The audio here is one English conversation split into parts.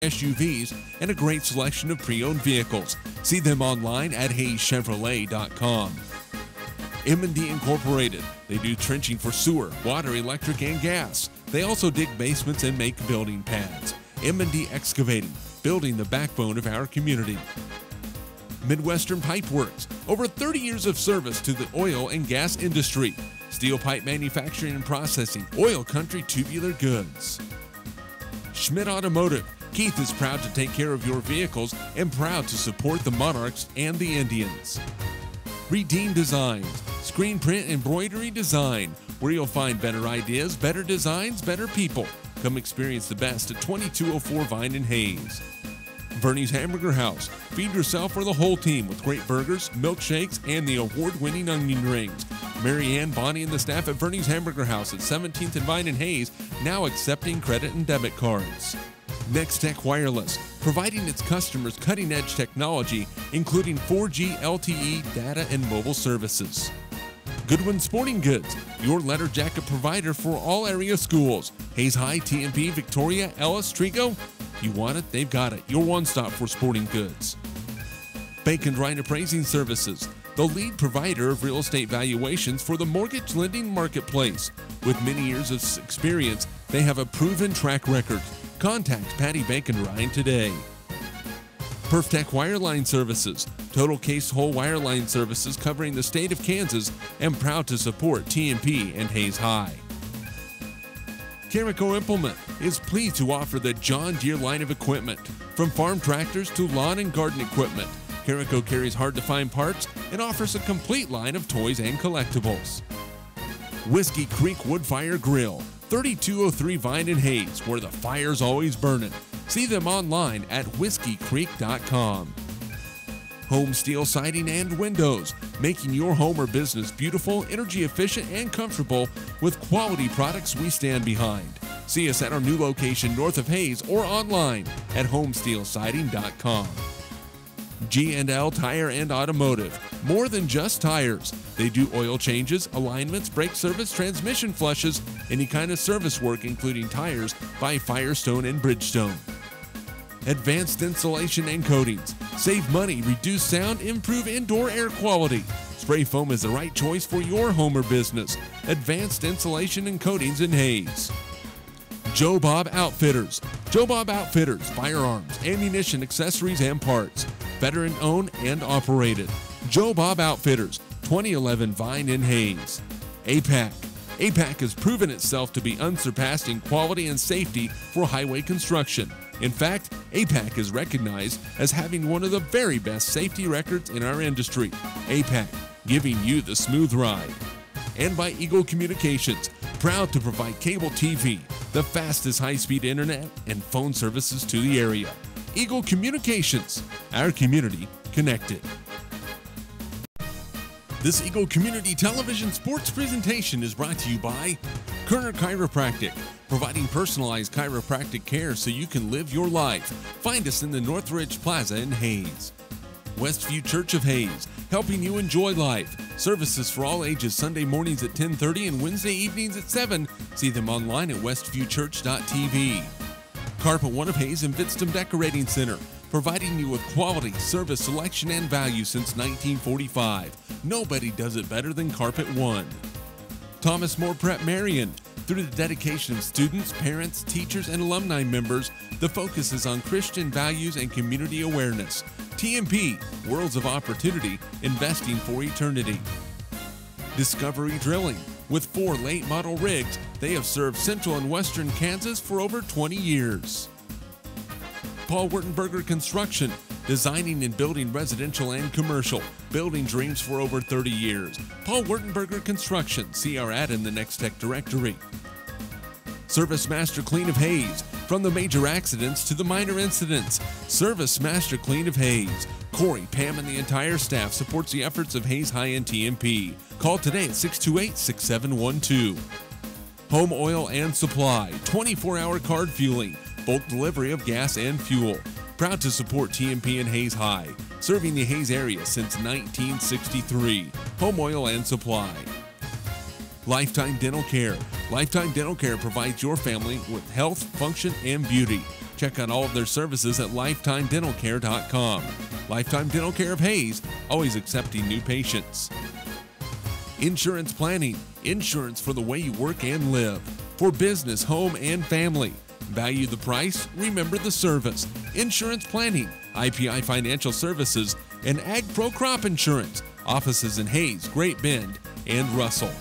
SUVs, and a great selection of pre-owned vehicles. See them online at hayschevrolet.com. M&D Incorporated. They do trenching for sewer, water, electric, and gas. They also dig basements and make building pads. M&D Excavating, building the backbone of our community. Midwestern Pipe Works, over 30 years of service to the oil and gas industry. Steel pipe manufacturing and processing, oil country tubular goods. Schmidt Automotive. Keith is proud to take care of your vehicles and proud to support the Monarchs and the Indians. Redeem Designs, screen print embroidery design, where you'll find better ideas, better designs, better people. Come experience the best at 2204 Vine and Hayes. Bernie's Hamburger House. Feed yourself or the whole team with great burgers, milkshakes, and the award-winning onion rings. Mary Ann, Bonnie, and the staff at Bernie's Hamburger House at 17th and Vine and Hayes, now accepting credit and debit cards. Next Tech Wireless, providing its customers cutting-edge technology, including 4G LTE data and mobile services. Goodwin Sporting Goods, your letter jacket provider for all area schools. Hayes High, TMP, Victoria, Ellis, Trigo. You want it, they've got it. Your one-stop for sporting goods. Bacon Ryan Appraising Services, the lead provider of real estate valuations for the mortgage lending marketplace. With many years of experience, they have a proven track record. Contact Patty Bacon Ryan today. PerfTech Wireline Services, total case whole wireline services covering the state of Kansas, and proud to support TMP and Hayes High. Carico Implement is pleased to offer the John Deere line of equipment. From farm tractors to lawn and garden equipment, Carico carries hard-to-find parts and offers a complete line of toys and collectibles. Whiskey Creek Woodfire Grill, 3203 Vine and Hayes, where the fire's always burning. See them online at whiskeycreek.com. Home Steel Siding and Windows, making your home or business beautiful, energy efficient, and comfortable with quality products we stand behind. See us at our new location north of Hayes or online at homesteelsiding.com. G&L Tire and Automotive, more than just tires. They do oil changes, alignments, brake service, transmission flushes, any kind of service work including tires by Firestone and Bridgestone. Advanced Insulation and Coatings, save money, reduce sound, improve indoor air quality. Spray foam is the right choice for your home or business. Advanced Insulation and Coatings in Hayes. Joe Bob Outfitters. Joe Bob Outfitters, firearms, ammunition, accessories, and parts. Veteran owned and operated. Joe Bob Outfitters, 2011 Vine in Hayes. APAC. APAC has proven itself to be unsurpassed in quality and safety for highway construction. In fact, APAC is recognized as having one of the very best safety records in our industry. APAC, giving you the smooth ride. And by Eagle Communications, proud to provide cable TV, the fastest high-speed internet, and phone services to the area. Eagle Communications, our community connected. This Eagle Community Television sports presentation is brought to you by Kerner Chiropractic, providing personalized chiropractic care so you can live your life. Find us in the Northridge Plaza in Hayes. Westview Church of Hayes, helping you enjoy life. Services for all ages Sunday mornings at 10:30 and Wednesday evenings at 7. See them online at westviewchurch.tv. Carpet One of Hayes and Vidstem Decorating Center, providing you with quality, service, selection, and value since 1945. Nobody does it better than Carpet One. Thomas More Prep Marion. Through the dedication of students, parents, teachers, and alumni members, the focus is on Christian values and community awareness. TMP, Worlds of Opportunity, investing for eternity. Discovery Drilling. With 4 late model rigs, they have served central and western Kansas for over 20 years. Paul Wurtenberger Construction, designing and building residential and commercial, building dreams for over 30 years. Paul Wurtenberger Construction, see our ad in the Next Tech directory. Service Master Clean of Hayes, from the major accidents to the minor incidents. Service Master Clean of Hayes. Corey, Pam, and the entire staff supports the efforts of Hayes High and TMP. Call today at 628-6712. Home Oil and Supply, 24-hour card fueling, bulk delivery of gas and fuel. Proud to support TMP and Hayes High, serving the Hayes area since 1963. Home Oil and Supply. Lifetime Dental Care. Lifetime Dental Care provides your family with health, function, and beauty. Check out all of their services at lifetimedentalcare.com. Lifetime Dental Care of Hayes, always accepting new patients. Insurance planning, insurance for the way you work and live, for business, home, and family. Value the price, remember the service. Insurance planning, IPI Financial Services, and Ag Pro Crop Insurance. Offices in Hayes, Great Bend, and Russell.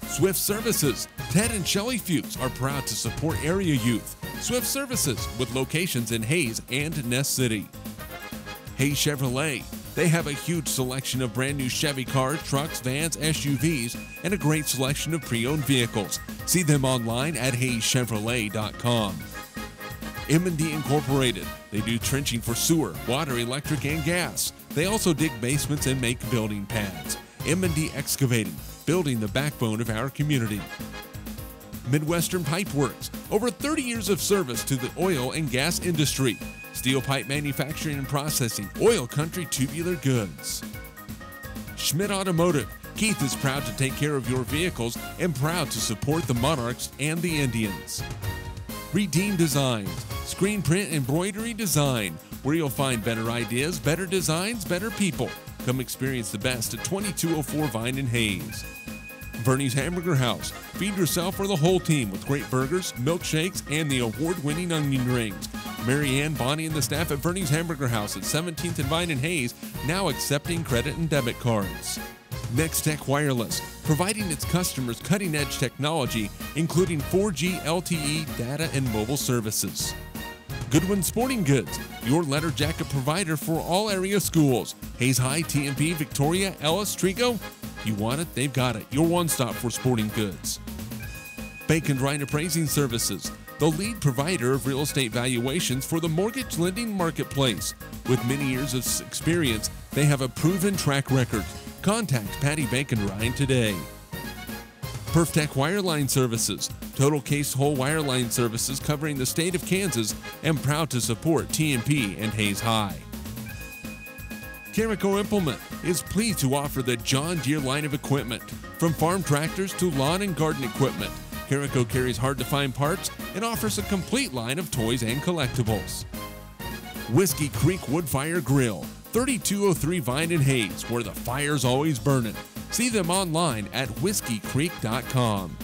Swift Services, Ted and Shelley Fuchs are proud to support area youth. Swift Services with locations in Hayes and Ness City. Hayes Chevrolet, they have a huge selection of brand new Chevy cars, trucks, vans, SUVs, and a great selection of pre-owned vehicles. See them online at hayschevrolet.com. M&D Incorporated, they do trenching for sewer, water, electric, and gas. They also dig basements and make building pads. M&D Excavating, building the backbone of our community. Midwestern Pipe Works, over 30 years of service to the oil and gas industry. Steel pipe manufacturing and processing, oil country tubular goods. Schmidt Automotive, Keith is proud to take care of your vehicles and proud to support the Monarchs and the Indians. Redeem Designs, screen print embroidery design, where you'll find better ideas, better designs, better people. Come experience the best at 2204 Vine in Hayes. Bernie's Hamburger House, feed yourself or the whole team with great burgers, milkshakes, and the award-winning onion rings. Mary Ann, Bonnie, and the staff at Bernie's Hamburger House at 17th and Vine in Hayes, now accepting credit and debit cards. Nextech Wireless, providing its customers cutting-edge technology, including 4G LTE data and mobile services. Goodwin Sporting Goods, your letter jacket provider for all area schools. Hayes High, TMP, Victoria, Ellis, Trigo. You want it, they've got it. Your one-stop for sporting goods. Bacon Ryan Appraising Services, the lead provider of real estate valuations for the mortgage lending marketplace. With many years of experience, they have a proven track record. Contact Patty Bacon Ryan today. Perftech Wireline Services, total case whole wireline services covering the state of Kansas, and proud to support TMP and Hayes High. Carico Implement is pleased to offer the John Deere line of equipment, from farm tractors to lawn and garden equipment. Carico carries hard-to-find parts and offers a complete line of toys and collectibles. Whiskey Creek Wood Fire Grill, 3203 Vine in Hayes, where the fire's always burning. See them online at whiskeycreek.com.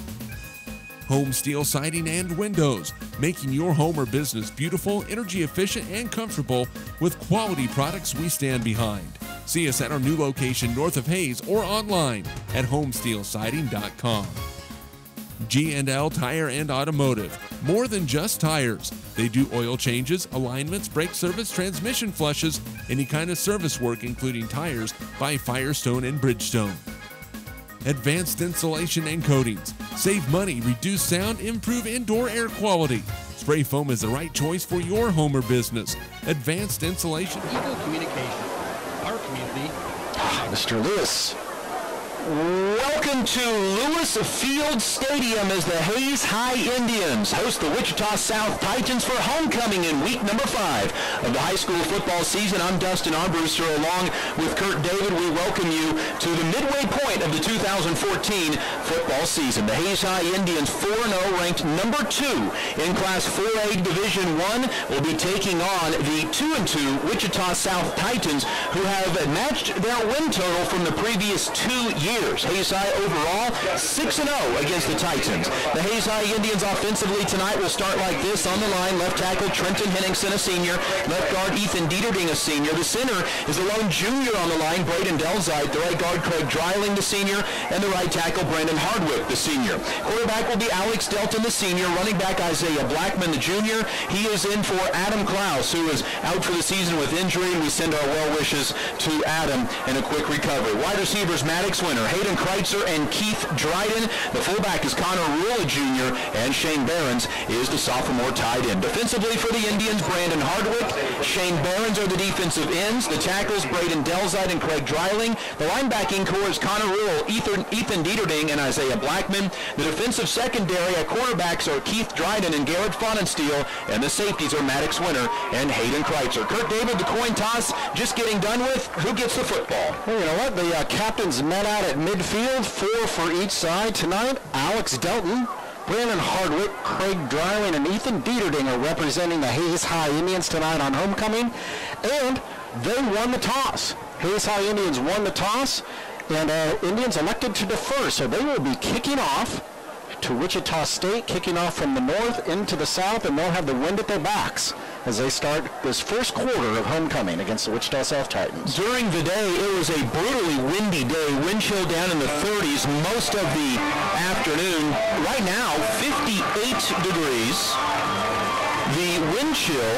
Home Steel Siding and Windows, making your home or business beautiful, energy efficient, and comfortable with quality products we stand behind. See us at our new location north of Hayes or online at homesteelsiding.com. G&L Tire and Automotive, more than just tires. They do oil changes, alignments, brake service, transmission flushes, any kind of service work including tires by Firestone and Bridgestone. Advanced Insulation and Coatings, save money, reduce sound, improve indoor air quality. Spray foam is the right choice for your home or business. Advanced Insulation. Eagle Communication, our community. Mr. Lewis. Welcome to Lewis Field Stadium as the Hayes High Indians host the Wichita South Titans for homecoming in week number 5 of the high school football season. I'm Dustin Armbruster along with Kurt David. We welcome you to the midway point of the 2014 football season. The Hayes High Indians 4-0, ranked number 2 in Class 4A Division I, will be taking on the 2-2 Wichita South Titans, who have matched their win total from the previous 2 years. Hayes High overall 6-0 against the Titans. The Hayes High Indians offensively tonight will start like this. On the line, left tackle Trenton Henningsen, a senior. Left guard Ethan Dieterding, a senior. The center is a lone junior on the line, Braden Delzite. The right guard Craig Dreiling, the senior. And the right tackle Brandon Hardwick, the senior. Quarterback will be Alex Delton, the senior. Running back Isaiah Blackman, the junior. He is in for Adam Klaus, who is out for the season with injury, and we send our well wishes to Adam in a quick recovery. Wide receivers Maddox Winter, Hayden Kreitzer, and Keith Dryden. The fullback is Connor Rule, Jr., and Shane Behrens is the sophomore tight end. Defensively for the Indians, Brandon Hardwick, Shane Behrens are the defensive ends. The tackles, Braden Delzite and Craig Dreiling. The linebacking core is Connor Rule, Ethan Dieterding, and Isaiah Blackman. The defensive secondary at quarterbacks are Keith Dryden and Garrett Fonensteel, and the safeties are Maddox Winter and Hayden Kreitzer. Kurt David, the coin toss just getting done with. Who gets the football? Well, you know what? The captains met out at midfield, 4 for each side tonight. Alex Delton Brandon Hardwick, Craig Dryling, and Ethan Dieterding are representing the Hayes High Indians tonight on homecoming, and they won the toss. Hayes High Indians won the toss, and Indians elected to defer, so they will be kicking off to Wichita State, kicking off from the north into the south, and they'll have the wind at their backs as they start this first quarter of homecoming against the Wichita South Titans. During the day, it was a brutally windy day, wind chill down in the 30s most of the afternoon. Right now, 58 degrees. The wind chill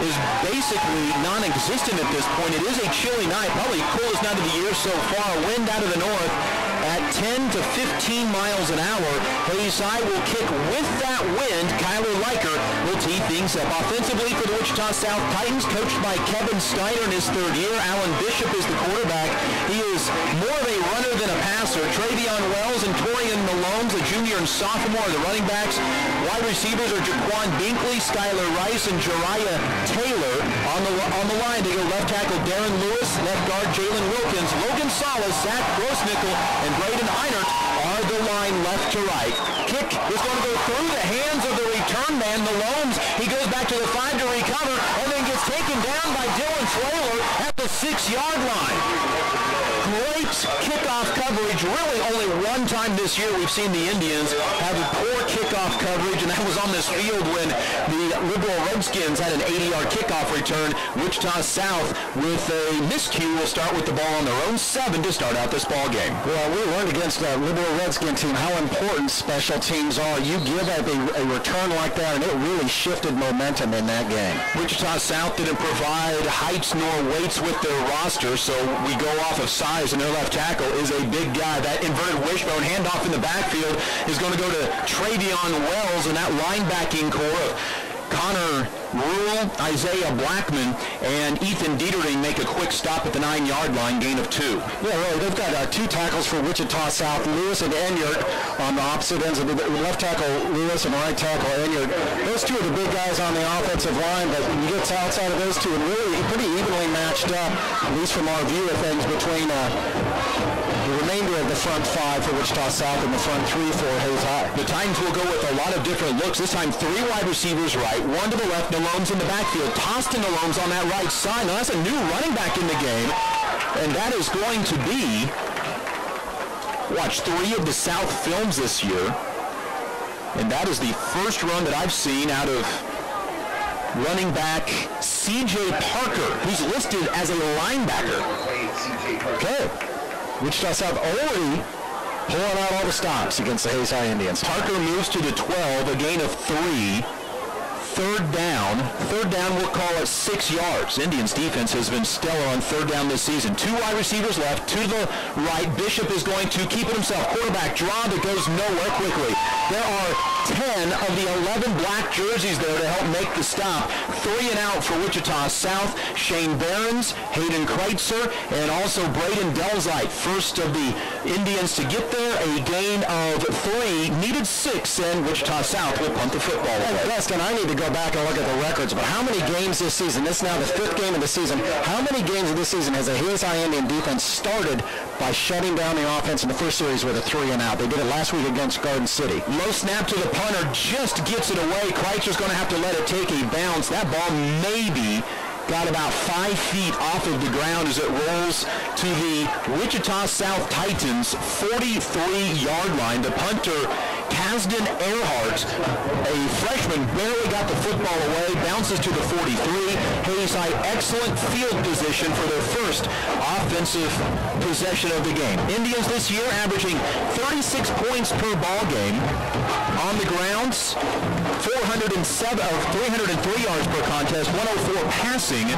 is basically non-existent at this point. It is a chilly night, probably coolest night of the year so far. Wind out of the north at 10 to 15 miles an hour. Hayes High will kick with that wind. Kyler Leiker will tee things up. Offensively for the Wichita South Titans, coached by Kevin Steiner in his third year. Alan Bishop is the quarterback. He is more of a runner than a passer. Travion Wells and Torian Malones, a junior and sophomore, are the running backs. Wide receivers are Jaquan Binkley, Skylar Rice, and Jariah Taylor. On the line, they go left tackle Darren Lewis, left guard Jalen Wilkins, Logan Salas, Zach Grossnickel, and Braden Einert are the line left to right. Kick is going to go through the hands of the return man, Malones. He goes back to the 5 to recover, and then gets taken down by Dylan Flaler at the 6-yard line. Great kickoff coverage. Really only one time this year we've seen the Indians have a poor kickoff coverage, and that was on this field when the Liberal Redskins had an 80-yard kickoff return. Wichita South with a miscue will start with the ball on their own 7 to start out this ball game. Well, we learned against that Liberal Redskin team how important special teams are. You give up a return like that, and it really shifted momentum in that game. Wichita South didn't provide heights nor weights with their roster, so we go off of size, and their left tackle is a big guy. That inverted wishbone handoff in the backfield is going to go to Travion Wells, and that linebacking core of Connor Rule, Isaiah Blackman, and Ethan Dieterding make a quick stop at the 9-yard line, gain of 2. Yeah, really. They've got 2 tackles for Wichita South, Lewis and Enyart on the opposite ends of the left tackle, Lewis, and right tackle, Enyart. Those 2 are the big guys on the offensive line, but you get outside of those 2 and really pretty evenly matched up, at least from our view of things, between the remainder of the front 5 for Wichita South and the front 3 for Hayes High. The Titans will go with a lot of different looks. This time 3 wide receivers right, 1 to the left, Malones in the backfield. Tostin Malones on that right side. Now that's a new running back in the game, and that is going to be, watch 3 of the South films this year, and that is the first run that I've seen out of running back C.J. Parker, who's listed as a linebacker. Okay. Wichita South already pulling out all the stops against the Hayes High Indians. Parker moves to the 12, a gain of 3. Third down, we'll call it 6 yards. Indians defense has been stellar on third down this season. 2 wide receivers left, 2 to the right. Bishop is going to keep it himself. Quarterback draw that goes nowhere quickly. There are 10 of the 11 black jerseys there to help make the stop. 3 and out for Wichita South. Shane Behrens, Hayden Kreitzer, and also Braden Delzite. First of the Indians to get there, a gain of 3, needed 6, and Wichita South will punt the football away. Dustin, I need to go back and look at the records, but how many games this season, this is now the 5th game of the season, how many games of this season has the Hayes High Indian defense started by shutting down the offense in the first series with a 3 and out? They did it last week against Garden City. Low snap to the punter, just gets it away. Kreitzer's going to have to let it take a bounce. That ball maybe got about 5 feet off of the ground as it rolls to the Wichita South Titans 43-yard line. The punter, Kasdan Earhart, a freshman, barely got the football away, bounces to the 43. Hayes High, excellent field position for their first offensive possession of the game. Indians this year averaging 36 points per ball game. On the grounds, 303 yards per contest, 104 passing,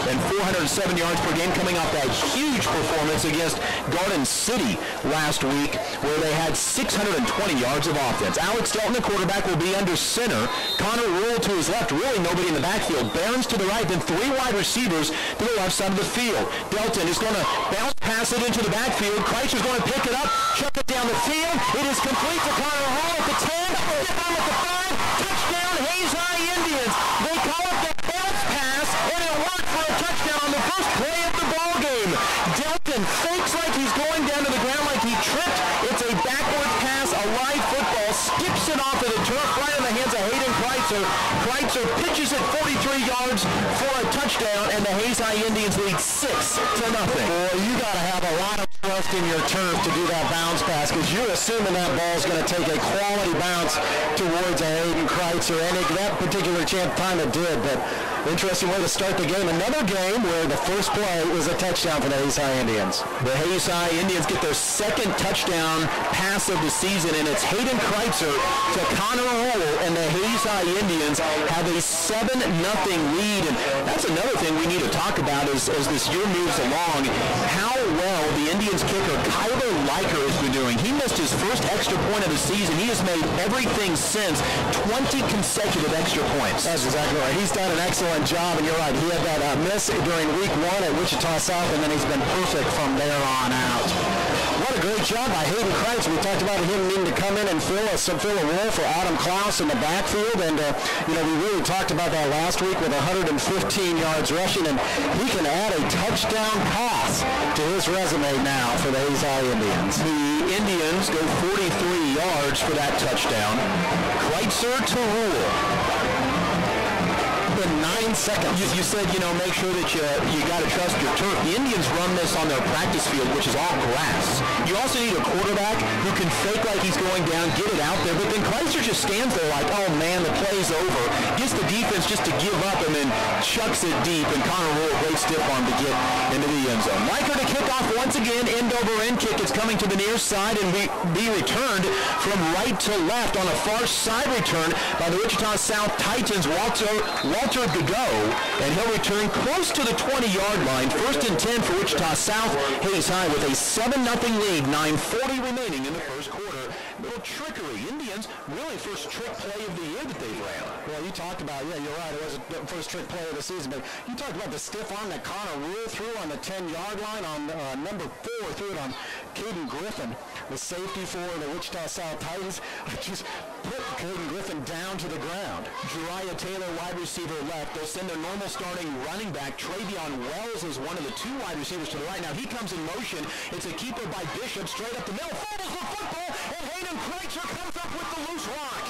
and 407 yards per game, coming off that huge performance against Garden City last week, where they had 620 yards of offense. Alex Delton, the quarterback, will be under center. Connor Rule to his left, really nobody in the backfield. Behrens to the right, then 3 wide receivers to the left side of the field. Delton is going to bounce pass it into the backfield. Kreitzer is going to pick it up, chuck it down the field. It is complete to Connor Hall at the 10, at the 5, touchdown Hayes High Indians. They call it the bounce pass, and it worked for a touchdown on the first play of the ball game. Delton fakes like he's going down to the ground like he tripped. It's a backward pass, a live football, skips it off Kreitzer. Kreitzer pitches it 43 yards for a touchdown, and the Hays High Indians lead 6-0. Boy, you got to have a lot of trust in your turf to do that bounce pass, because you're assuming that ball's going to take a quality bounce towards Hayden Kreitzer, and at that particular time it did. But interesting way to start the game. Another game where the first play was a touchdown for the Hays High Indians. The Hays High Indians get their second touchdown pass of the season, and it's Hayden Kreitzer to Connor Rule, and the Hays High Indians have a 7-0 lead. And that's another thing we need to talk about as this year moves along, how well the Indians kicker Kyler Liker has been doing. He missed his first extra point of the season. He has made everything since 20 consecutive extra points. That's exactly right. He's done an excellent job, and you're right. He had that miss during week 1 at Wichita South, and then he's been perfect from there on out. What a great job by Hayden Kreitzer. We talked about him needing to come in and fill a role for Adam Klaus in the backfield, and we really talked about that last week with 115 yards rushing, and he can add a touchdown pass to his resume now for the Hays High Indians. The Indians go 43 yards for that touchdown. Kreitzer to Rule. In 9 seconds. You said, make sure that you got to trust your turf. The Indians run this on their practice field, which is all grass. You also need a quarterback who can fake like he's going down, get it out there, but then Kreitzer just stands there like, oh man, the play's over. Gets the defense just to give up and then chucks it deep, and Connor Rule, great stiff arm to get into the end zone. Liker to kick off once again, end over end kick. It's coming to the near side and be returned from right to left on a far side return by the Wichita South Titans. Walter Gago, and he'll return close to the 20-yard line. 1st and 10 for Wichita South. Hays High with a 7-0 lead, 9:40 remaining in the first quarter. Little trickery. Indians, really first trick play of the year that they've ran. Well, you talked about, you're right, it was the first trick play of the season, but you talked about the stiff arm that Connor Rule threw on the 10-yard line on number 4, threw it on Caden Griffin, the safety for the Wichita South Titans. Just put Caden Griffin down to the ground. Jariah Taylor, wide receiver left. They'll send their normal starting running back. Travion Wells is one of the 2 wide receivers to the right. Now he comes in motion. It's a keeper by Bishop, straight up the middle. Fumbles the football, and Hayden Kreitzer comes up with the loose rock.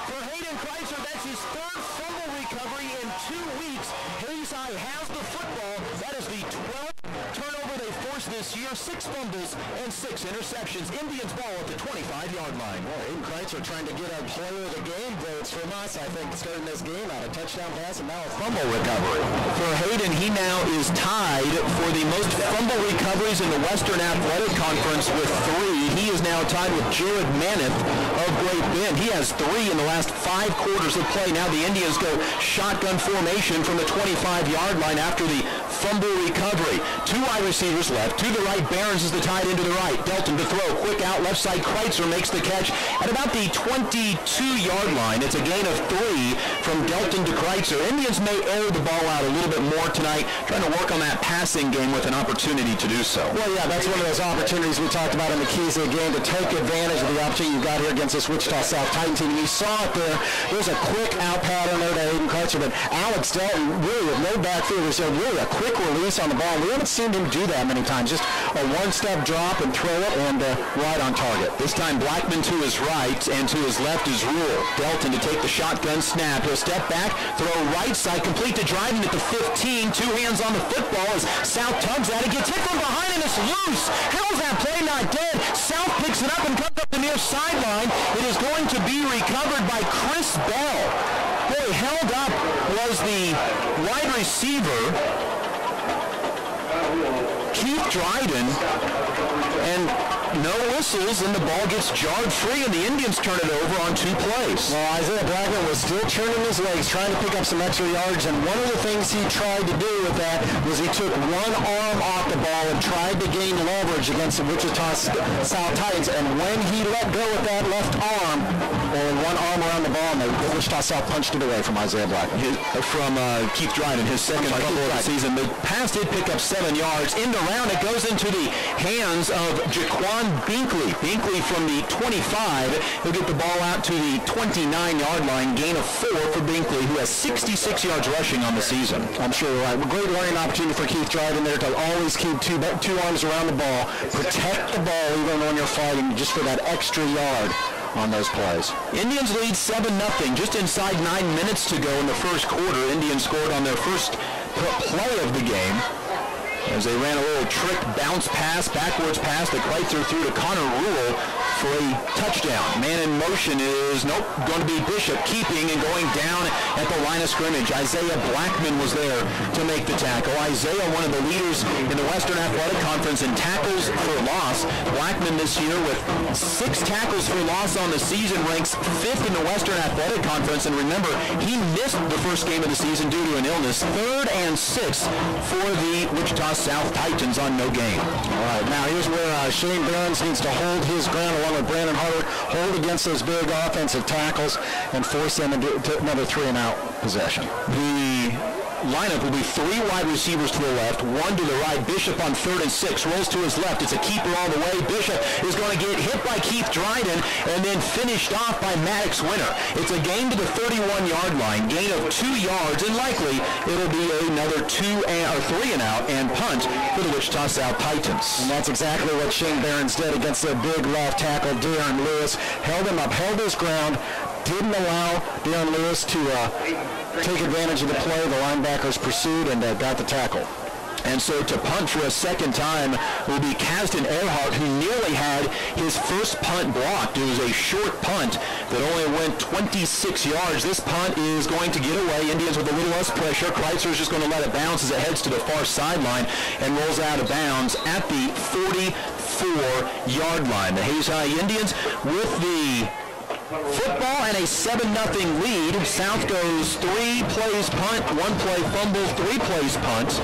For Hayden Kreitzer, that's his 3rd fumble recovery in 2 weeks. Hays High has the football. That is the 12th turnover they forced this year. 6 fumbles and 6 interceptions. Indians ball at the 25-yard line. Well, Hayden Kreitzer trying to get a player of the game votes from us, I think, starting this game out. A touchdown pass and now a fumble recovery. For Hayden, he now is tied for the most fumble recoveries in the Western Athletic Conference with 3. He is now tied with Jared Maneth of Great Bend. He has 3 in the last 5 quarters of play. Now the Indians go shotgun formation from the 25-yard line after the fumble recovery. 2 wide receivers left. To the right, Barons is the tight end to the right. Delton to throw. Quick out left side. Kreitzer makes the catch at about the 22-yard line. It's a gain of 3 from Delton to Kreitzer. Indians may air the ball out a little bit more tonight, trying to work on that passing game with an opportunity to do so. Well, yeah, that's one of those opportunities we talked about in the keys of the game, to take advantage of the opportunity you got here against this Wichita South Titan team. And you saw it there. There's a quick out pattern there to Hayden Kreitzer, but Alex Delton, really with no backfield, was really a quick release on the ball. We haven't seen him do that many times. Just a one-step drop and throw it, and right on target. This time Blackman to his right, and to his left is Rule. Delton to take the shotgun snap. He'll step back, throw right side, complete to driving at the 15. 2 hands on the football as South tugs at it, gets hit from behind, and it's loose. How's that play not dead? South picks it up and comes up the near sideline. It is going to be recovered by Chris Bell. Boy, held up was the wide receiver, Keith Dryden, and no whistles, and the ball gets jarred free, and the Indians turn it over on 2 plays. Well, Isaiah Blackman was still turning his legs, trying to pick up some extra yards, and one of the things he tried to do with that was he took one arm off the ball and tried to gain leverage against the Wichita South Titans, and when he let go with that left arm, only one arm around the ball, and the Wichita South punched it away from Isaiah Blackman. From Keith Dryden, his second fumble of the season. The pass did pick up 7 yards. In the round, it goes into the hands of Jaquan Binkley. Binkley from the 25. He'll get the ball out to the 29-yard line. Gain of 4 for Binkley, who has 66 yards rushing on the season. I'm sure you're right. Great learning opportunity for Keith Dryden there to always keep two arms around the ball. Protect the ball even when you're fighting, just for that extra yard. on those plays. Indians lead 7-0, just inside 9 minutes to go in the first quarter. Indians scored on their first play of the game as they ran a little trick bounce pass, backwards pass that Kreitzer threw to Connor Rule for a touchdown. Man in motion is, going to be Bishop, keeping and going down at the line of scrimmage. Isaiah Blackman was there to make the tackle. Isaiah, one of the leaders in the Western Athletic Conference in tackles for loss. Blackman this year with 6 tackles for loss on the season, ranks 5th in the Western Athletic Conference. And remember, he missed the first game of the season due to an illness. 3rd and 6th for the Wichita South Titans on no game. All right, now here's where Shane Behrens needs to hold his ground along with Brandon Harder, hold against those big offensive tackles and force them into another 3-and-out possession. The lineup will be 3 wide receivers to the left, 1 to the right. Bishop on 3rd and 6, rolls to his left. It's a keeper all the way. Bishop is going to get hit by Keith Dryden and then finished off by Maddox Winter. It's a gain to the 31-yard line, gain of 2 yards, and likely it'll be another 3-and-out and punt for the Wichita South Titans. And that's exactly what Shane Behrens did against their big left tackle, De'Aaron Lewis. Held him up, held his ground, didn't allow De'Aaron Lewis to take advantage of the play. The linebackers pursued and got the tackle. And so to punt for a second time will be Kasdan Earhart, who nearly had his first punt blocked. It was a short punt that only went 26 yards. This punt is going to get away. Indians with a little less pressure. Kreitzer is just going to let it bounce as it heads to the far sideline and rolls out of bounds at the 44-yard line. The Hayes High Indians with the football and a 7-0 lead. South goes 3 plays punt, 1 play fumble, 3 plays punt.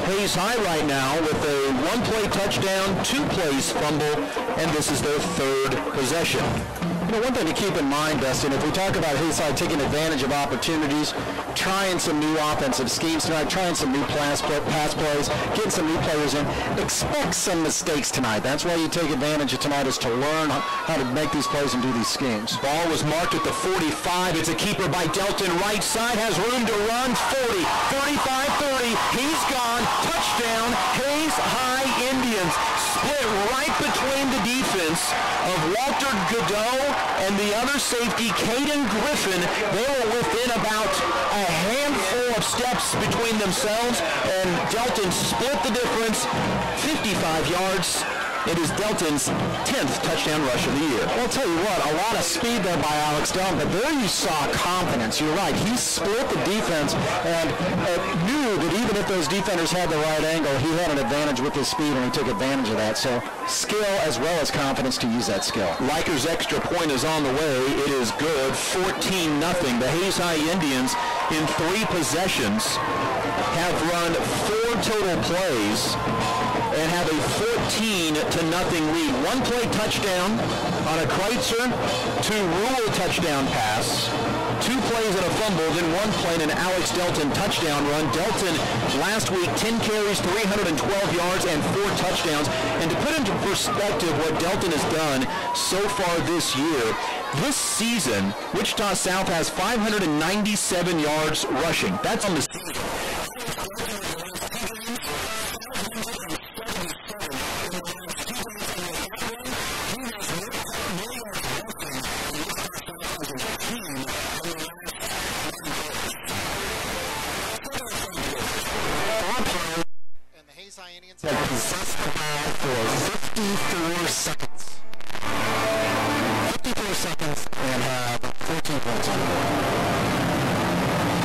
Hayes High right now with a 1-play touchdown, 2 plays fumble, and this is their 3rd possession. You know, one thing to keep in mind, Dustin, if we talk about Hayes High taking advantage of opportunities, trying some new offensive schemes tonight, trying some new pass plays, getting some new players in, expect some mistakes tonight. That's why you take advantage of tonight, is to learn how to make these plays and do these schemes. Ball was marked at the 45. It's a keeper by Delton. Right side has room to run. 40, 35, 30. He's gone. Touchdown, Hayes High Indians. Split right between the defense of Walter Godot and the other safety, Caden Griffin. They were within about a handful of steps between themselves, and Delton split the difference, 55 yards. It is Delton's 10th touchdown rush of the year. Well, I'll tell you what, a lot of speed there by Alex Delton, but there you saw confidence. You're right. He split the defense and knew that even if those defenders had the right angle, he had an advantage with his speed, and he took advantage of that. So skill as well as confidence to use that skill. Riker's extra point is on the way. It is good. 14-0. The Hayes High Indians in 3 possessions have run 4 total plays and have a 14-0 lead. 1-play touchdown on a Kreitzer, 2 Rule touchdown pass, 2 plays and a fumble, then 1 play and an Alex Delton touchdown run. Delton last week 10 carries, 312 yards, and 4 touchdowns. And to put into perspective what Delton has done so far this year, this season, Wichita South has 597 yards rushing. That's on the season. Have possessed the ball for 54 seconds. 54 seconds and have 14 points on the board.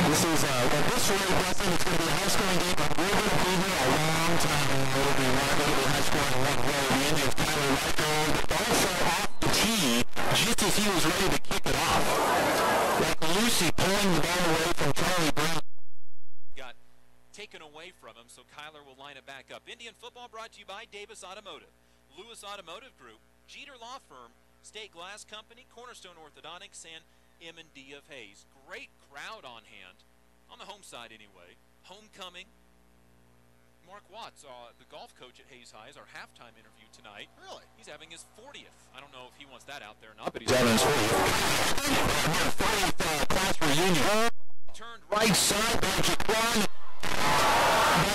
This is, at this rate, Dustin, it's going to be a high-scoring game, but we're going to be here a long time. It'll be high-scoring one way. The Indians Tyler Riker also off the tee, just as he was ready to kick it off. Like Lucy pulling the ball away from Charlie Brown. Taken away from him, so Kyler will line it back up. Indian football brought to you by Davis Automotive, Lewis Automotive Group, Jeter Law Firm, State Glass Company, Cornerstone Orthodontics, and M&D of Hayes. Great crowd on hand, on the home side anyway. Homecoming. Mark Watts, the golf coach at Hayes High, is our halftime interview tonight. Really? He's having his 40th. I don't know if he wants that out there or not, but he's having his 40th class reunion. Turned right side by Jaquan.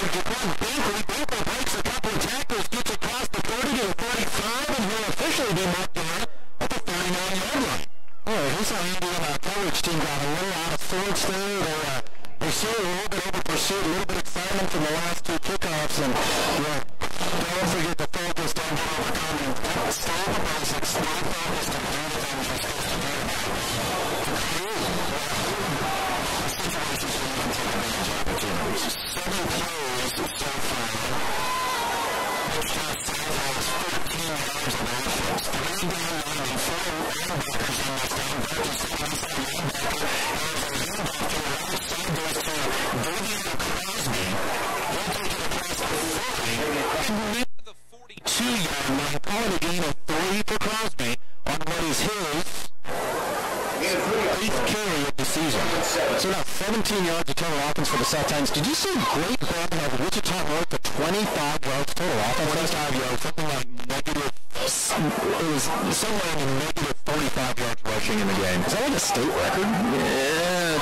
Binkley breaks a couple of tackles, gets across the 30 to the 35, and will officially be marked down at the 39-yard of pursuit, a little bit of excitement from the last two kickoffs, and don't forget to focus, don't get overcoming. Stay on the basics, stay focused, and do the things you're supposed to do. Situations where you can take advantage of opportunities. 7 plays so far. Wichita South has 14 yards of offense. 3 down line and 4 linebackers on this down. Burton's taking inside linebacker. And as a handoff to the right side goes to Davian Crosby. They'll take it across the 40. And near the 42-yard line, calling a gain of 3 for Crosby on what is his 8th carry of the season. So now 17 yards of total offense for the South Titans. Did you see a great run of Wichita North to 25 yards total offense? 25 yards, something like negative, it was somewhere in the negative 45 yards rushing in the game. Is that like a state record? Yeah,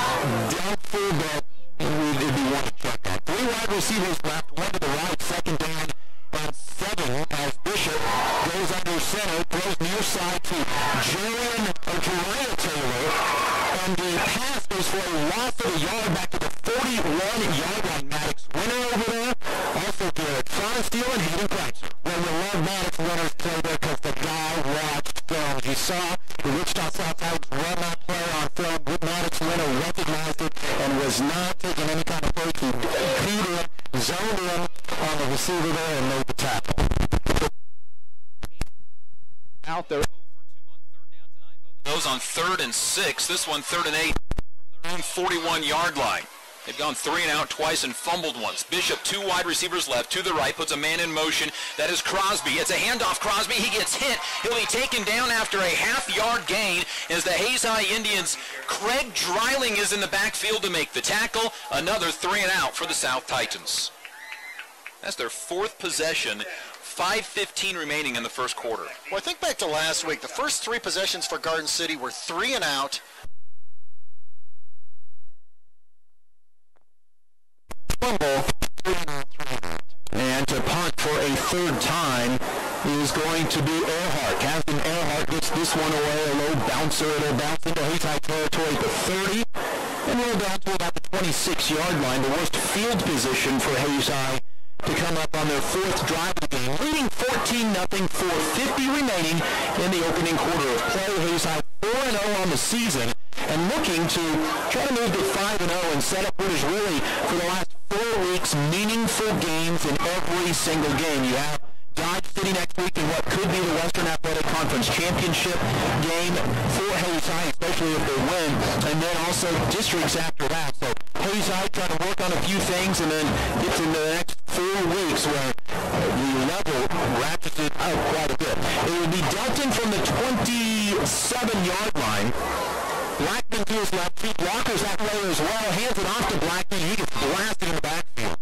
doubtful, but it'd be one to check on. 3 wide receivers left, 1 to the right, 2nd down and 7 as Bishop goes under center, throws near side to Jariah Taylor, and the pass goes for a loss of a yard back to the 41-yard line. Maddox winner over there, also Garrett Fonesteal and Hayden Kreitzer. Well, you love Maddox winners play there because the guy watched film. You saw the Wichita South Titans run that play on film. Maddox winner recognized it and was not taking any kind of fake. He keyed in, zoned in on the receiver there and made the tackle. Out there 0 for 2 on 3rd down tonight. Both of those on 3rd and 6. This one 3rd and 8 from their own 41-yard line. They've gone 3 and out twice and fumbled once. Bishop, 2 wide receivers left to the right, puts a man in motion. That is Crosby. It's a handoff. Crosby, he gets hit. He'll be taken down after a half-yard gain as the Hayes High Indians. Craig Dreiling is in the backfield to make the tackle. Another 3 and out for the South Titans. That's their 4th possession. 5:15 remaining in the first quarter. Well, I think back to last week. The first 3 possessions for Garden City were 3 and out. Fumble, 3 and out, 3 and out. And to punt for a 3rd time is going to be Earhart. Captain Earhart gets this one away. A low bouncer. It'll bounce into Hayes High territory at the 30. And roll down to about the 26-yard line. The worst field position for Hayes High to come up on their 4th drive of the game, leading 14-0, 4:50 remaining in the opening quarter of play. Hayes High 4-0 on the season and looking to try to move to 5-0 and set up what is really, for the last 4 weeks, meaningful games in every single game. You have Dodge City next week in what could be the Western Athletic Conference Championship game for Hayes High, especially if they win, and then also districts after that. So Hayes High trying to work on a few things and then gets into the next 4 weeks where the level ratchets it up quite a bit. It will be Delton from the 27-yard line. Blackman to his left, 2 blockers that way as well, hands it off to Blackman, he gets blasted in the backfield.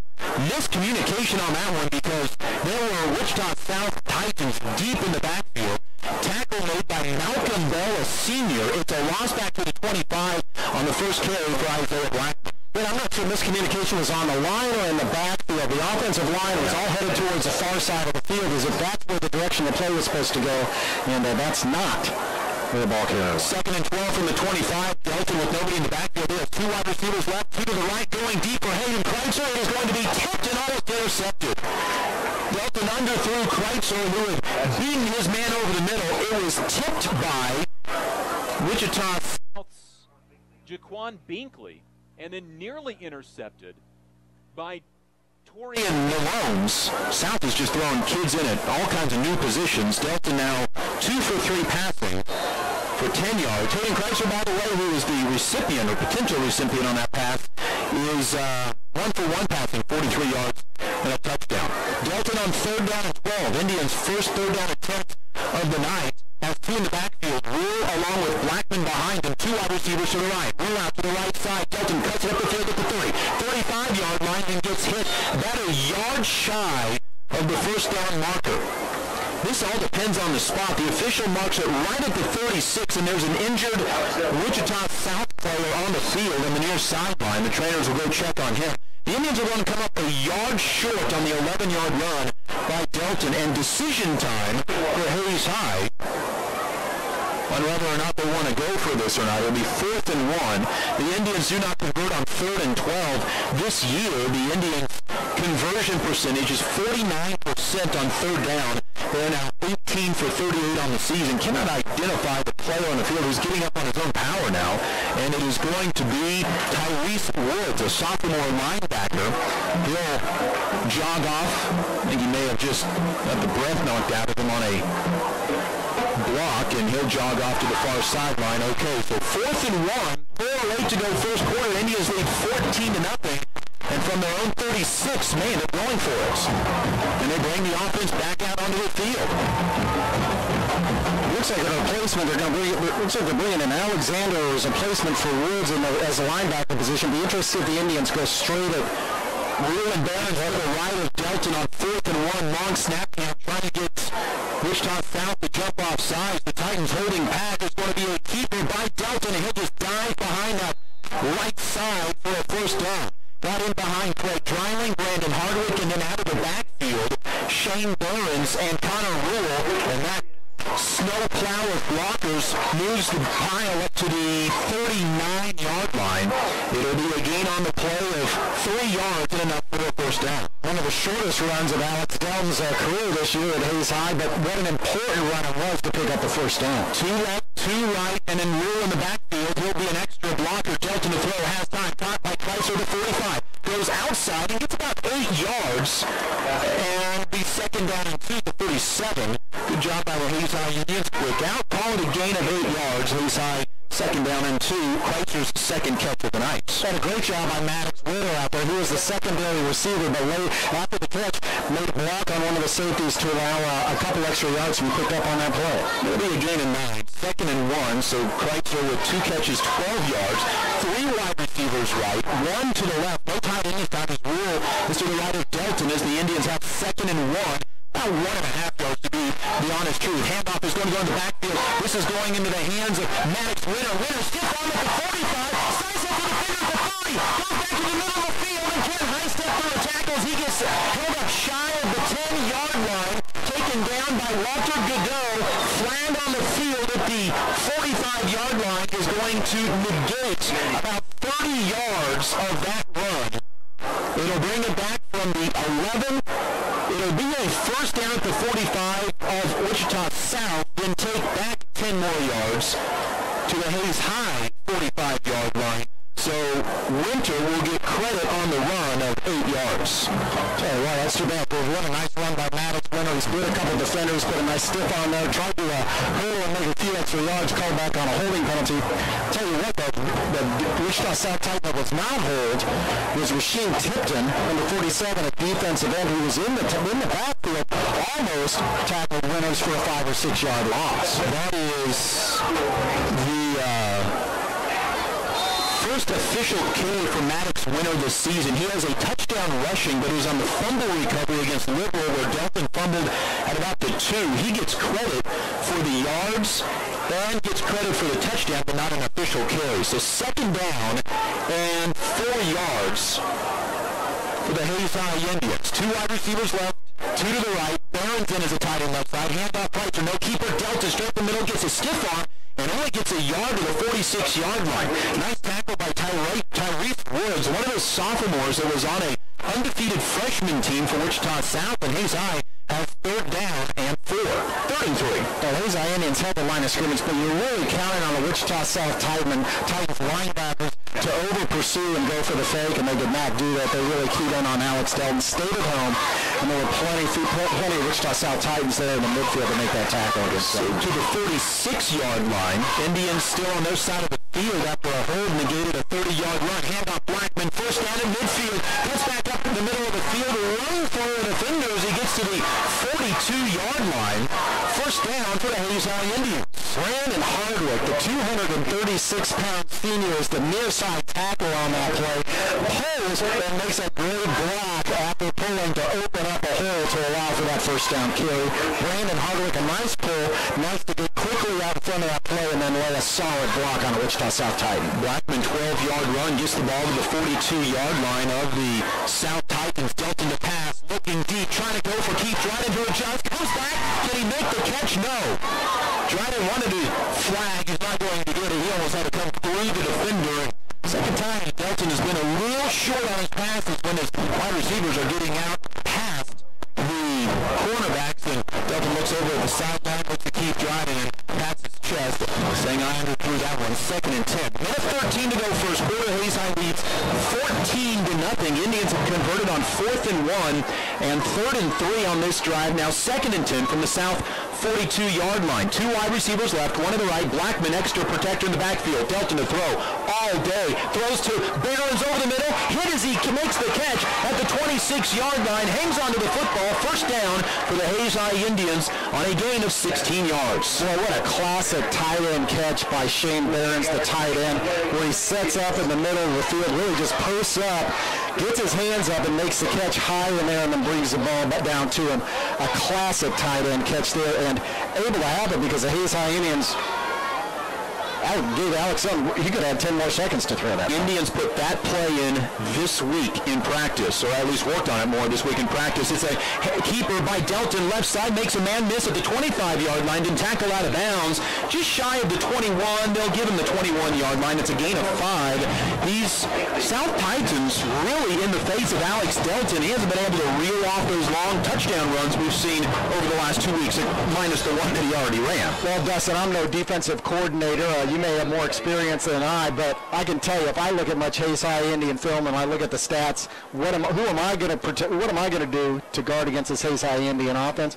Miscommunication on that one because there were Wichita South Titans deep in the backfield. Tackle made by Malcolm Bell, a senior. It's a loss back to the 25 on the first carry for Isaiah Blackman. But I'm not sure miscommunication was on the line or in the backfield. The offensive line was all headed towards the far side of the field as if that's where the direction the play was supposed to go, and that's not where the ball goes. 2nd and 12 from the 25. Delton with nobody in the backfield. They have 2 wide receivers left, 2 to the right, going deep for Hayden Kreitzer. It is going to be tipped and almost intercepted. Delton underthrew Kreitzer, who had beaten his man over the middle. It was tipped by Wichita South's Jaquan Binkley, and then nearly intercepted by Torian Malones. South is just throwing kids in at all kinds of new positions. Delta now 2 for 3 passing for 10 yards. Hayden Kreitzer, by the way, who is the recipient or potential recipient on that pass, is 1 for 1 passing, 43 yards and a touchdown. Delton on 3rd down and 12. Indians' first 3rd down attempt of the night. Has 2 in the backfield. Rule along with Blackman behind him. 2 wide receivers to the right. Rule out to the right side. Delton cuts it up the field at the 30. 35-yard line and gets hit about a yard shy of the first down marker. This all depends on the spot. The official marks it right at the 36, and there's an injured Wichita South player on the field on the near sideline. The trainers will go check on him. The Indians are going to come up a yard short on the 11-yard run by Delton, and decision time for Hayes High on whether or not they want to go for this or not. It'll be 4th and 1. The Indians do not convert on 3rd and 12. This year, the Indians' conversion percentage is 49% on 3rd down. They're now 18 for 38 on the season. Cannot identify the player on the field who's getting up on his own power now, and it is going to be Tyrese Woods, a sophomore linebacker. He'll jog off. I think he may have just got the breath knocked out of him on a block, and he'll jog off to the far sideline. Okay, so 4th and 1, 4:08 to go first quarter. Indians lead 14-0. And from their own 36, man, they're going for it. And they bring the offense back out onto the field. Looks like a replacement. Looks like they're bringing in Alexander as a replacement for Woods as a linebacker position. Be interested if the Indians go straight at Ruben Barons to the right of Delton on 4th and 1. Long snap count, trying to get Wichita South to jump off sides. The Titans holding back. There's going to be a keeper by Delton, and he'll just dive behind that right side for a first down. Got in behind Craig Dreiling, Brandon Hardwick, and then out of the backfield, Shane Barons and Connor Rule, and that snow plow of blockers moves the pile up to the 39-yard line. It'll be a gain on the play of 3 yards and enough for a first down. One of the shortest runs of Alex Delton's career this year at Hayes High, but what an important run it was to pick up the first down. 2 left, 2 right, and then Rule in the backfield. He'll be an extra blocker. Delton to throw, has time, caught by Kreiser to 45. Goes outside and gets about 8 yards, and be second down and 2 to 37. Good job by the Hayes High Indians. Quick out, call it a gain of 8 yards. Hayes High second down and 2. Kreiser's second catch of the night. Had a great job by Maddox Witter out there. He was the secondary receiver, but late after the catch, made a block on one of the safeties to allow a couple extra yards to be picked up on that play. It'll be a gain of 9. Second and 1, so Kreiser with 2 catches, 12 yards. 3 wide receivers right, 1 to the left. No tight end this time. His Rule is to the right of Delton as the Indians have second and 1. About 1.5 yards to be the honest truth. Handoff is going to go in the backfield. This is going into the hands of Maddox Witter. Witter stiff on at the 45. Slices up to the finger at the 30. Goes back to the middle of the field and can high step through the tackles. He gets held up shy of the 10-yard line. Taken down by Walter Godot. Flattened on the field at the 45-yard line is going to negate about 30 yards of that run. It'll bring it back from the 11. It'll be a first down at the 45 of Wichita South, then take back 10 more yards to the Hayes High 45-yard line. So Winter will get credit on the run of 8 yards. Tell you what, that's too bad. What a nice run by Maddox Winter. He's beat a couple of defenders, put a nice stiff on there, tried to hurdle and make a few extra yards, called back on a holding penalty. Tell you what, the Wichita South Titan that was not hold was Rasheem Tipton, number 47 at defensive end, who was in the backfield, almost tackled Winters for a 5 or 6 yard loss. That is the first official carry for Maddox Winter this season. He has a touchdown rushing, but he was on the fumble recovery against Liberal, where Delton fumbled at about the 2. He gets credit for the yards and gets credit for the touchdown, but not an official carry. So second down and 4 yards for the Hayes High Indians. 2 wide receivers left, 2 to the right. Barrington is a tight end left side. Handoff right to no keeper. Delta straight in the middle, gets a stiff on, and only gets a yard to the 46-yard line. Nice tackle by Tyrese Woods, one of those sophomores that was on a undefeated freshman team for Wichita South, and Hayes High has third down and 4. 3rd and 3. The Hayes High Indians held the line of scrimmage, but you're really counting on the Wichita South Titans linebackers to over-pursue and go for the fake, and they did not do that. They really keyed in on Alex Delton, stayed at home, and there were plenty of Wichita South Titans there in the midfield to make that tackle. So to the 46-yard line, Indians still on their side of the field after a hold negated a 30-yard run. Handoff Blackman, first down in midfield, gets back up in the middle of the field, running for the defenders. He gets to the 42-yard line. First down for the Hayes High Indians. Brandon Hardwick, the 236-pound senior, is the near side tackle on that play. Pulls and makes a great block after pulling to open up a hole to allow for that first down carry. Brandon Hardwick, a nice pull. Nice to get quickly out in front of that play and then lay a solid block on a Wichita South Titan. Blackman, 12-yard run, gets the ball to the 42-yard line of the South Titans. Delton to pass, looking deep, trying to go for Keith Dryden to adjust. Comes back. Can he make the catch? No. Dryden wanted to flat receivers are getting out past the cornerbacks, and Delton looks over at the sideline, looks to keep driving, and pats his chest, saying, I underthrew that one. 2nd and 10. Minute 13 to go first quarter. Hayes High leads 14-0. Indians have converted on 4th and 1 and 3rd and 3 on this drive. Now 2nd and 10 from the south 42-yard line. 2 wide receivers left, 1 to the right. Blackman, extra protector in the backfield. Delton to throw all day. Throws to Barons over the middle. Hit as he makes the catch at the 26-yard line. Hangs onto the football. First down for the Hayes High Indians on a gain of 16 yards. Boy, what a classic tight end catch by Shane Barons, the tight end, where he sets up in the middle of the field, really just posts up, gets his hands up and makes the catch high in there and then brings the ball back down to him. A classic tight end catch there, and able to happen because the Hayes High Indians gave Alex Delton, he could have 10 more seconds to throw that. Indians put that play in this week in practice, or at least worked on it more this week in practice. It's a keeper by Delton, left side, makes a man miss at the 25-yard line, didn't tackle out of bounds, just shy of the 21. They'll give him the 21-yard line. It's a gain of 5. These South Titans really in the face of Alex Delton. He hasn't been able to reel off those long touchdown runs we've seen over the last 2 weeks, minus the one that he already ran. Well, Dustin, I'm no defensive coordinator. You may have more experience than I, but I can tell you, if I look at much Hayes High Indian film and I look at the stats, who am I going to protect? What am I going to do to guard against this Hayes High Indian offense?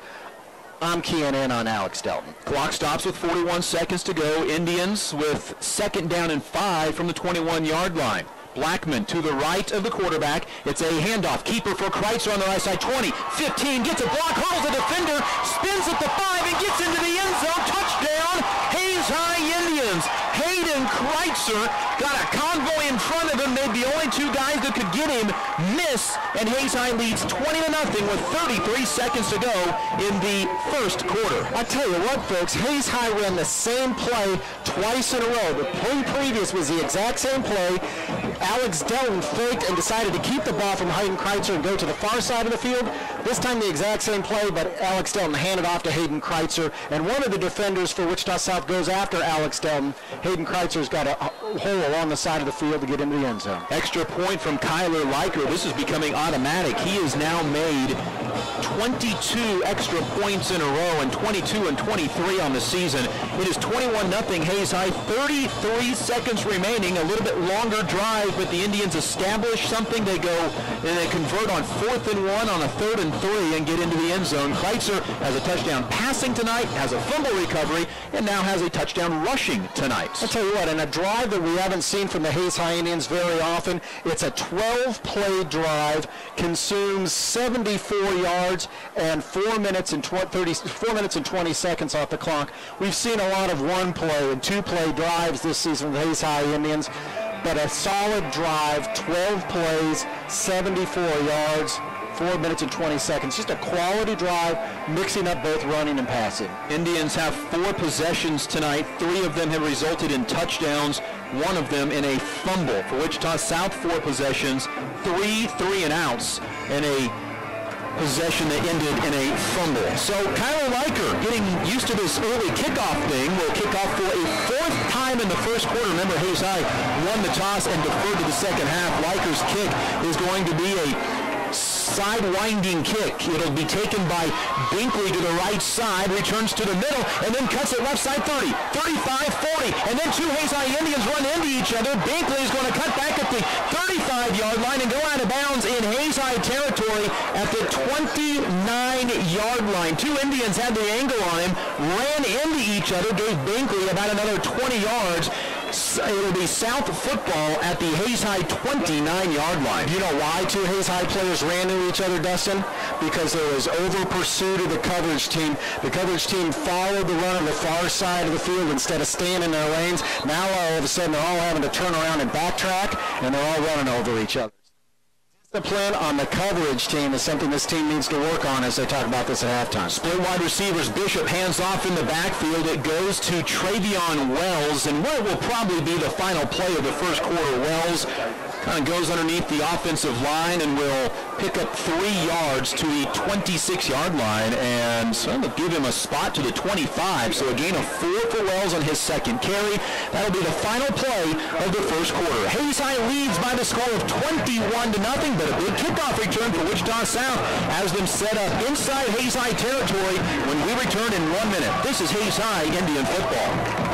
I'm keying in on Alex Delton. Clock stops with 41 seconds to go. Indians with 2nd down and 5 from the 21-yard line. Blackman to the right of the quarterback. It's a handoff. Keeper for Kreitzer on the right side. 20, 15, gets a block, hurdles the defender, spins at the 5, and gets into the end zone. Touchdown, Hayes High Indians. Hayden Kreitzer got a convoy in front of him, made the only 2 guys that could get him miss, and Hayes High leads 20-0 with 33 seconds to go in the first quarter. I tell you what, folks, Hayes High ran the same play twice in a row. The play previous was the exact same play. Alex Delton faked and decided to keep the ball from Hayden Kreitzer and go to the far side of the field. This time the exact same play, but Alex Delton handed off to Hayden Kreitzer, and one of the defenders for Wichita South goes after Alex Delton. Hayden Kreitzer's got a hole along the side of the field to get into the end zone. Extra point from Kyler Liker. This is becoming automatic. He has now made 22 extra points in a row and 22 and 23 on the season. It is 21-0 Hayes High. 33 seconds remaining. A little bit longer drive, but the Indians establish something. They go and they convert on 4th and 1 on a 3rd and 3 and get into the end zone. Kreitzer has a touchdown passing tonight, has a fumble recovery, and now has a touchdown rushing tonight. I'll tell you what, in a drive that we haven't seen from the Hayes High Indians very often, it's a 12-play drive, consumes 74 yards and 4 minutes and 20 seconds off the clock. We've seen a lot of 1-play and 2-play drives this season with the Hayes High Indians, but a solid drive, 12 plays, 74 yards, 4 minutes and 20 seconds. Just a quality drive, mixing up both running and passing. Indians have 4 possessions tonight. 3 of them have resulted in touchdowns, 1 of them in a fumble. For Wichita South, 4 possessions, 3 3-and-outs, and a possession that ended in a fumble. So Kyler Liker getting used to this early kickoff thing. Will kick off for a 4th time in the first quarter. Remember, Hayes High won the toss and deferred to the second half. Liker's kick is going to be a side-winding kick. It'll be taken by Binkley to the right side, returns to the middle, and then cuts it left side 30, 35, 40, and then 2 Hayes High Indians run into each other. Binkley is going to cut back at the 35-yard line and go out of bounds in Hayes High territory at the 29-yard line. 2 Indians had the angle on him, ran into each other, gave Binkley about another 20 yards. It will be South football at the Hayes High 29-yard line. You know why 2 Hayes High players ran into each other, Dustin? Because there was over pursuit of the coverage team. The coverage team followed the run on the far side of the field instead of staying in their lanes. Now all of a sudden they're all having to turn around and backtrack, and they're all running over each other. Discipline on the coverage team is something this team needs to work on as they talk about this at halftime. Split wide receivers. Bishop hands off in the backfield. It goes to Travion Wells, and what will probably be the final play of the first quarter. Wells Kind of goes underneath the offensive line and will pick up 3 yards to the 26-yard line, and so they'll give him a spot to the 25. So a gain of 4 for Wells on his second carry. That'll be the final play of the first quarter. Hayes High leads by the score of 21-0, but a big kickoff return for Wichita South has them set up inside Hayes High territory when we return in 1 minute. This is Hayes High Indian football.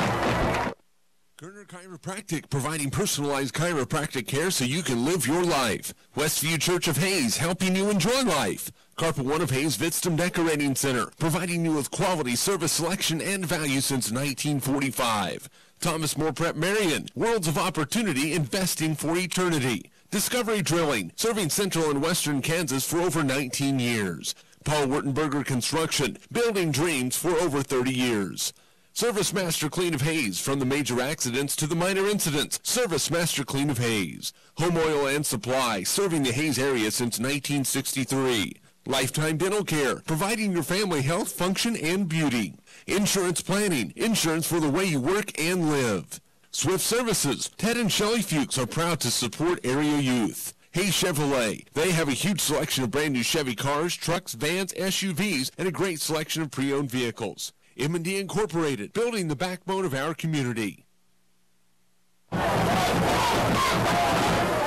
Gerner Chiropractic, providing personalized chiropractic care so you can live your life. Westview Church of Hayes, helping you enjoy life. Carpet One of Hayes Vidstem Decorating Center, providing you with quality service selection and value since 1945. Thomas More Prep Marion, Worlds of Opportunity, investing for eternity. Discovery Drilling, serving central and western Kansas for over 19 years. Paul Wurtenberger Construction, building dreams for over 30 years. Service Master Clean of Hayes, from the major accidents to the minor incidents. Service Master Clean of Hayes. Home Oil and Supply, serving the Hayes area since 1963. Lifetime Dental Care, providing your family health, function, and beauty. Insurance Planning, insurance for the way you work and live. Swift Services, Ted and Shelley Fuchs are proud to support area youth. Hayes Chevrolet, they have a huge selection of brand new Chevy cars, trucks, vans, SUVs, and a great selection of pre-owned vehicles. M&D Incorporated, building the backbone of our community.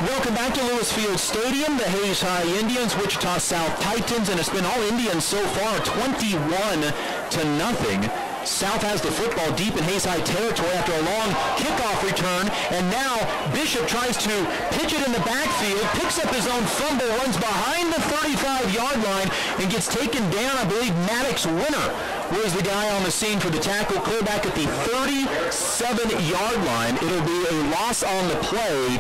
Welcome back to Lewis Field Stadium. The Hayes High Indians, Wichita South Titans, and it's been all Indians so far, 21-0. South has the football deep in Hayes High territory after a long kickoff return, and now Bishop tries to pitch it in the backfield, picks up his own fumble, runs behind the 35-yard line, and gets taken down. I believe Maddox Winner was the guy on the scene for the tackle, clear back at the 37-yard line. It'll be a loss on the play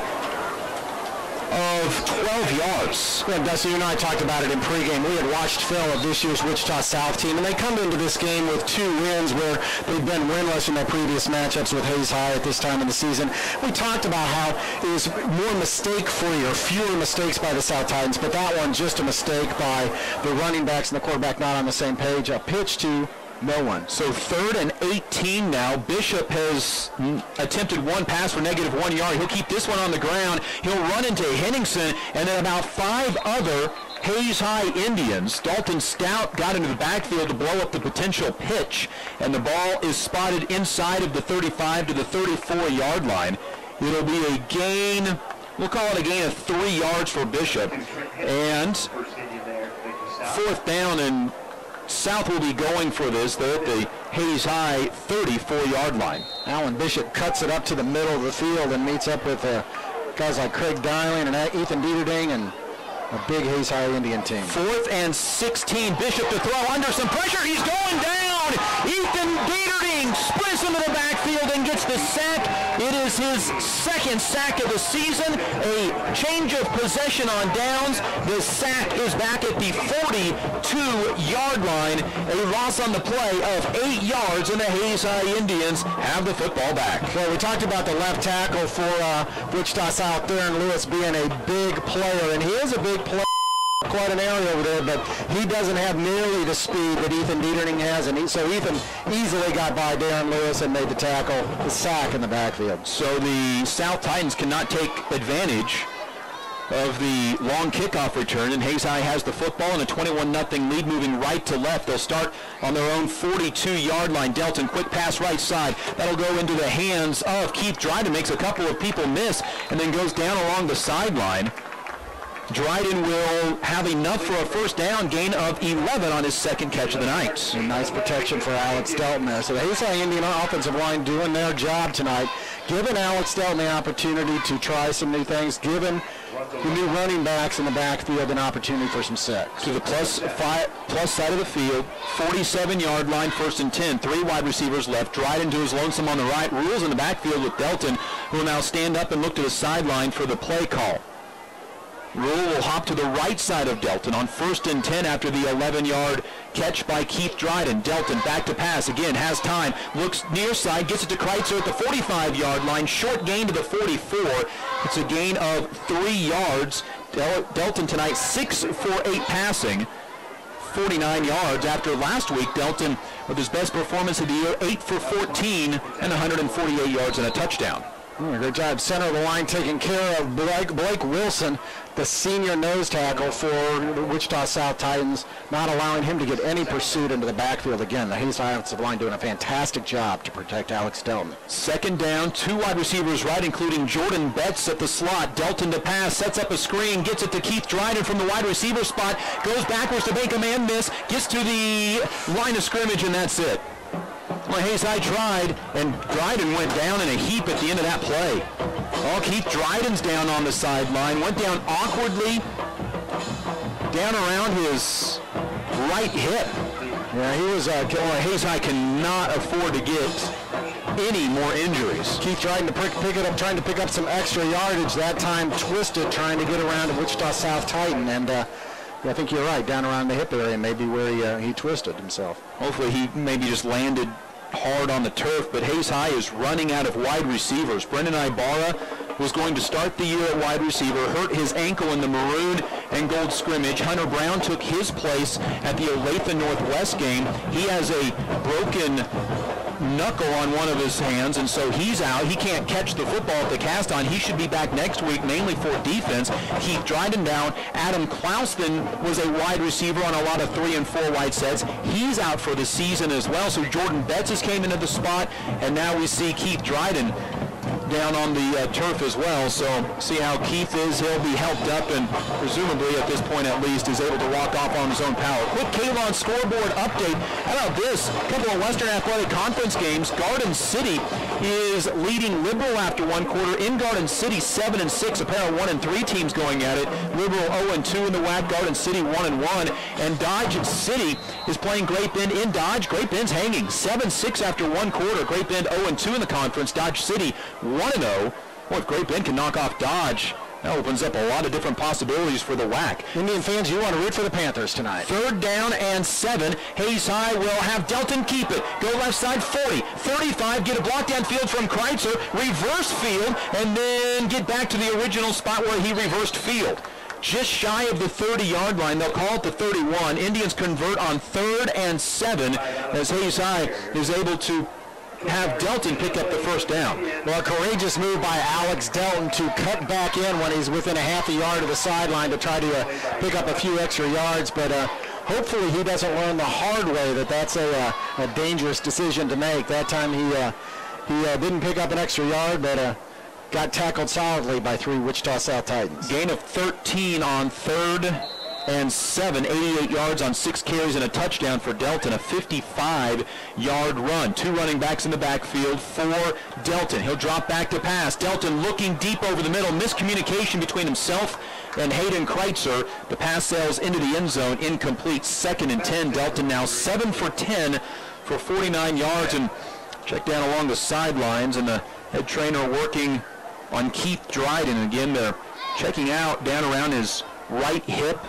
of 12 yards. Yeah, Dustin, you and I talked about it in pregame. We had watched film of this year's Wichita South team, and they come into this game with 2 wins where they've been winless in their previous matchups with Hayes High at this time in the season. We talked about how it was more mistake-free or fewer mistakes by the South Titans, but that one just a mistake by the running backs and the quarterback not on the same page. A pitch to no one. So 3rd and 18 now. Bishop has attempted one pass for -1 yard. He'll keep this one on the ground. He'll run into Henningsen and then about 5 other Hayes High Indians. Dalton Stout got into the backfield to blow up the potential pitch, and the ball is spotted inside of the 35 to the 34-yard line. It'll be a gain, we'll call it a gain of 3 yards for Bishop, and 4th down, and South will be going for this. They're at the Hayes High 34-yard line. Alan Bishop cuts it up to the middle of the field and meets up with guys like Craig Dialing and Ethan Dieterding and a big Hayes High Indian team. 4th and 16. Bishop to throw under some pressure. He's going down. Ethan Dieterding sprints into the backfield and gets the sack. It is his 2nd sack of the season. A change of possession on downs. The sack is back at the 42-yard line. A loss on the play of 8 yards, and the Hayes High Indians have the football back. Well, we talked about the left tackle for Wichita South there, and Lewis being a big player, and he is a big player. Quite an area over there, but he doesn't have nearly the speed that Ethan Dieterding has, and so Ethan easily got by Darren Lewis and made the tackle, the sack in the backfield. So the South Titans cannot take advantage of the long kickoff return, and Hayes High has the football and a 21-0 lead moving right to left. They'll start on their own 42-yard line. Delton, quick pass right side. That'll go into the hands of Keith Dryden, makes a couple of people miss, and then goes down along the sideline. Dryden will have enough for a 1st down, gain of 11 on his 2nd catch of the night. And nice protection for Alex Delton there. So the Hayes High Indian offensive line doing their job tonight, giving Alex Delton the opportunity to try some new things, giving the new running backs in the backfield an opportunity for some sacks. To the plus side of the field, 47-yard line, 1st and 10. 3 wide receivers left. Dryden to his lonesome on the right. Rules in the backfield with Delton, who will now stand up and look to the sideline for the play call. Rule will hop to the right side of Delton on 1st and 10 after the 11-yard catch by Keith Dryden. Delton back to pass, again, has time, looks near side, gets it to Kreitzer at the 45-yard line, short gain to the 44. It's a gain of 3 yards. Delton tonight 6 for 8 passing, 49 yards. After last week, Delton, with his best performance of the year, 8 for 14 and 148 yards and a touchdown. Great job. Center of the line taking care of Blake Wilson, the senior nose tackle for the Wichita South Titans, not allowing him to get any pursuit into the backfield. Again, the Hayes offensive line doing a fantastic job to protect Alex Delton. Second down, 2 wide receivers right, including Jordan Betts at the slot. Delton to pass, sets up a screen, gets it to Keith Dryden from the wide receiver spot, goes backwards to make a man miss, gets to the line of scrimmage, and that's it. Well, Hayes High tried, and Dryden went down in a heap at the end of that play. Oh, Keith Dryden's down on the sideline, went down awkwardly, down around his right hip. Yeah, he was, Hayes High cannot afford to get any more injuries. Keith Dryden to pick it up, trying to pick up some extra yardage, that time twisted, trying to get around a Wichita South Titan, and I think you're right, down around the hip area, maybe where he twisted himself. Hopefully he maybe just landed hard on the turf, but Hayes High is running out of wide receivers. Brendan Ibarra was going to start the year at wide receiver, hurt his ankle in the maroon and gold scrimmage. Hunter Brown took his place at the Olathe Northwest game. He has a broken knuckle on one of his hands, and so he's out. He can't catch the football at the cast on. He should be back next week, mainly for defense. Keith Dryden down. Adam Klauston was a wide receiver on a lot of 3 and 4 wide sets. He's out for the season as well. So Jordan Betts has came into the spot, and now we see Keith Dryden down on the turf as well. So see how Keith is. He'll be helped up and presumably at this point at least is able to walk off on his own power. Quick Kalon scoreboard update. How about this? A couple of Western Athletic Conference games. Garden City is leading Liberal after one quarter. In Garden City, 7-6. A pair of 1 and 3 teams going at it. Liberal 0-2 in the WAC. Garden City 1-1. And Dodge City is playing Great Bend in Dodge. Great Bend's hanging 7-6 after one quarter. Great Bend 0-2 in the conference. Dodge City 1-0. Well, if Great Bend can knock off Dodge, that opens up a lot of different possibilities for the WAC. Indian fans, you want to root for the Panthers tonight. 3rd down and 7. Hayes High will have Delton keep it. Go left side 40, 35, get a block downfield from Kreitzer, reverse field, and then get back to the original spot where he reversed field. Just shy of the 30-yard line. They'll call it the 31. Indians convert on 3rd and 7 as Hayes High is able to have Delton pick up the first down. Well, a courageous move by Alex Delton to cut back in when he's within a half a yard of the sideline to try to pick up a few extra yards, but hopefully he doesn't learn the hard way that that's a dangerous decision to make. That time he didn't pick up an extra yard, but got tackled solidly by 3 Wichita South Titans. Gain of 13 on 3rd and 7, 88 yards on 6 carries and a touchdown for Delton, a 55-yard run. 2 running backs in the backfield for Delton. He'll drop back to pass. Delton looking deep over the middle. Miscommunication between himself and Hayden Kreitzer. The pass sails into the end zone, incomplete. 2nd and 10. Delton now 7 for 10 for 49 yards. And check down along the sidelines, and the head trainer working on Keith Dryden. Again, they're checking out down around his right hip.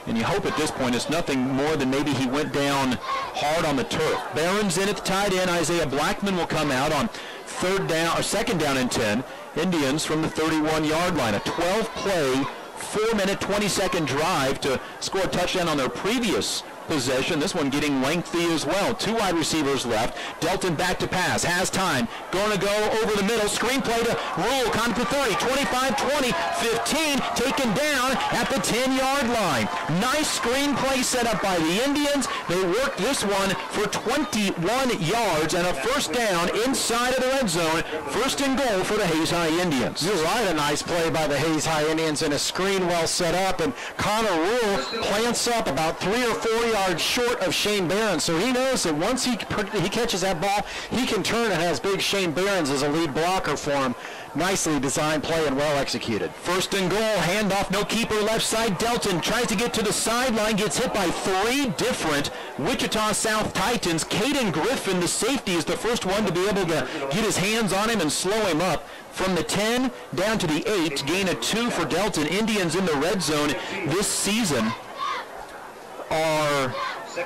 And you hope at this point it's nothing more than maybe he went down hard on the turf. Barron's in at the tight end. Isaiah Blackman will come out on 2nd down and 10. Indians from the 31-yard line. A 12-play, 4-minute, 20-second drive to score a touchdown on their previous possession. This one getting lengthy as well. 2 wide receivers left. Delton back to pass. Has time. Going to go over the middle. Screenplay to Rule. Count to 30. 25, 20, 15. Taken down at the 10-yard line. Nice screenplay set up by the Indians. They worked this one for 21 yards and a first down inside of the red zone. 1st and goal for the Hayes High Indians. You're right. A nice play by the Hayes High Indians and a screen well set up. And Connor Rule plants up about 3 or 4 yards short of Shane Barron, so he knows that once he catches that ball, he can turn and has big Shane Barron as a lead blocker for him. Nicely designed play and well executed. 1st and goal, handoff, no keeper left side. Delton tries to get to the sideline, gets hit by 3 different Wichita South Titans. Caden Griffin, the safety, is the first one to be able to get his hands on him and slow him up. From the 10 down to the 8, gain of 2 for Delton. Indians in the red zone this season are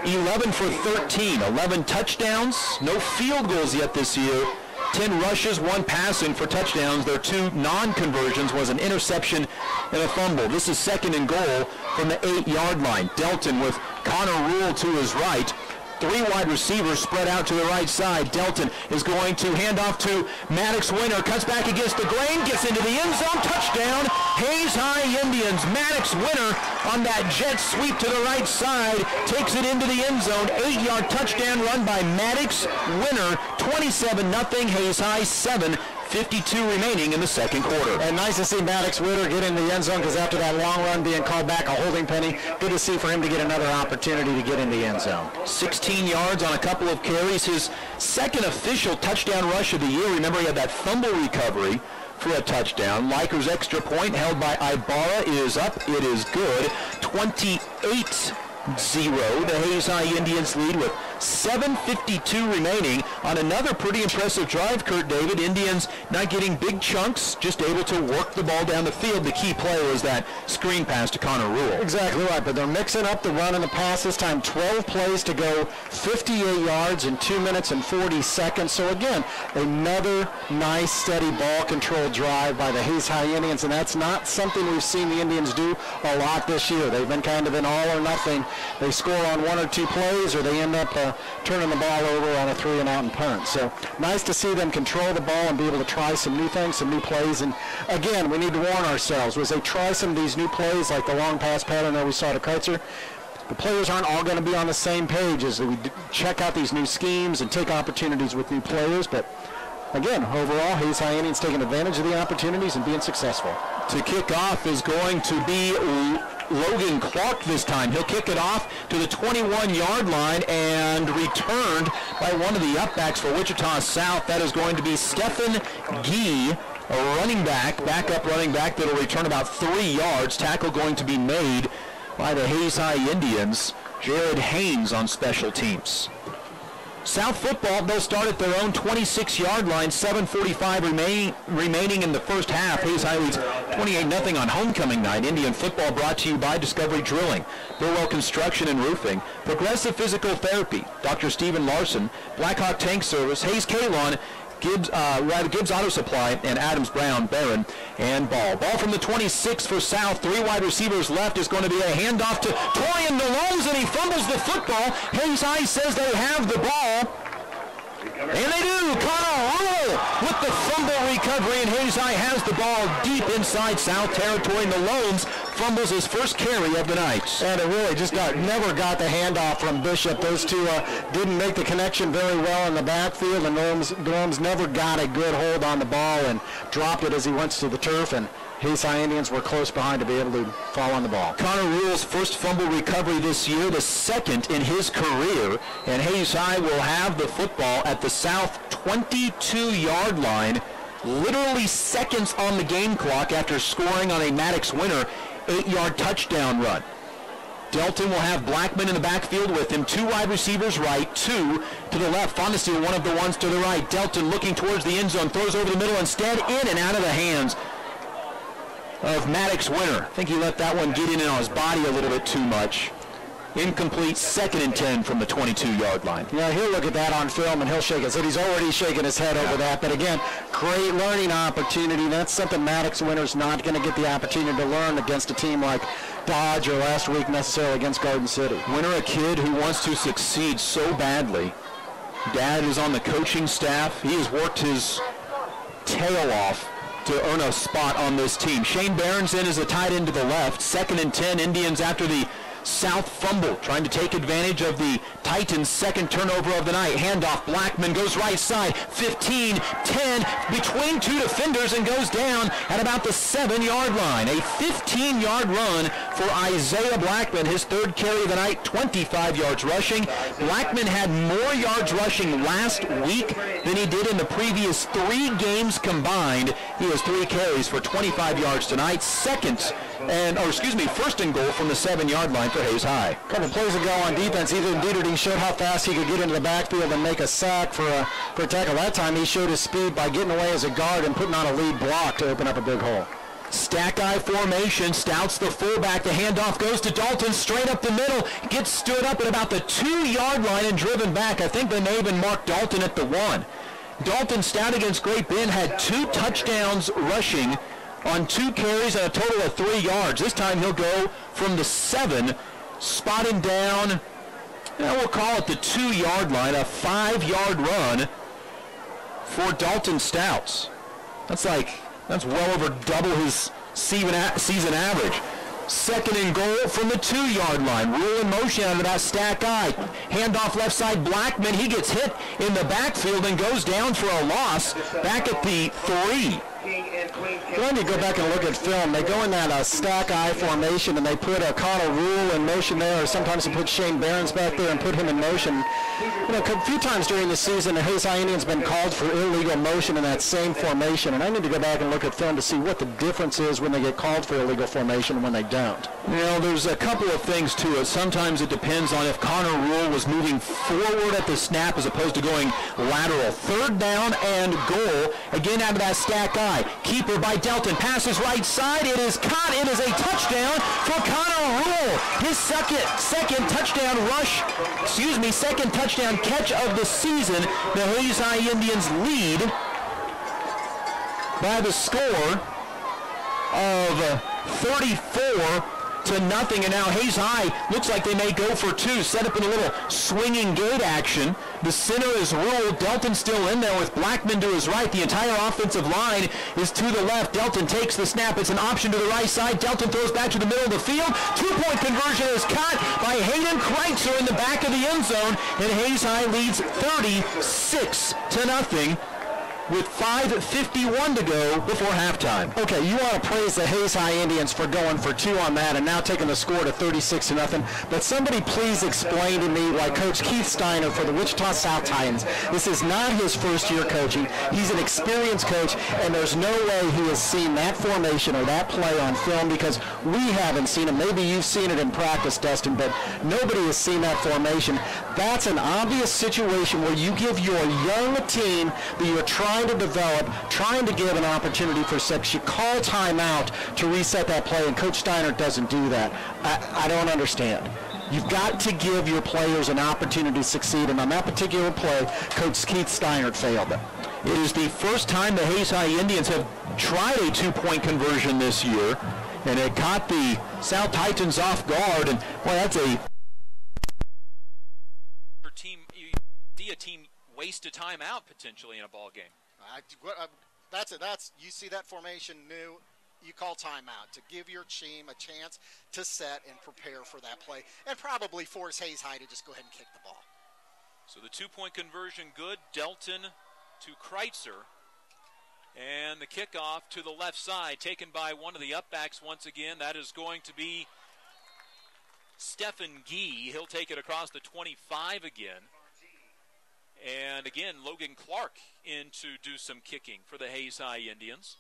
11 for 13, 11 touchdowns, no field goals yet this year, 10 rushes, 1 passing for touchdowns. Their 2 non-conversions was an interception and a fumble. This is 2nd and goal from the 8-yard line. Delton with Connor Rule to his right. Three wide receivers spread out to the right side. Delton is going to hand off to Maddox Winter. Cuts back against the grain. Gets into the end zone. Touchdown. Hayes High Indians. Maddox Winter on that jet sweep to the right side. Takes it into the end zone. 8-yard touchdown run by Maddox Winter. 27-0. Hayes High 7. 52 remaining in the second quarter. And nice to see Maddox Winter get in the end zone, because after that long run being called back a holding penny, good to see for him to get another opportunity to get in the end zone. 16 yards on a couple of carries. His second official touchdown rush of the year. Remember, he had that fumble recovery for a touchdown. Liker's extra point held by Ibarra is up. It is good. 28-0. The Hayes High Indians lead with 7:52 remaining on another pretty impressive drive, Kurt David. Indians not getting big chunks, just able to work the ball down the field. The key play was that screen pass to Connor Rule. Exactly right, but they're mixing up the run and the pass this time. 12 plays to go, 58 yards in 2 minutes and 40 seconds. So again, another nice, steady ball control drive by the Hayes High Indians, and that's not something we've seen the Indians do a lot this year. They've been kind of an all or nothing. They score on 1 or 2 plays, or they end up turning the ball over on a 3-and-out and punt. So nice to see them control the ball and be able to try some new things, some new plays. And again, we need to warn ourselves as they try some of these new plays, like the long pass pattern that we saw to Kreitzer. The players aren't all going to be on the same page as we check out these new schemes and take opportunities with new players. But again, overall, Hayes High Indians taking advantage of the opportunities and being successful. To kick off is going to be Logan Clark this time. He'll kick it off to the 21-yard line and returned by one of the upbacks for Wichita South. That is going to be Stephen Gee, a running back, backup running back that will return about 3 yards. Tackle going to be made by the Hayes High Indians. Jared Haynes on special teams. South football, they'll start at their own 26-yard line, 7:45 remaining in the first half. Hayes High leads 28-0 on homecoming night. Indian football brought to you by Discovery Drilling, Burwell Construction and Roofing, Progressive Physical Therapy, Dr. Stephen Larson, Blackhawk Tank Service, Hayes Kalon, Gibbs Auto Supply, and Adams Brown, Barron, and Ball. Ball from the 26 for South. 3 wide receivers left is going to be a handoff to Torian Malone, and he fumbles the football. Hayes High says they have the ball. And they do. Connor Rule with the fumble recovery, and Hayes High has the ball deep inside South territory. Malone's fumbles his first carry of the night. And it really just never got the handoff from Bishop. Those two didn't make the connection very well in the backfield, and Norm's never got a good hold on the ball and dropped it as he went to the turf, and Hayes High Indians were close behind to be able to fall on the ball. Connor Rule's first fumble recovery this year, the second in his career, and Hayes High will have the football at the South 22-yard line, literally seconds on the game clock after scoring on a Maddox Winter 8-yard touchdown run. Delton will have Blackman in the backfield with him. 2 wide receivers right, 2 to the left. Fondestil, one of the ones to the right. Delton looking towards the end zone, throws over the middle, instead in and out of the hands of Maddox Winter. I think he let that one get in on his body a little bit too much. Incomplete, 2nd and 10 from the 22-yard line. Yeah, he'll look at that on film and he'll shake his head. He's already shaking his head over that. But again, great learning opportunity. That's something Maddox Winter's not going to get the opportunity to learn against a team like Dodge or last week necessarily against Garden City. Winter, a kid who wants to succeed so badly. Dad is on the coaching staff. He has worked his tail off to earn a spot on this team. Shane Berenson is a tight end to the left. 2nd and 10, Indians after the South fumble, trying to take advantage of the Titans' second turnover of the night. Handoff, Blackman goes right side, 15, 10, between 2 defenders and goes down at about the 7-yard line. A 15-yard run for Isaiah Blackman, his 3rd carry of the night, 25 yards rushing. Blackman had more yards rushing last week than he did in the previous 3 games combined. He has 3 carries for 25 yards tonight. First and goal from the 7-yard line for Hayes High. A couple plays ago on defense, Ethan Dieterding showed how fast he could get into the backfield and make a sack for a tackle. That time he showed his speed by getting away as a guard and putting on a lead block to open up a big hole. Stack eye formation, Stouts the fullback. The handoff goes to Dalton straight up the middle. Gets stood up at about the 2-yard line and driven back. I think they may even mark Dalton at the 1. Dalton Stout against Great Bend had 2 touchdowns rushing on 2 carries and a total of 3 yards. This time he'll go from the 7, spotting down Now we'll call it the 2-yard line, a 5-yard run for Dalton Stouts. That's well over double his season average. Second and goal from the 2-yard line. Rule in motion out of that stack eye. Handoff left side, Blackman. He gets hit in the backfield and goes down for a loss back at the 3. When you go back and look at film, they go in that stack eye formation and they put Connell Rule in motion there, or sometimes they put Shane Barons back there and put him in motion. You know, a few times during the season, the Hayes High Indians been called for illegal motion in that same formation, and I need to go back and look at film to see what the difference is when they get called for illegal formation and when they don't. You know, there's a couple of things to it. Sometimes it depends on if Connor Rule was moving forward at the snap as opposed to going lateral. Third down and goal, again out of that stack eye. Keeper by Delton, passes right side, it is caught, it is a touchdown for Connor Rule. His second touchdown rush, second touchdown catch of the season. The Hayes High Indians lead by the score of 34-0, and now Hayes High looks like they may go for 2, set up in a little swinging gate action. The center is Rule. Delton still in there with Blackman to his right. The entire offensive line is to the left. Delton takes the snap. It's an option to the right side. Delton throws back to the middle of the field. 2-point conversion is caught by Hayden Kreitzer in the back of the end zone, and Hayes High leads 36-0. with 5:51 to go before halftime. Okay, you want to praise the Hayes High Indians for going for 2 on that and now taking the score to 36-0. But somebody please explain to me why Coach Keith Steiner for the Wichita South Titans, this is not his first year coaching. He's an experienced coach, and there's no way he has seen that formation or that play on film, because we haven't seen it. Maybe you've seen it in practice, Dustin, but nobody has seen that formation. That's an obvious situation where you give your young team that you're trying to develop, trying to give an opportunity for success. You call timeout to reset that play, and Coach Steiner doesn't do that. I don't understand. You've got to give your players an opportunity to succeed, and on that particular play, Coach Keith Steiner failed it. It is the first time the Hayes High Indians have tried a 2-point conversion this year, and it caught the South Titans off guard, and boy, that's a team. You see a team waste a timeout potentially in a ball game. You see that formation new, you call timeout to give your team a chance to set and prepare for that play, and probably force Hayes High to just go ahead and kick the ball. So the 2-point conversion good. Delton to Kreitzer, and the kickoff to the left side, taken by one of the upbacks once again. That is going to be Stephen Gee. He'll take it across the 25 again. And again, Logan Clark in to do some kicking for the Hayes High Indians.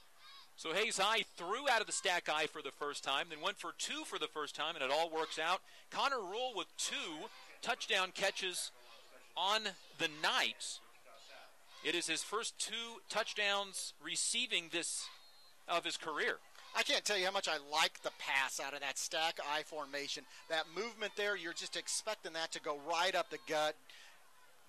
So Hayes High threw out of the stack eye for the first time, then went for 2 for the first time, and it all works out. Connor Rule with 2 touchdown catches on the night. It is his first 2 touchdowns receiving this of his career. I can't tell you how much I like the pass out of that stack eye formation. That movement there, you're just expecting that to go right up the gut,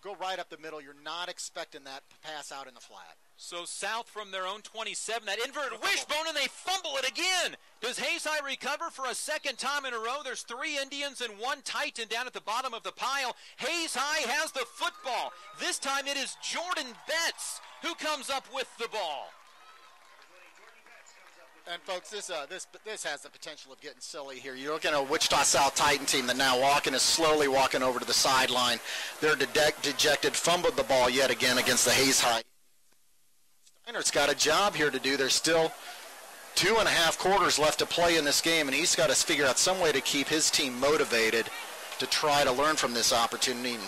go right up the middle. You're not expecting that pass out in the flat. So South from their own 27, that inverted wishbone, and they fumble it again. Does Hayes High recover for a second time in a row? There's 3 Indians and 1 Titan down at the bottom of the pile. Hayes High has the football. This time it is Jordan Betts who comes up with the ball. And folks, this has the potential of getting silly here. You're looking at a Wichita South Titan team that now is slowly walking over to the sideline. They're dejected, fumbled the ball yet again against the Hayes High. Steiner's got a job here to do. There's still 2.5 quarters left to play in this game, and he's got to figure out some way to keep his team motivated to try to learn from this opportunity and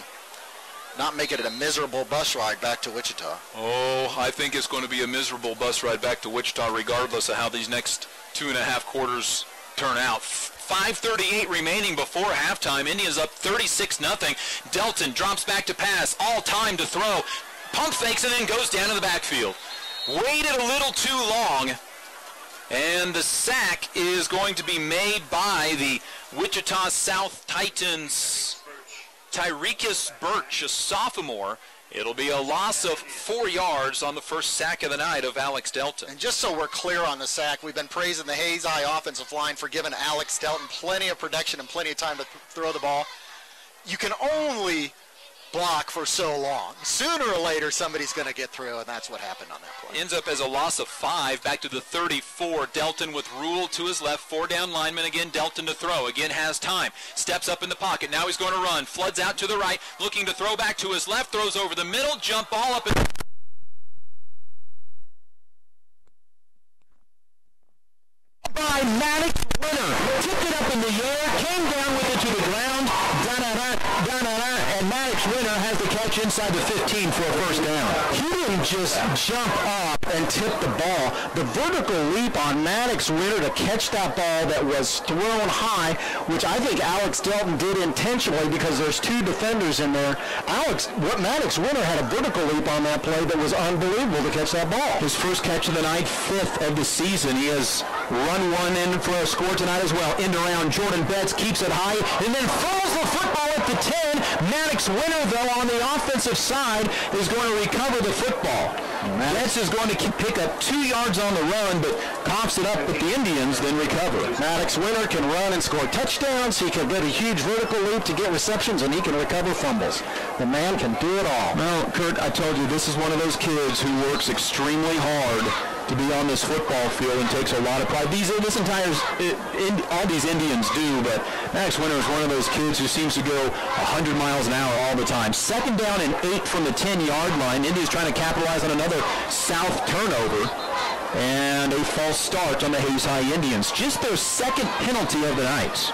not make it a miserable bus ride back to Wichita. Oh, I think it's going to be a miserable bus ride back to Wichita regardless of how these next 2.5 quarters turn out. 5:38 remaining before halftime. Indians up 36-0. Delton drops back to pass. All time to throw. Pump fakes and then goes down to the backfield. Waited a little too long. And the sack is going to be made by the Wichita South Titans. Tyrekus Birch, a sophomore. It'll be a loss of 4 yards on the first sack of the night of Alex Delton. And just so we're clear on the sack, we've been praising the Hayes High offensive line for giving Alex Delton plenty of protection and plenty of time to throw the ball. you can only block for so long. Sooner or later, somebody's going to get through, and that's what happened on that play. Ends up as a loss of 5, back to the 34. Delton with Rule to his left, 4 down linemen. Again, Delton to throw. Again, has time. Steps up in the pocket. Now he's going to run. Floods out to the right, looking to throw back to his left. Throws over the middle. Jump ball up. By Maddox Winner. Tipped it up in the air, came down with it to the ground. And Maddox Winner has the catch inside the 15 for a first down. He didn't just jump up and tip the ball. The vertical leap on Maddox Winner to catch that ball that was thrown high, which I think Alex Delton did intentionally because there's 2 defenders in there. Maddox Winner had a vertical leap on that play that was unbelievable to catch that ball. His first catch of the night, 5th of the season. He has run one in for a score tonight as well. End around, Jordan Betts keeps it high and then throws the football at the 10. Maddox Winner, though, on the offensive side, is going to recover the football. Betts is going to pick up 2 yards on the run, but coughs it up, but the Indians then recover. Maddox Winner can run and score touchdowns. He can get a huge vertical leap to get receptions, and he can recover fumbles. The man can do it all. Well, Kurt, I told you, this is one of those kids who works extremely hard to be on this football field and takes a lot of pride. All these Indians do, but Maddox Winner is one of those kids who seems to go 100 miles an hour all the time. 2nd down and 8 from the 10-yard line. Indians trying to capitalize on another South turnover and a false start on the Hayes High Indians. Just their 2nd penalty of the night.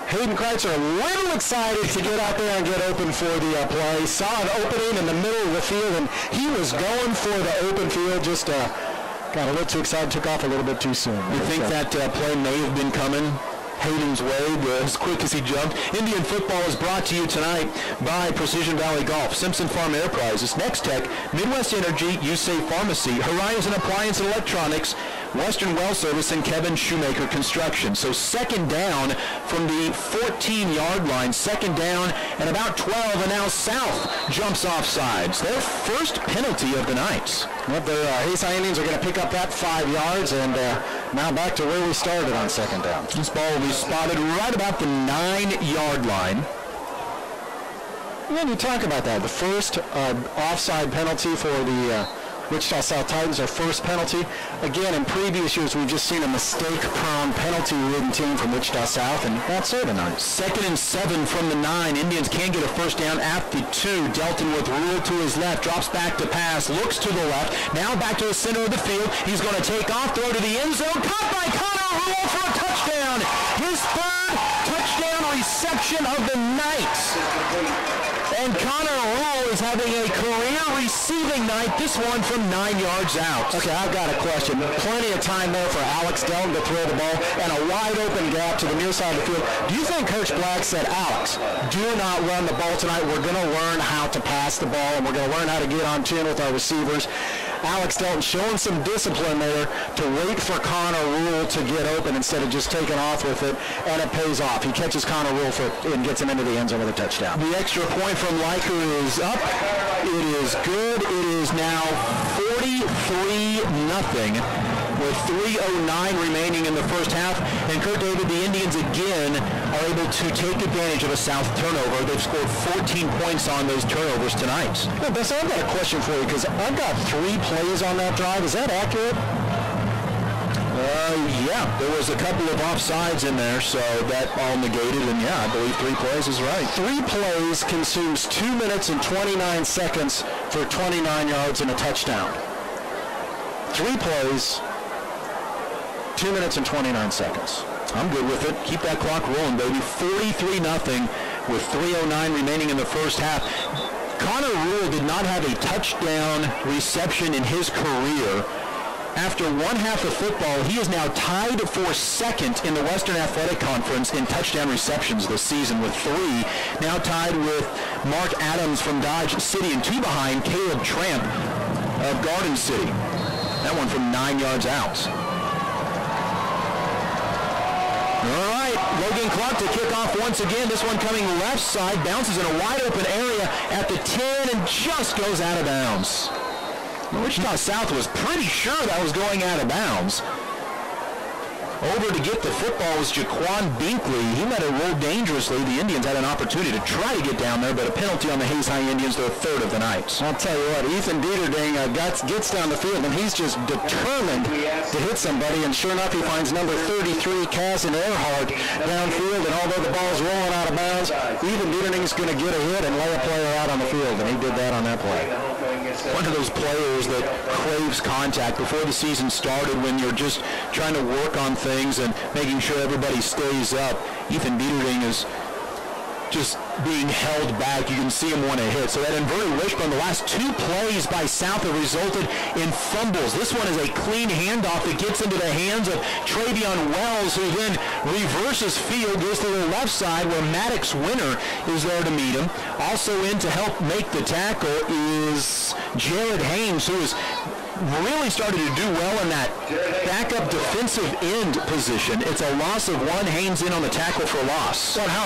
Hayden Kreitzer a little excited to get out there and get open for the play. Saw an opening in the middle of the field, and he was going for the open field. Just got a little too excited, took off a little bit too soon. You think that play may have been coming Hayden's way as quick as he jumped? Indian football is brought to you tonight by Precision Valley Golf, Simpson Farm Enterprises, Next Tech, Midwest Energy, USAFE Pharmacy, Horizon Appliance and Electronics, Western Well Service, and Kevin Shoemaker Construction. So 2nd down from the 14-yard line, 2nd down and about 12, and now South jumps off sides. Their first penalty of the night. Well, the Hayes High Indians are going to pick up that 5 yards, and now back to where we started on 2nd down. This ball will be spotted right about the 9-yard line. When you talk about that, the first offside penalty for the Wichita South Titans, their first penalty. Again, in previous years, we've just seen a mistake-prone, penalty-ridden team from Wichita South, and that's it tonight. 2nd and 7 from the 9. Indians can get a first down at the 2. Delton with Rule to his left, drops back to pass, looks to the left, now back to the center of the field. He's going to take off, throw to the end zone, caught by Connor Rule for a touchdown. His 3rd touchdown reception of the night. And Connor Rule is having a career receiving night, this one from 9 yards out. Okay, I've got a question. Plenty of time there for Alex Delton to throw the ball and a wide open gap to the near side of the field. Do you think Coach Black said, Alex, do not run the ball tonight. We're going to learn how to pass the ball, and we're going to learn how to get on tune with our receivers. Alex Delton showing some discipline there to wait for Connor Rule to get open instead of just taking off with it, and it pays off. He catches Connor Rule and gets him into the end zone with a touchdown. The extra point from Leiker is up. It is good. It is now 43-0 with 3:09 remaining in the first half. And Kurt David, the Indians again are able to take advantage of a South turnover. They've scored 14 points on those turnovers tonight. Well, Dustin, I've got a question for you because I've got 3 plays on that drive. Is that accurate? Yeah, there was a couple of offsides in there, so that all negated, and yeah, I believe 3 plays is right. 3 plays consumes 2 minutes and 29 seconds for 29 yards and a touchdown. 3 plays, 2 minutes and 29 seconds. I'm good with it. Keep that clock rolling, baby. 43-0 with 3:09 remaining in the first half. Connor Rule did not have a touchdown reception in his career. After one half of football, he is now tied for 2nd in the Western Athletic Conference in touchdown receptions this season with 3. Now tied with Mark Adams from Dodge City, and 2 behind Caleb Tramp of Garden City. That one from 9 yards out. All right, Logan Clark to kick off once again. This one coming left side, bounces in a wide open area at the 10 and just goes out of bounds. Wichita South was pretty sure that was going out of bounds. Over to get the football was Jaquan Binkley. He let it roll dangerously. The Indians had an opportunity to try to get down there, but a penalty on the Hayes High Indians, their third of the night. I'll tell you what, Ethan Dieterding gets down the field, and he's just determined to hit somebody, and sure enough, he finds number 33, Casson Earhart, downfield, and although the ball's rolling out of bounds, Ethan Dieterding's going to get a hit and lay a player out on the field, and he did that on that play. One of those players that craves contact before the season started when you're just trying to work on things and making sure everybody stays up. Ethan Dieterding is just being held back. You can see him want to hit. So that inverted wishbone, the last two plays by South have resulted in fumbles. This one is a clean handoff that gets into the hands of Travion Wells, who then reverses field, goes to the left side where Maddox Winter is there to meet him. Also in to help make the tackle is Jared Haynes, who is really started to do well in that backup defensive end position. It's a loss of one. Haynes in on the tackle for loss. But how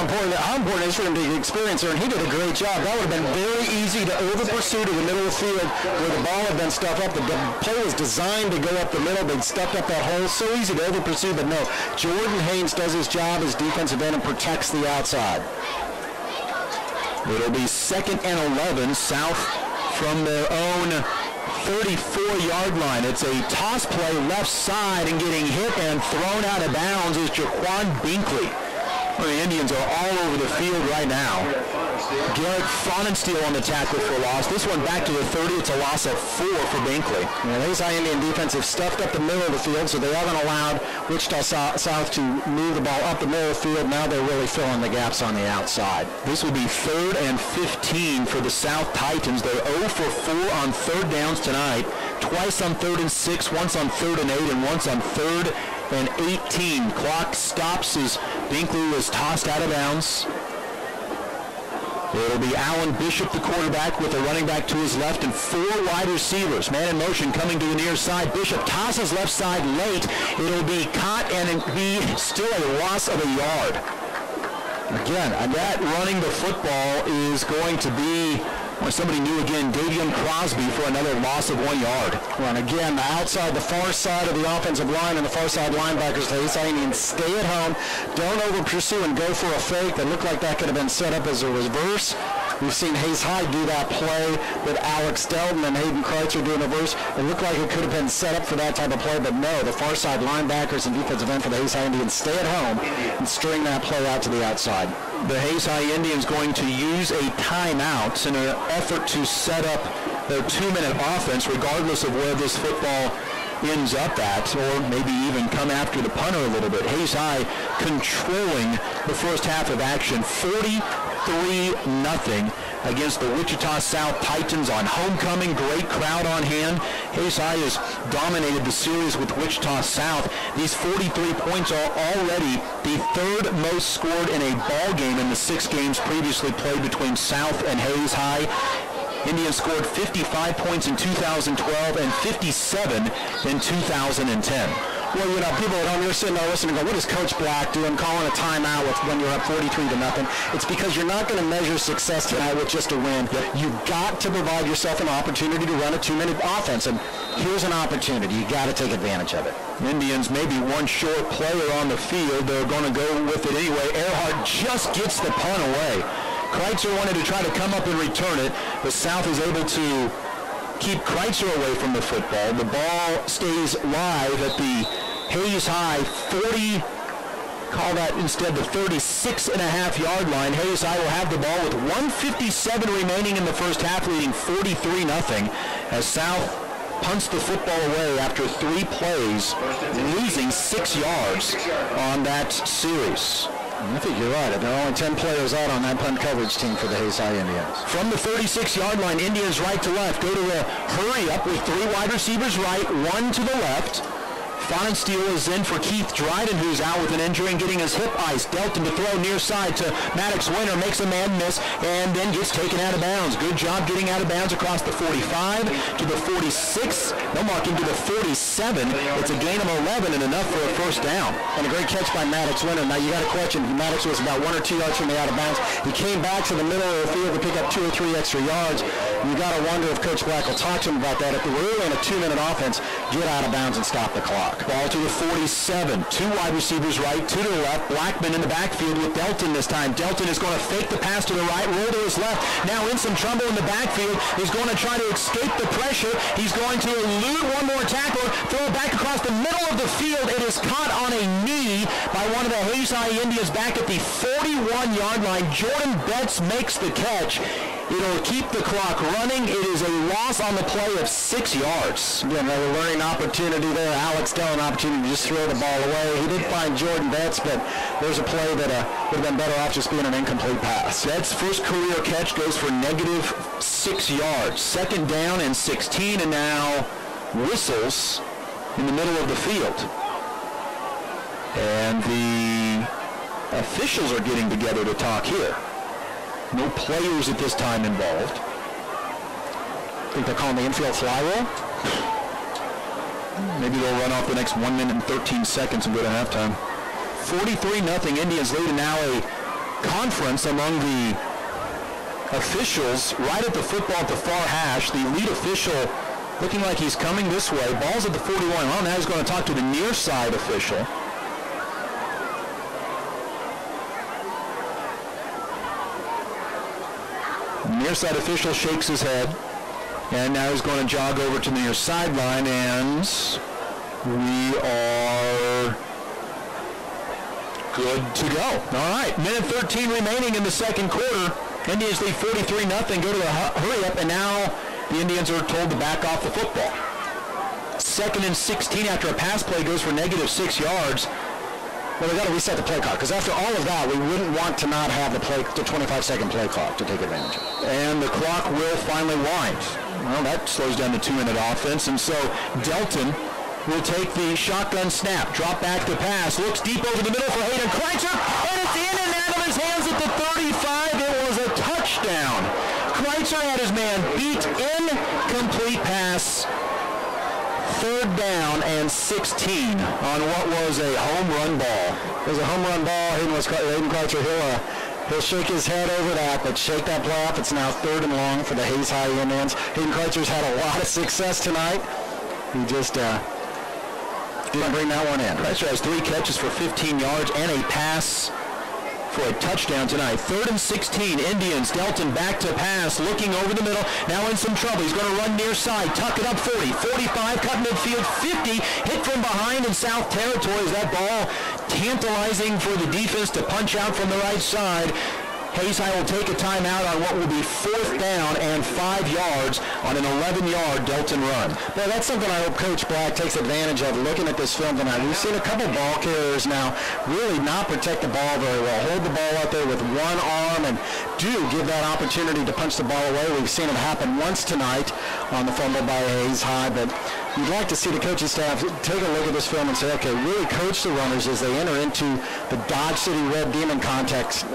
important it is for him to experience her, and he did a great job. That would have been very easy to over-pursue to the middle of the field where the ball had been stuffed up. The play was designed to go up the middle. They'd stuffed up that hole. So easy to over-pursue, but no. Jordan Haynes does his job as defensive end and protects the outside. It'll be 2nd and 11. South from their own 34-yard line. It's a toss play left side, and getting hit and thrown out of bounds is Jaquan Binkley. Well, the Indians are all over the field right now. Garrett Fonensteel on the tackle for loss. This one back to the 30. It's a loss of 4 for Binkley. Yeah, these High Indian defense have stuffed up the middle of the field, so they haven't allowed Wichita South to move the ball up the middle of the field. Now they're really filling the gaps on the outside. This will be 3rd and 15 for the South Titans. They're 0 for 4 on 3rd downs tonight. Twice on 3rd and 6, once on 3rd and 8, and once on 3rd and 18. Clock stops as Binkley was tossed out of bounds. It'll be Alan Bishop, the quarterback, with the running back to his left and 4 wide receivers. Man in motion coming to the near side. Bishop tosses left side late. It'll be caught and it'll be still a loss of a yard. Again, that running the football is going to be, well, somebody new again, Davion Crosby for another loss of 1 yard. Well, and again, the outside, the far side of the offensive line and the far side linebackers, the Hayes Indians stay at home, don't over-pursue and go for a fake. That looked like that could have been set up as a reverse. We've seen Hayes High do that play with Alex Delton and Hayden Kreitzer doing a reverse. It looked like it could have been set up for that type of play, but no, the far side linebackers and defensive end for the Hayes High Indians stay at home and string that play out to the outside. The Hayes High Indians going to use a timeout in an effort to set up their 2-minute offense, regardless of where this football ends up at, or maybe even come after the punter a little bit. Hayes High controlling the first half of action, 43-0 against the Wichita South Titans on homecoming. Great crowd on hand. Hayes High has dominated the series with Wichita South. These 43 points are already the 3rd most scored in a ball game in the 6 games previously played between South and Hayes High. Indians scored 55 points in 2012 and 57 in 2010. Well, you know, people at home, you're sitting there listening and go, what is Coach Black doing, calling a timeout when you're up 43-0? It's because you're not going to measure success tonight with just a win. You've got to provide yourself an opportunity to run a 2-minute offense, and here's an opportunity. You got to take advantage of it. Indians maybe one short player on the field. They're going to go with it anyway. Earhart just gets the punt away. Kreitzer wanted to try to come up and return it, but South is able to keep Kreitzer away from the football. The ball stays live at the Hayes High 40, call that instead the 36.5-yard line. Hayes High will have the ball with 1:57 remaining in the first half, leading 43-0 as South punts the football away after 3 plays, losing 6 yards on that series. I think you're right. There are only 10 players out on that punt coverage team for the Hayes High Indians. From the 36-yard line, Indians right to left. Go to a hurry up with 3 wide receivers right, 1 to the left. Fonensteel is in for Keith Dryden, who's out with an injury and getting his hip iced. Delton to throw near side to Maddox Winter, makes a man miss, and then gets taken out of bounds. Good job getting out of bounds across the 45 to the 46. No marking to the 47. It's a gain of 11 and enough for a first down. And a great catch by Maddox Winter. Now you got a question. Maddox was about 1 or 2 yards from the out of bounds. He came back to the middle of the field to pick up 2 or 3 extra yards. you got to wonder if Coach Black will talk to him about that. If we're really in a 2-minute offense, get out of bounds and stop the clock. Ball to the 47. 2 wide receivers right, 2 to the left. Blackman in the backfield with Delton this time. Delton is going to fake the pass to the right, roll to his left. Now in some trouble in the backfield. He's going to try to escape the pressure. He's going to elude one more tackler, throw it back across the middle of the field. It is caught on a knee by one of the Hayes High Indians back at the 41-yard line. Jordan Betts makes the catch. It'll keep the clock running. It is a loss on the play of 6 yards. Again, another learning opportunity there. Alex Dell an opportunity to just throw the ball away. He did find Jordan Betts, but there's a play that would have been better off just being an incomplete pass. Betts' first career catch goes for -6 yards. 2nd down and 16, and now whistles in the middle of the field. And the officials are getting together to talk here. No players at this time involved. Think they're calling the infield fly roll? Maybe they'll run off the next 1 minute and 13 seconds and go to halftime. 43-0 Indians lead, and now a conference among the officials right at the football at the far hash. The lead official looking like he's coming this way. Ball's at the 41. Well, now he's going to talk to the near side official. Near side official shakes his head, and now he's going to jog over to the near sideline, and we are good to go. All right, minute 13 remaining in the second quarter. Indians lead 43-0, go to the hurry-up, and now the Indians are told to back off the football. 2nd and 16 after a pass play goes for -6 yards. Well, we got to reset the play clock, because after all of that, we wouldn't want to not have the 25-second play clock to take advantage of. And the clock will finally wind. Well, that slows down the 2-minute offense, and so Delton will take the shotgun snap, drop back the pass, looks deep over the middle for Hayden Kreitzer, and it's in and out of his hands at the 35. It was a touchdown. Kreitzer had his man beat, incomplete pass. 3rd down and 16 on what was a home run ball. It was a home run ball. Hayden Kreitzer, he'll shake his head over that, but shake that play off. It's now 3rd and long for the Hayes High Indians. Hayden Kreitzer's had a lot of success tonight. He just didn't bring that one in. Kreitzer has 3 catches for 15 yards and a pass for a touchdown tonight. 3rd and 16, Indians. Delton back to pass, looking over the middle. Now in some trouble. He's going to run near side, tuck it up 40, 45, cut midfield, 50, hit from behind in South Territory. Is that ball tantalizing for the defense to punch out from the right side? Hayes High will take a timeout on what will be 4th down and 5 yards on an 11-yard Delton run. Well, that's something I hope Coach Black takes advantage of looking at this film tonight. We've seen a couple ball carriers now really not protect the ball very well. Hold the ball out there with one arm and do give that opportunity to punch the ball away. We've seen it happen once tonight on the fumble by Hayes High, but you'd like to see the coaching staff take a look at this film and say, okay, really coach the runners as they enter into the Dodge City Red Demon contest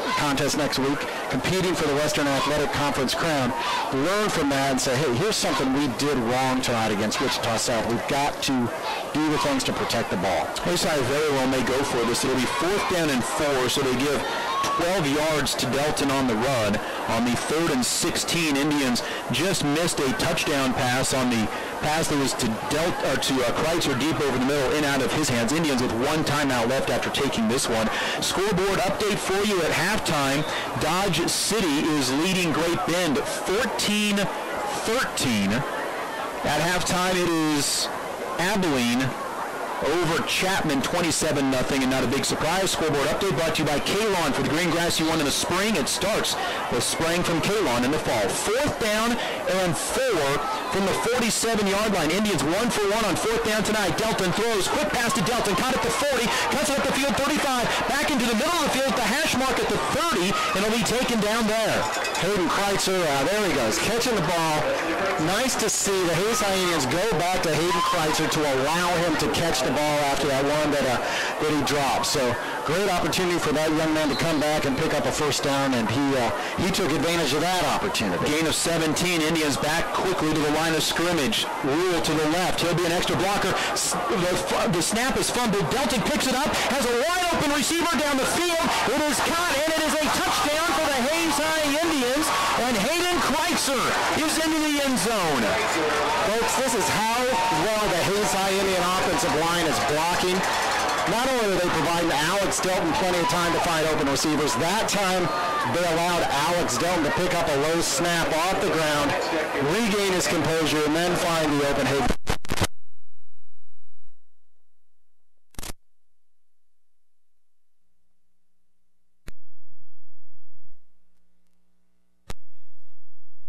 next week, competing for the Western Athletic Conference crown. Learn from that and say, hey, here's something we did wrong tonight against Wichita South. We've got to do the things to protect the ball. Hayes High very well may go for this. It'll be 4th down and 4, so they give 12 yards to Delton on the run. On the 3rd and 16, Indians just missed a touchdown pass on the pass that was to Kreitzer deep over the middle, in out of his hands. Indians with 1 timeout left after taking this one. Scoreboard update for you at halftime. Dodge City is leading Great Bend 14-13. At halftime, it is Abilene over Chapman 27-0, and not a big surprise. Scoreboard update brought to you by Kalon. For the green grass you want in the spring, it starts with spraying from Kalon in the fall. 4th down and 4 from the 47-yard line. Indians 1 for 1 on 4th down tonight. Delton throws, quick pass to Delton, caught at the 40, cuts it up the field 35, back into the middle of the field, the hash mark at the 30, and it'll be taken down there. Hayden Kreitzer, there he goes, catching the ball. Nice to see the Hayes High Indians go back to Hayden Kreitzer to allow him to catch the ball after that one that he dropped. So great opportunity for that young man to come back and pick up a 1st down, and he took advantage of that opportunity. Gain of 17. Indians back quickly to the line of scrimmage. Rule to the left. He'll be an extra blocker. The snap is fumbled. Delton picks it up, has a wide open receiver down the field. It is caught, and it is a touchdown for the Hayes High Indians. And Hayden Kreitzer Kreitzer is into the end zone. Folks, this is how well the Hayes High Indian offensive line is blocking. Not only are they providing Alex Delton plenty of time to find open receivers, that time they allowed Alex Delton to pick up a low snap off the ground, regain his composure, and then find the open Hayes.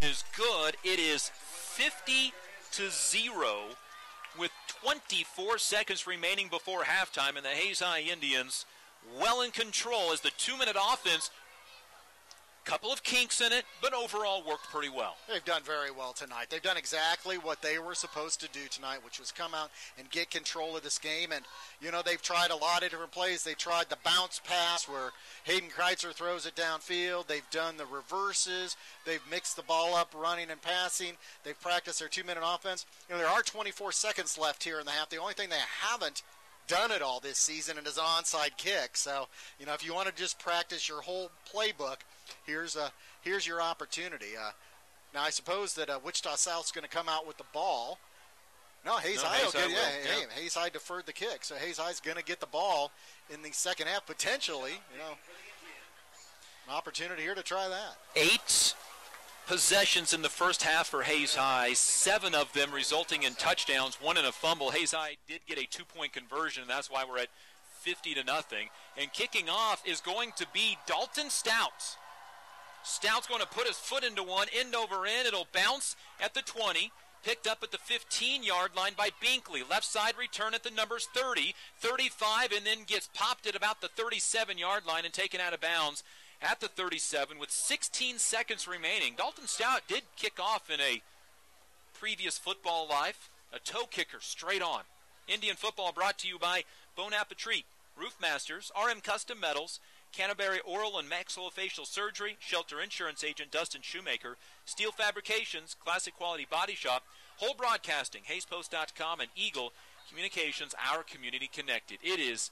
Is good. It is 50-0 with 24 seconds remaining before halftime, and the Hayes High Indians well in control as the 2-minute offense. Couple of kinks in it, but overall worked pretty well. They've done very well tonight. They've done exactly what they were supposed to do tonight, which was come out and get control of this game. And, you know, they've tried a lot of different plays. They tried the bounce pass where Hayden Kreitzer throws it downfield. They've done the reverses. They've mixed the ball up running and passing. They've practiced their 2-minute offense. You know, there are 24 seconds left here in the half. The only thing they haven't done it all this season is an onside kick. So, you know, if you want to just practice your whole playbook, here's your opportunity. Now, I suppose that Wichita South's going to come out with the ball. No, Hayes High will get it. Yeah. Hayes High deferred the kick, so Hayes High's going to get the ball in the second half, potentially. You know, an opportunity here to try that. 8 possessions in the first half for Hayes High, 7 of them resulting in touchdowns, 1 in a fumble. Hayes High did get a 2-point conversion, and that's why we're at 50-0. And kicking off is going to be Dalton Stout. Stout's going to put his foot into one, end over end. It'll bounce at the 20, picked up at the 15-yard line by Binkley. Left side return at the numbers 30, 35, and then gets popped at about the 37-yard line and taken out of bounds at the 37 with 16 seconds remaining. Dalton Stout did kick off in a previous football life, a toe kicker straight on. Indian football brought to you by Bon Appetit, Roof Masters, RM Custom Metals, Canterbury Oral and Maxillofacial Surgery, Shelter Insurance Agent Dustin Shoemaker, Steel Fabrications, Classic Quality Body Shop, Whole Broadcasting, HayesPost.com, and Eagle Communications, our community connected. It is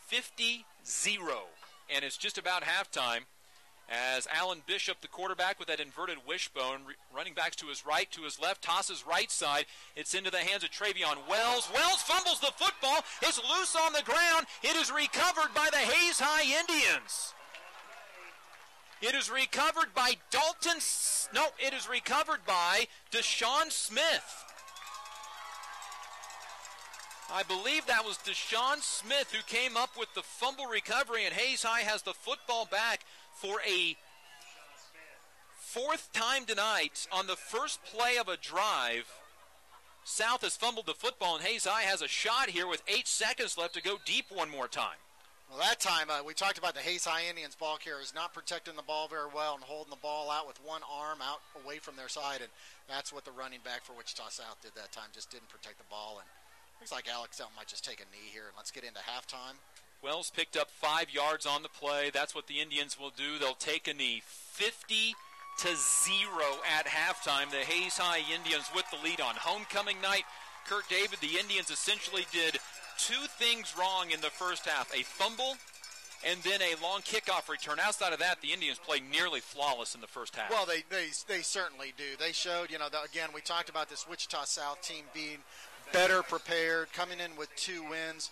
50-0, and it's just about halftime as Alan Bishop, the quarterback with that inverted wishbone, running backs to his right, to his left, tosses right side. It's into the hands of Travion Wells. Wells fumbles the football. It's loose on the ground. It is recovered by the Hayes High Indians. It is recovered by it is recovered by Deshaun Smith. I believe that was Deshaun Smith who came up with the fumble recovery, and Hayes High has the football back for a 4th time tonight on the first play of a drive. South has fumbled the football, and Hayes High has a shot here with 8 seconds left to go deep one more time. Well, that time we talked about the Hayes High Indians ball carriers not protecting the ball very well and holding the ball out with one arm out away from their side, and that's what the running back for Wichita South did that time, just didn't protect the ball. And looks like Alex Delton might just take a knee here, and let's get into halftime. Wells picked up 5 yards on the play. That's what the Indians will do. They'll take a knee. 50-0 at halftime. The Hayes High Indians with the lead on homecoming night. Kurt David, the Indians essentially did 2 things wrong in the first half. A fumble and then a long kickoff return. Outside of that, the Indians played nearly flawless in the first half. Well, they certainly do. They showed, again, we talked about this Wichita South team being better prepared, coming in with 2 wins,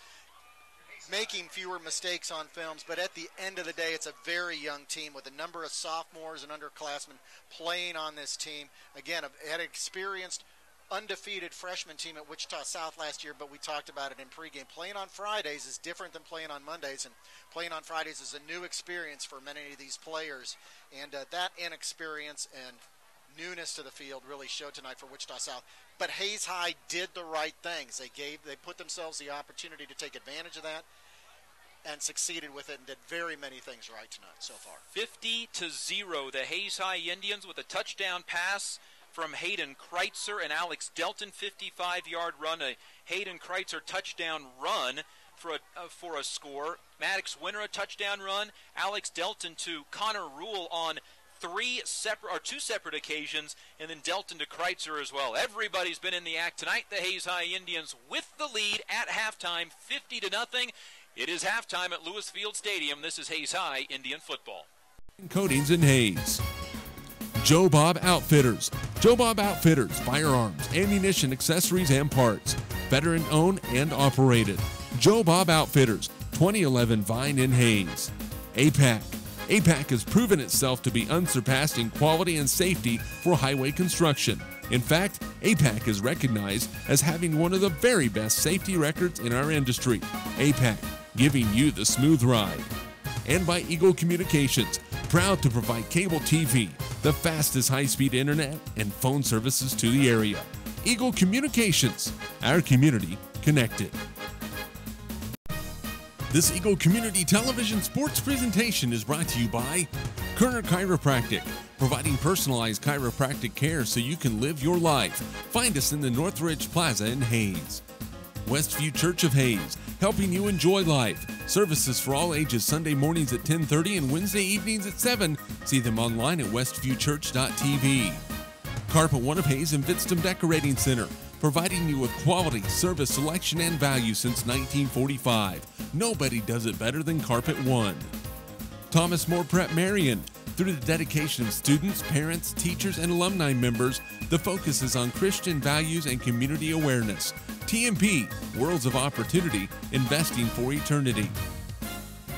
making fewer mistakes on films, but at the end of the day, it's a very young team with a number of sophomores and underclassmen playing on this team. Again, had an experienced, undefeated freshman team at Wichita South last year, but we talked about it in pregame. Playing on Fridays is different than playing on Mondays, and playing on Fridays is a new experience for many of these players, and that inexperience and newness to the field really showed tonight for Wichita South. But Hayes High did the right things. They put themselves the opportunity to take advantage of that and succeeded with it and did very many things right tonight so far. 50-0, the Hayes High Indians with a touchdown pass from Hayden Kreitzer and Alex Delton, 55-yard run, a Hayden Kreitzer touchdown run for a score. Maddox Winter a touchdown run. Alex Delton to Connor Rule on 2 separate occasions, and then Delton to Kreitzer as well. Everybody's been in the act tonight. The Hayes High Indians with the lead at halftime, 50-0. It is halftime at Lewis Field Stadium. This is Hayes High Indian football. Coatings and Hayes. Joe Bob Outfitters. Joe Bob Outfitters, firearms, ammunition, accessories, and parts. Veteran-owned and operated. Joe Bob Outfitters, 2011 Vine in Hayes. APAC. APAC has proven itself to be unsurpassed in quality and safety for highway construction. In fact, APAC is recognized as having one of the very best safety records in our industry. APAC, giving you the smooth ride. And by Eagle Communications, proud to provide cable TV, the fastest high-speed internet, and phone services to the area. Eagle Communications, our community connected. This Eagle Community Television Sports presentation is brought to you by Kerner Chiropractic, providing personalized chiropractic care so you can live your life. Find us in the Northridge Plaza in Hayes. Westview Church of Hayes, helping you enjoy life. Services for all ages, Sunday mornings at 10:30 and Wednesday evenings at 7. See them online at westviewchurch.tv. Carpet One of Hayes and Vidstem Decorating Center, providing you with quality, service, selection, and value since 1945. Nobody does it better than Carpet One. Thomas More Prep Marion. Through the dedication of students, parents, teachers, and alumni members, the focus is on Christian values and community awareness. TMP, Worlds of Opportunity, investing for eternity.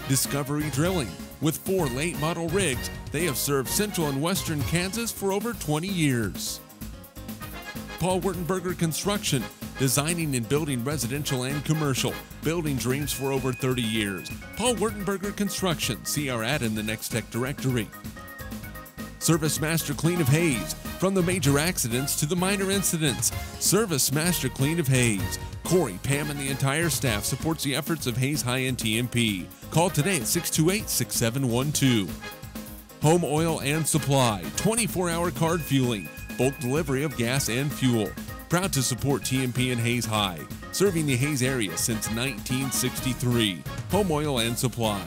Discovery Drilling. With 4 late model rigs, they have served central and western Kansas for over 20 years. Paul Wurtenberger Construction, designing and building residential and commercial, building dreams for over 30 years. Paul Wurtenberger Construction, see our ad in the Next Tech directory. Service Master Clean of Hayes, from the major accidents to the minor incidents. Service Master Clean of Hayes. Corey, Pam, and the entire staff supports the efforts of Hayes High and TMP. Call today at 628-6712. Home Oil and Supply, 24-hour card fueling, bulk delivery of gas and fuel. Proud to support TMP and Hayes High, serving the Hayes area since 1963. Home Oil and Supply.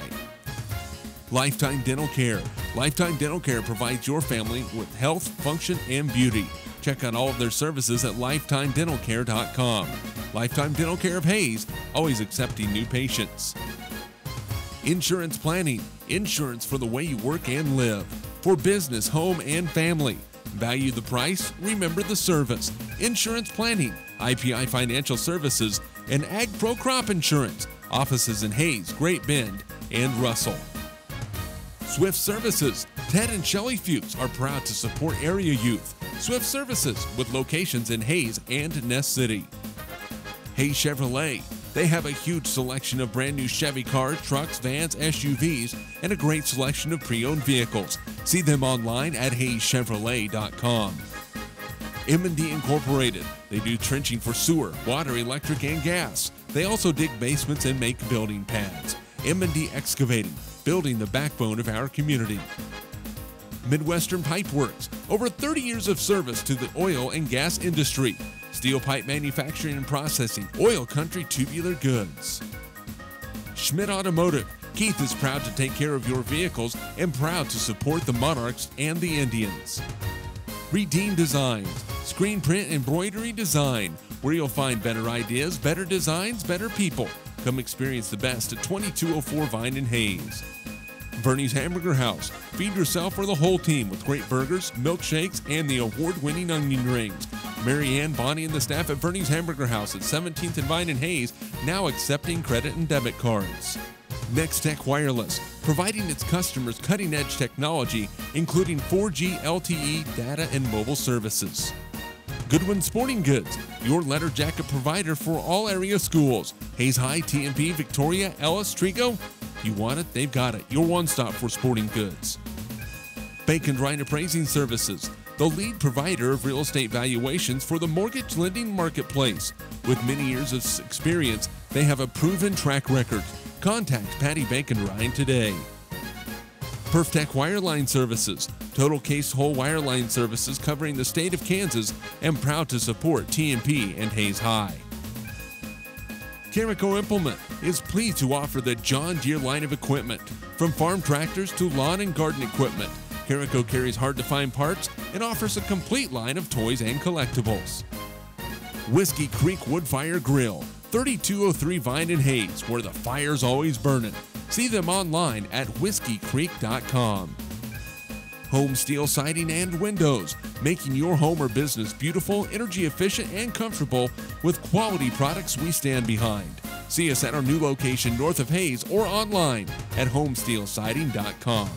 Lifetime Dental Care. Lifetime Dental Care provides your family with health, function, and beauty. Check out all of their services at lifetimedentalcare.com. Lifetime Dental Care of Hayes, always accepting new patients. Insurance Planning. Insurance for the way you work and live. For business, home, and family. Value the price, remember the service. Insurance Planning, IPI Financial Services, and Ag Pro Crop Insurance. Offices in Hayes, Great Bend, and Russell. Swift Services. Ted and Shelley Fuchs are proud to support area youth. Swift Services, with locations in Hayes and Ness City. Hayes Chevrolet. They have a huge selection of brand new Chevy cars, trucks, vans, SUVs, and a great selection of pre-owned vehicles. See them online at hayeschevrolet.com. M&D Incorporated. They do trenching for sewer, water, electric, and gas. They also dig basements and make building pads. M&D Excavating, building the backbone of our community. Midwestern Pipe Works, over 30 years of service to the oil and gas industry. Steel pipe manufacturing and processing, oil country tubular goods. Schmidt Automotive. Keith is proud to take care of your vehicles and proud to support the Monarchs and the Indians. Redeem Designs, screen print embroidery design, where you'll find better ideas, better designs, better people. Come experience the best at 2204 Vine in Hayes. Vernie's Hamburger House. Feed yourself or the whole team with great burgers, milkshakes, and the award-winning onion rings. Mary Ann, Bonnie, and the staff at Vernie's Hamburger House at 17th and Vine in Hayes, now accepting credit and debit cards. Next Tech Wireless, providing its customers cutting-edge technology, including 4G LTE data and mobile services. Goodwin Sporting Goods, your letter jacket provider for all area schools. Hayes High, TMP, Victoria, Ellis, Trigo. You want it, they've got it. Your one-stop for sporting goods. Bacon Ryan Appraising Services, the lead provider of real estate valuations for the mortgage lending marketplace. With many years of experience, they have a proven track record. Contact Patty Bacon Ryan today. PerfTech Wireline Services, total case whole wireline services covering the state of Kansas, and proud to support TMP and Hayes High. Carico Implement is pleased to offer the John Deere line of equipment. From farm tractors to lawn and garden equipment, Carico carries hard-to-find parts and offers a complete line of toys and collectibles. Whiskey Creek Woodfire Grill, 3203 Vine in Hayes, where the fire's always burning. See them online at whiskeycreek.com. Home Steel Siding and Windows, making your home or business beautiful, energy efficient, and comfortable with quality products we stand behind. See us at our new location north of Hayes or online at homesteelsiding.com.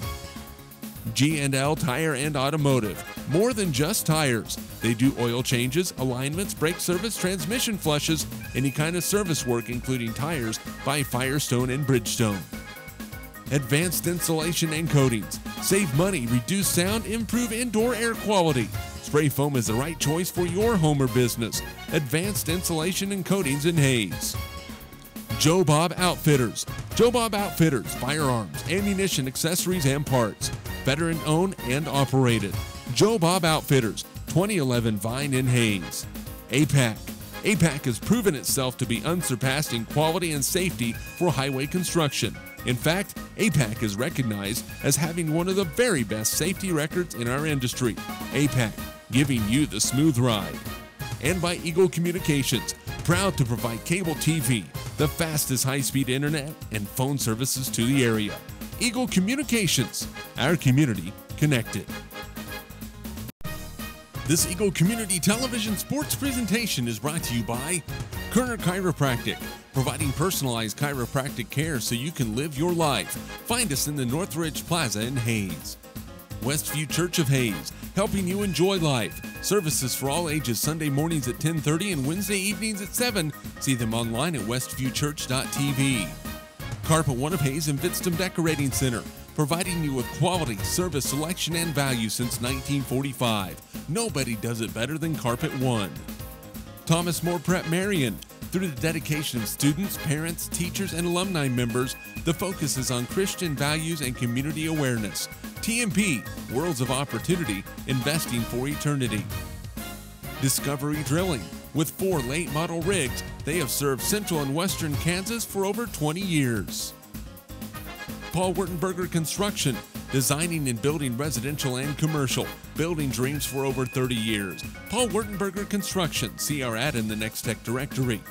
G&L Tire and Automotive, more than just tires. They do oil changes, alignments, brake service, transmission flushes, any kind of service work including tires by Firestone and Bridgestone. Advanced Insulation and Coatings. Save money, reduce sound, improve indoor air quality. Spray foam is the right choice for your home or business. Advanced Insulation and Coatings in Hayes. Joe Bob Outfitters. Joe Bob Outfitters, firearms, ammunition, accessories, and parts. Veteran owned and operated. Joe Bob Outfitters, 2011 Vine in Hayes. APAC. APAC has proven itself to be unsurpassed in quality and safety for highway construction. In fact, APAC is recognized as having one of the very best safety records in our industry. APAC, giving you the smooth ride. And by Eagle Communications, proud to provide cable TV, the fastest high-speed internet, and phone services to the area. Eagle Communications, our community connected. This Eagle Community Television Sports presentation is brought to you by Kerner Chiropractic, providing personalized chiropractic care so you can live your life. Find us in the Northridge Plaza in Hayes. Westview Church of Hayes, helping you enjoy life. Services for all ages Sunday mornings at 10:30 and Wednesday evenings at 7. See them online at westviewchurch.tv. Carpet One of Hayes and Vidstem Decorating Center, providing you with quality, service, selection, and value since 1945. Nobody does it better than Carpet One. Thomas More Prep Marion. Through the dedication of students, parents, teachers, and alumni members, the focus is on Christian values and community awareness. TMP, Worlds of Opportunity, investing for eternity. Discovery Drilling. With 4 late model rigs, they have served central and western Kansas for over 20 years. Paul Wurtenberger Construction, designing and building residential and commercial, building dreams for over 30 years. Paul Wurtenberger Construction, see our ad in the Next Tech directory.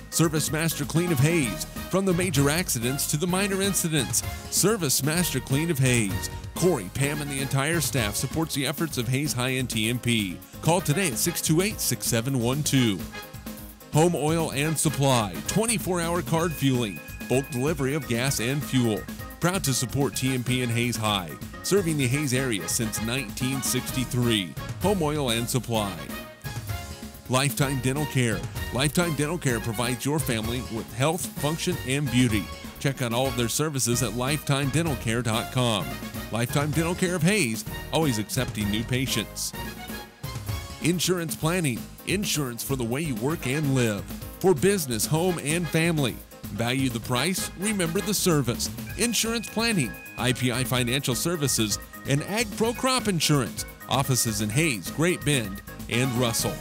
Service Master Clean of Hayes, from the major accidents to the minor incidents. Service Master Clean of Hayes. Corey, Pam, and the entire staff supports the efforts of Hayes High and TMP. Call today at 628-6712. Home Oil and Supply, 24-hour card fueling, bulk delivery of gas and fuel. Proud to support TMP and Hayes High, serving the Hayes area since 1963. Home Oil and Supply. Lifetime Dental Care. Lifetime Dental Care provides your family with health, function, and beauty. Check out all of their services at lifetimedentalcare.com. Lifetime Dental Care of Hayes, always accepting new patients. Insurance Planning. Insurance for the way you work and live. For business, home, and family. Value the price, remember the service. Insurance Planning, IPI Financial Services, and Ag Pro Crop Insurance. Offices in Hayes, Great Bend, and Russell.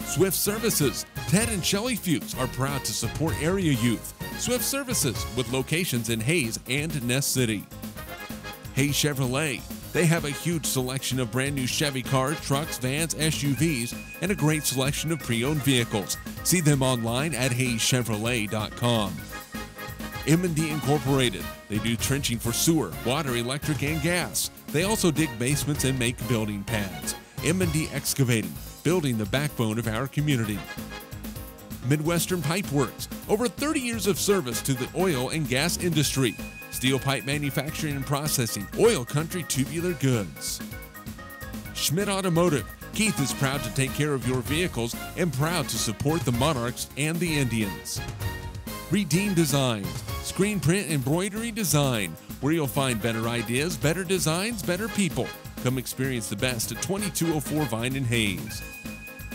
Swift Services. Ted and Shelley Fuchs are proud to support area youth. Swift Services, with locations in Hayes and Ness City. Hayes Chevrolet. They have a huge selection of brand new Chevy cars, trucks, vans, SUVs, and a great selection of pre-owned vehicles. See them online at hayeschevrolet.com. M&D Incorporated. They do trenching for sewer, water, electric, and gas. They also dig basements and make building pads. M&D Excavating, building the backbone of our community. Midwestern Pipe Works. Over 30 years of service to the oil and gas industry. Steel pipe manufacturing and processing, oil country tubular goods. Schmidt Automotive. Keith is proud to take care of your vehicles and proud to support the Monarchs and the Indians. Redeem Designs. Screen print embroidery design, where you'll find better ideas, better designs, better people. Come experience the best at 2204 Vine in Hayes.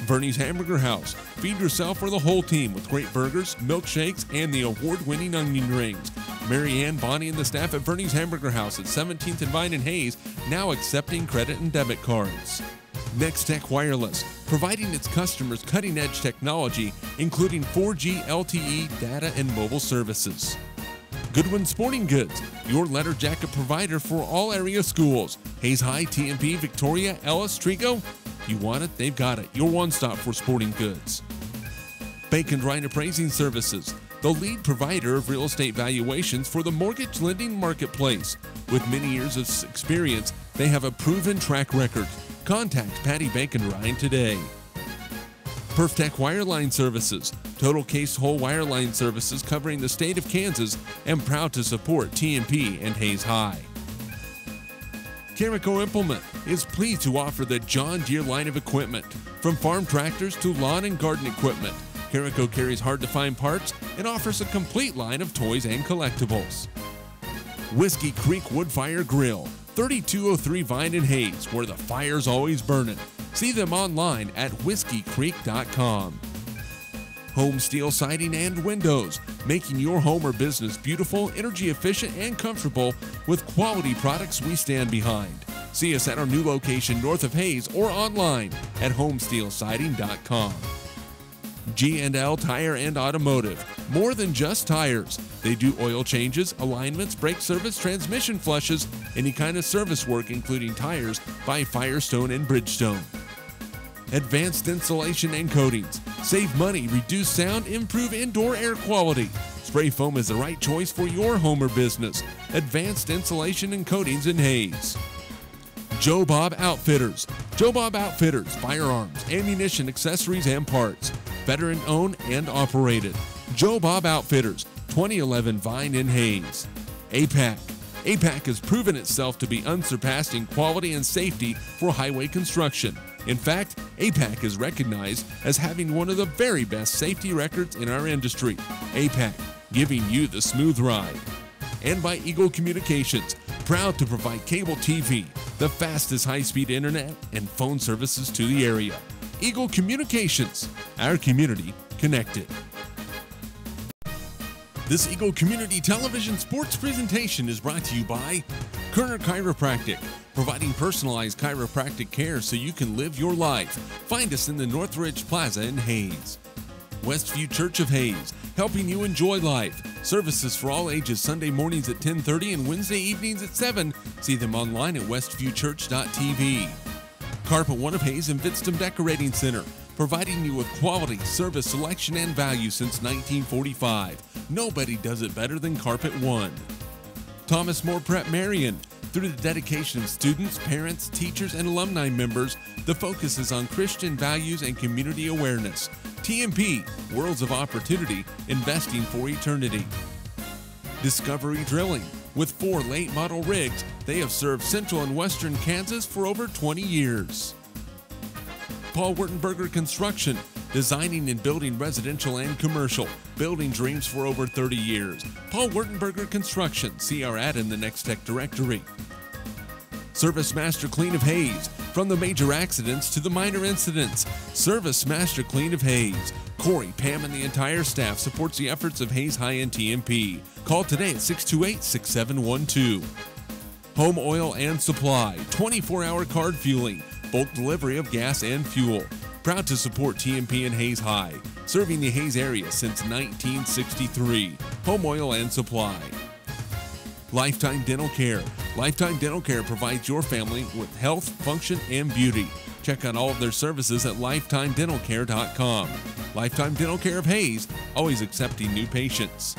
Bernie's Hamburger House. Feed yourself or the whole team with great burgers, milkshakes, and the award-winning onion rings. Mary Ann, Bonnie, and the staff at Bernie's Hamburger House at 17th and Vine in Hayes, now accepting credit and debit cards. Next Tech Wireless, providing its customers cutting-edge technology, including 4G LTE data and mobile services. Goodwin Sporting Goods, your letter jacket provider for all area schools. Hayes High, TMP, Victoria, Ellis, Trigo. You want it, they've got it. Your one-stop for sporting goods. Bacon Drying Appraising Services. the lead provider of real estate valuations for the mortgage lending marketplace. With many years of experience, they have a proven track record. Contact Patty Ryan today. Perftech Wireline Services, total case whole wireline services covering the state of Kansas, and proud to support TMP and Hayes High. Carico Implement is pleased to offer the John Deere line of equipment. From farm tractors to lawn and garden equipment, Carico carries hard-to-find parts and offers a complete line of toys and collectibles. Whiskey Creek Wood Fire Grill, 3203 Vine and Hayes, where the fire's always burning. See them online at whiskeycreek.com. Home Steel Siding and Windows, making your home or business beautiful, energy efficient, and comfortable with quality products we stand behind. See us at our new location north of Hayes or online at homesteelsiding.com. G&L Tire and Automotive, more than just tires. They do oil changes, alignments, brake service, transmission flushes, any kind of service work including tires by Firestone and Bridgestone. Advanced Insulation and Coatings. Save money, reduce sound, improve indoor air quality. Spray foam is the right choice for your home or business. Advanced Insulation and Coatings in Hayes. Joe Bob Outfitters. Joe Bob Outfitters, firearms, ammunition, accessories, and parts. Veteran owned and operated. Joe Bob Outfitters, 2011 Vine in Hayes. APAC. APAC has proven itself to be unsurpassed in quality and safety for highway construction. In fact, APAC is recognized as having one of the very best safety records in our industry. APAC, giving you the smooth ride. And by Eagle Communications, proud to provide cable TV, the fastest high-speed internet, and phone services to the area. Eagle Communications, our community connected. This Eagle Community Television sports presentation is brought to you by Kerner Chiropractic, providing personalized chiropractic care so you can live your life. Find us in the Northridge Plaza in Hayes. Westview Church of Hayes, helping you enjoy life. Services for all ages Sunday mornings at 10:30 and Wednesday evenings at 7. See them online at westviewchurch.tv. Carpet One of Hayes and Vidstem Decorating Center, providing you with quality, service, selection, and value since 1945. Nobody does it better than Carpet One. Thomas More Prep Marion. Through the dedication of students, parents, teachers, and alumni members, the focus is on Christian values and community awareness. TMP, Worlds of Opportunity, investing for eternity. Discovery Drilling. With 4 late model rigs, they have served central and western Kansas for over 20 years. Paul Wurtenberger Construction, designing and building residential and commercial, building dreams for over 30 years. Paul Wurtenberger Construction, see our ad in the Next Tech directory. Service Master Clean of Hayes, from the major accidents to the minor incidents. Service Master Clean of Hayes. Corey, Pam, and the entire staff supports the efforts of Hayes High and TMP. Call today at 628-6712. Home Oil and Supply, 24-hour card fueling, bulk delivery of gas and fuel. Proud to support TMP and Hayes High, serving the Hayes area since 1963. Home Oil and Supply. Lifetime Dental Care. Lifetime Dental Care provides your family with health, function, and beauty. Check out all of their services at lifetimedentalcare.com. Lifetime Dental Care of Hayes, always accepting new patients.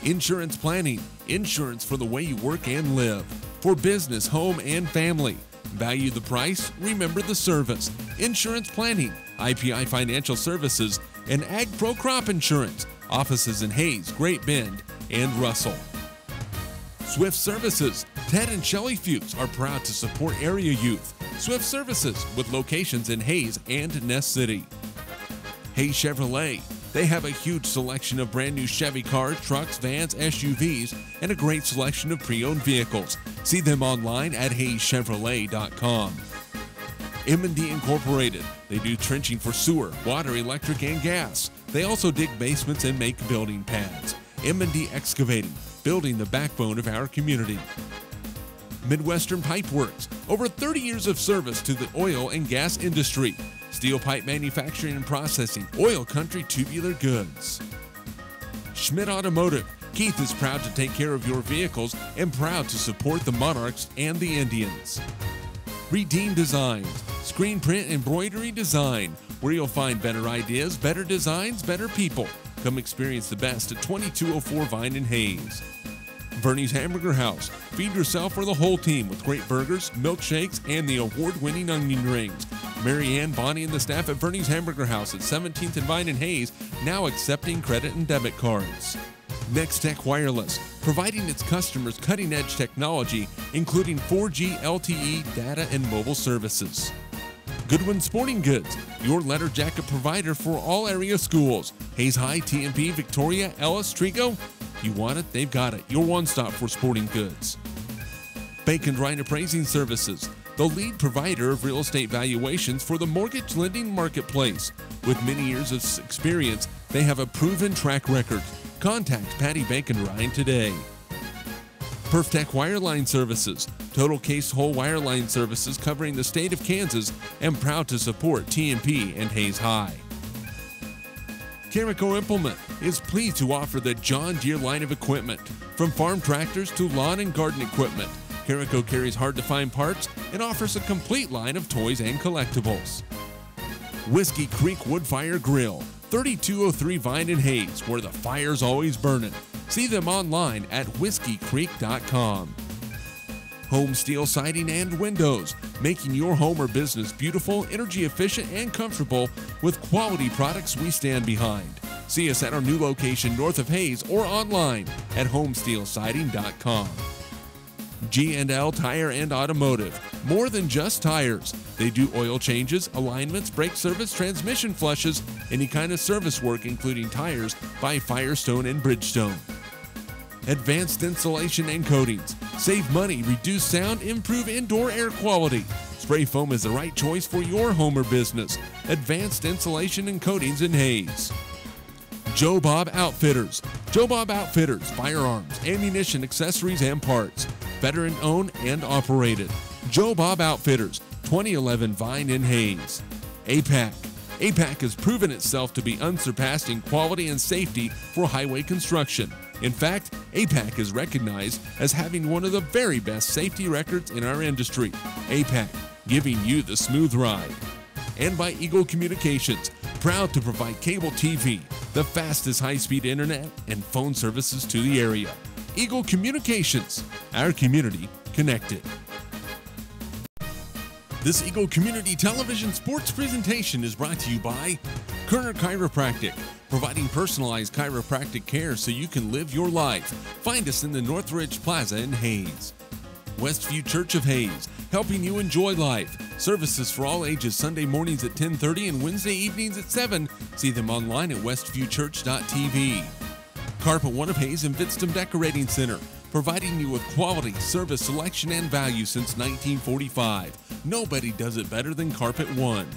Insurance Planning. Insurance for the way you work and live. For business, home, and family. Value the price, remember the service. Insurance Planning, IPI Financial Services, and Ag Pro Crop Insurance. Offices in Hayes, Great Bend, and Russell. Swift Services. Ted and Shelley Fuchs are proud to support area youth. Swift Services, with locations in Hayes and Ness City. Hayes Chevrolet. They have a huge selection of brand new Chevy cars, trucks, vans, SUVs, and a great selection of pre-owned vehicles. See them online at hayeschevrolet.com. M&D Incorporated. They do trenching for sewer, water, electric, and gas. They also dig basements and make building pads. M&D Excavating, building the backbone of our community. Midwestern Pipe Works, over 30 years of service to the oil and gas industry. Steel pipe manufacturing and processing, oil country tubular goods. Schmidt Automotive. Keith is proud to take care of your vehicles and proud to support the Monarchs and the Indians. Redeem Designs, screen print embroidery design, where you'll find better ideas, better designs, better people. Come experience the best at 2204 Vine and Hayes. Vernie's Hamburger House. Feed yourself or the whole team with great burgers, milkshakes, and the award-winning onion rings. Mary Ann, Bonnie, and the staff at Vernie's Hamburger House at 17th and Vine and Hayes now accepting credit and debit cards. Next Tech Wireless, providing its customers cutting-edge technology, including 4G LTE data and mobile services. Goodwin Sporting Goods, your letter jacket provider for all area schools. Hayes High, TMP, Victoria, Ellis, Trigo. You want it, they've got it. Your one-stop for sporting goods. Bank and Ryan Appraising Services, the lead provider of real estate valuations for the mortgage lending marketplace. With many years of experience, they have a proven track record. Contact Patty Bank and Ryan today. PerfTech Wireline Services, total case whole wireline services covering the state of Kansas, and proud to support TMP and Hayes High. Carico Implement is pleased to offer the John Deere line of equipment, from farm tractors to lawn and garden equipment. Carico carries hard-to-find parts and offers a complete line of toys and collectibles. Whiskey Creek Wood Fire Grill, 3203 Vine and Hayes, where the fire's always burning. See them online at whiskeycreek.com. Home Steel Siding and Windows, making your home or business beautiful, energy efficient, and comfortable with quality products we stand behind. See us at our new location north of Hayes or online at homesteelsiding.com. G&L Tire and Automotive, more than just tires. They do oil changes, alignments, brake service, transmission flushes, any kind of service work including tires by Firestone and Bridgestone. Advanced Insulation and Coatings. Save money, reduce sound, improve indoor air quality. Spray foam is the right choice for your home or business. Advanced Insulation and Coatings in Hayes. Joe Bob Outfitters. Joe Bob Outfitters, firearms, ammunition, accessories, and parts. Veteran owned and operated. Joe Bob Outfitters, 2011 Vine in Hayes. APAC. APAC has proven itself to be unsurpassed in quality and safety for highway construction. In fact, APAC is recognized as having one of the very best safety records in our industry. APAC, giving you the smooth ride. And by Eagle Communications, proud to provide cable TV, the fastest high-speed internet, and phone services to the area. Eagle Communications, our community connected. This Eagle Community Television Sports presentation is brought to you by Kerner Chiropractic, providing personalized chiropractic care so you can live your life. Find us in the Northridge Plaza in Hayes. Westview Church of Hayes, helping you enjoy life. Services for all ages, Sunday mornings at 10:30 and Wednesday evenings at 7. See them online at westviewchurch.tv. Carpet One of Hayes and Vidstem Decorating Center, providing you with quality, service, selection, and value since 1945. Nobody does it better than Carpet One.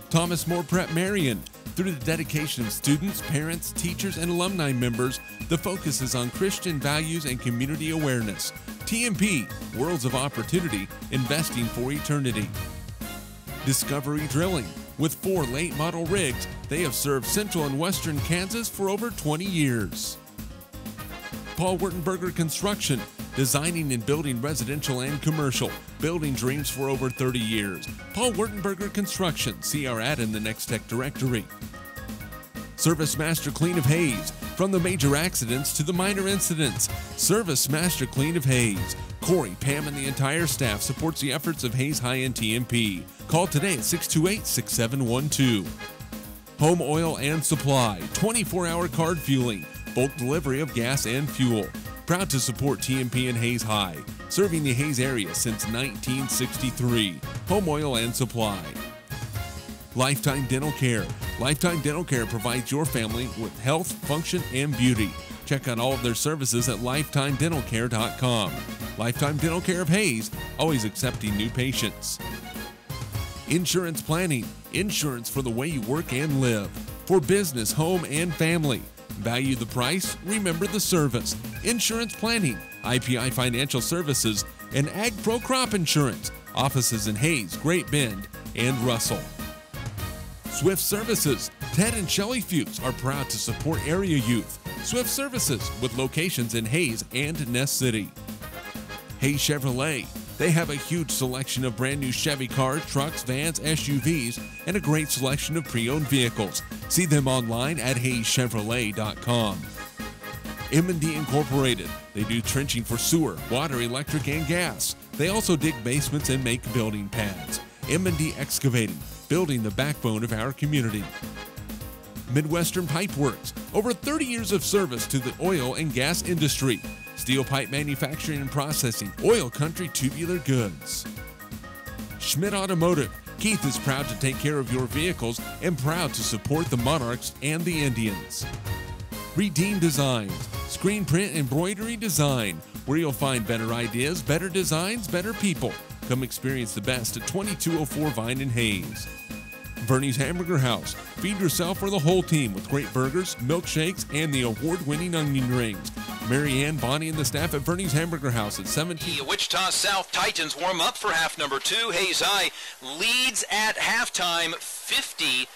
Thomas More Prep Marion. Through the dedication of students, parents, teachers, and alumni members, the focus is on Christian values and community awareness. TMP, Worlds of Opportunity, investing for eternity. Discovery Drilling. With 4 late model rigs, they have served central and western Kansas for over 20 years. Paul Wurtenberger Construction, designing and building residential and commercial, building dreams for over 30 years. Paul Wurtenberger Construction, see our ad in the Next Tech directory. Service Master Clean of Hayes, from the major accidents to the minor incidents. Service Master Clean of Hayes. Corey, Pam, and the entire staff supports the efforts of Hayes High and TMP. Call today at 628-6712. Home Oil and Supply, 24-hour card fueling, bulk delivery of gas and fuel. Proud to support TMP and Hayes High, serving the Hayes area since 1963. Home Oil and Supply. Lifetime Dental Care. Lifetime Dental Care provides your family with health, function, and beauty. Check out all of their services at lifetimedentalcare.com. Lifetime Dental Care of Hayes, always accepting new patients. Insurance Planning. Insurance for the way you work and live. For business, home, and family. Value the price, remember the service. Insurance Planning, IPI Financial Services, and Ag Pro Crop Insurance. Offices in Hayes, Great Bend, and Russell. Swift Services. Ted and Shelley Fuchs are proud to support area youth. Swift Services, with locations in Hayes and Ness City. Hayes Chevrolet. They have a huge selection of brand new Chevy cars, trucks, vans, SUVs, and a great selection of pre-owned vehicles. See them online at hayschevrolet.com. M&D Incorporated. They do trenching for sewer, water, electric, and gas. They also dig basements and make building pads. M&D Excavating, building the backbone of our community. Midwestern Pipe Works, over 30 years of service to the oil and gas industry. Steel pipe manufacturing and processing, oil country tubular goods. Schmidt Automotive. Keith is proud to take care of your vehicles and proud to support the Monarchs and the Indians. Redeem Designs, screen print embroidery design, where you'll find better ideas, better designs, better people. Come experience the best at 2204 Vine and Hayes. Vernie's Hamburger House. Feed yourself or the whole team with great burgers, milkshakes, and the award-winning onion rings. Mary Ann, Bonnie, and the staff at Vernie's Hamburger House at 17. The Wichita South Titans warm up for half number 2. Hayes High leads at halftime 50-0.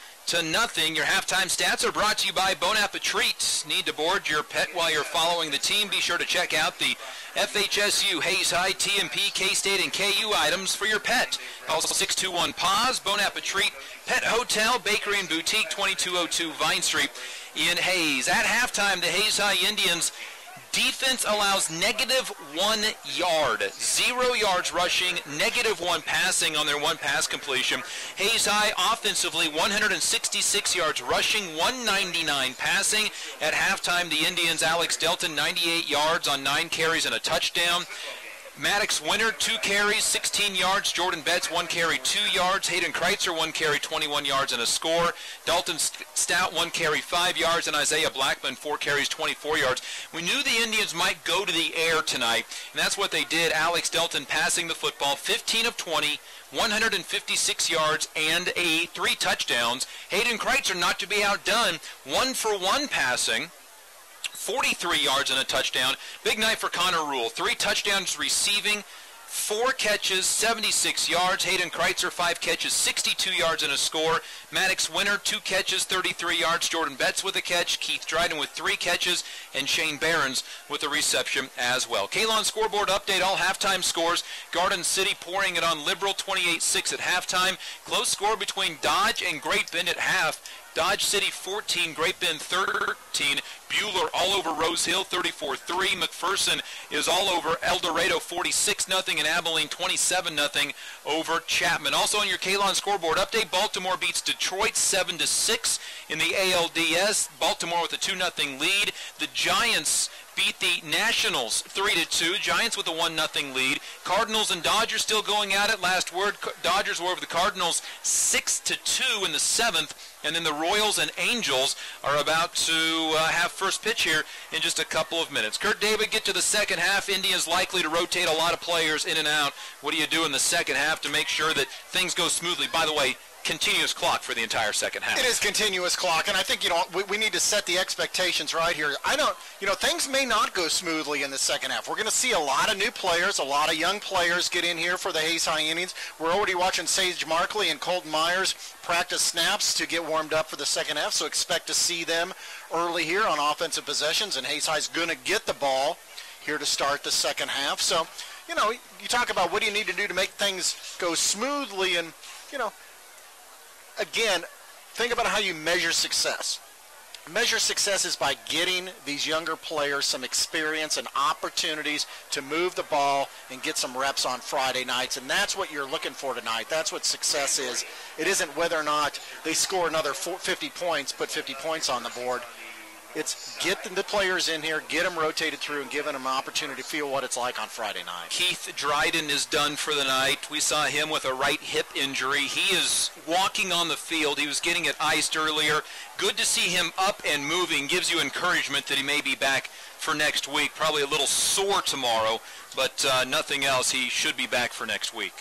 Your halftime stats are brought to you by Bon Appetit Treats. Need to board your pet while you're following the team? Be sure to check out the FHSU, Hayes High, TMP, K-State, and KU items for your pet. Also 621 Paws, Bon Appetit Treat, Pet Hotel, Bakery and Boutique, 2202 Vine Street in Hayes. At halftime, the Hayes High Indians defense allows -1 yard, 0 yards rushing, -1 passing on their one pass completion. Hayes High offensively 166 yards rushing, 199 passing. At halftime, the Indians, Alex Delton, 98 yards on 9 carries and a touchdown. Maddox Winter, 2 carries, 16 yards. Jordan Betts, 1 carry, 2 yards. Hayden Kreitzer, 1 carry, 21 yards and a score. Dalton Stout, 1 carry, 5 yards. And Isaiah Blackman, 4 carries, 24 yards. We knew the Indians might go to the air tonight, and that's what they did. Alex Delton passing the football, 15 of 20, 156 yards and 3 touchdowns. Hayden Kreitzer, not to be outdone, 1 for 1 passing, 43 yards and a touchdown. Big night for Connor Rule. 3 touchdowns receiving, 4 catches, 76 yards. Hayden Kreitzer, 5 catches, 62 yards and a score. Maddox Winter, 2 catches, 33 yards. Jordan Betts with a catch. Keith Dryden with 3 catches. And Shane Behrens with a reception as well. Kalon scoreboard update, all halftime scores. Garden City pouring it on Liberal, 28-6 at halftime. Close score between Dodge and Great Bend at half. Dodge City 14, Great Bend 13. Bueller all over Rose Hill 34-3. McPherson is all over El Dorado 46-0, and Abilene 27-0 over Chapman. Also on your Kalon scoreboard update, Baltimore beats Detroit 7-6 in the ALDS. Baltimore with a 2-0 lead. The Giants beat the Nationals 3-2. Giants with a 1-0 lead. Cardinals and Dodgers still going at it. Last word, Dodgers were over the Cardinals 6-2 in the 7th. And then the Royals and Angels are about to have first pitch here in just a couple of minutes. Kurt David, get to the second half. Indians likely to rotate a lot of players in and out. What do you do in the second half to make sure that things go smoothly? By the way, continuous clock for the entire second half. It is continuous clock, and I think, we need to set the expectations right here. Things may not go smoothly in the second half. We're going to see a lot of new players, a lot of young players get in here for the Hayes High Indians. We're already watching Sage Markley and Colton Myers practice snaps to get warmed up for the second half, so expect to see them early here on offensive possessions, and Hayes High's going to get the ball here to start the second half. So, you talk about what do you need to do to make things go smoothly, and, again, think about how you measure success. Measure success is by getting these younger players some experience and opportunities to move the ball and get some reps on Friday nights, and that's what you're looking for tonight. That's what success is. It isn't whether or not they score another 50 points, put 50 points on the board. It's get the players in here, get them rotated through, and giving them an opportunity to feel what it's like on Friday night. Keith Dryden is done for the night. We saw him with a right hip injury. He is walking on the field. He was getting it iced earlier. Good to see him up and moving. Gives you encouragement that he may be back for next week. Probably a little sore tomorrow, but nothing else. He should be back for next week.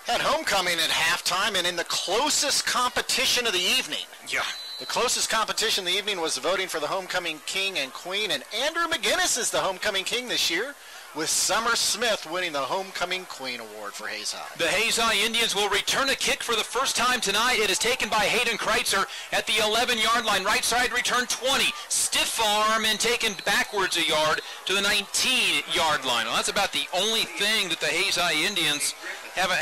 Had homecoming at halftime, and in the closest competition of the evening. Yeah. The closest competition of the evening was voting for the homecoming king and queen, and Andrew McGinnis is the homecoming king this year with Summer Smith winning the Homecoming Queen Award for Hayes High. The Hayes High Indians will return a kick for the first time tonight. It is taken by Hayden Kreitzer at the 11-yard line. Right side return 20. Stiff arm and taken backwards a yard to the 19-yard line. Well, that's about the only thing that the Hayes High Indians haven't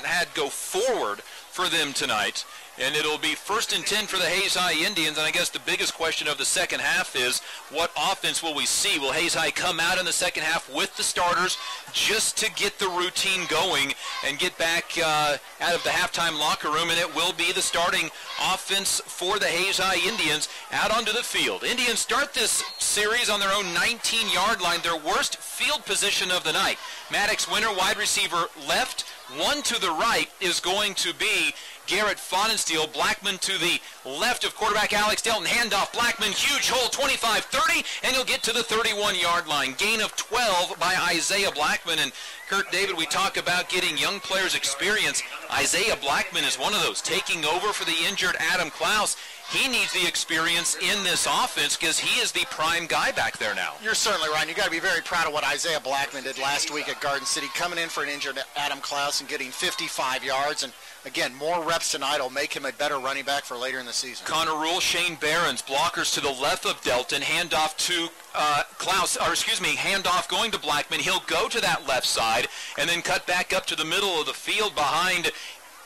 had go forward for them tonight. And it'll be 1st and 10 for the Hayes High Indians. And I guess the biggest question of the second half is, what offense will we see? Will Hayes High come out in the second half with the starters just to get the routine going and get back out of the halftime locker room? And it will be the starting offense for the Hayes High Indians out onto the field. Indians start this series on their own 19-yard line, their worst field position of the night. Maddox Winter, wide receiver left. One to the right is going to be Garrett Fonensteel. Blackman to the left of quarterback Alex Delton. Handoff, Blackman, huge hole, 25-30, and he'll get to the 31-yard line. Gain of 12 by Isaiah Blackman. And Kurt, David, we talk about getting young players experience. Isaiah Blackman is one of those, taking over for the injured Adam Klaus. He needs the experience in this offense because he is the prime guy back there now. You're certainly right. You got to be very proud of what Isaiah Blackman did last week at Garden City, coming in for an injured Adam Klaus and getting 55 yards. And again, more reps tonight will make him a better running back for later in the season. Connor Rule, Shane Behrens, blockers to the left of Delton, handoff to handoff going to Blackman. He'll go to that left side and then cut back up to the middle of the field behind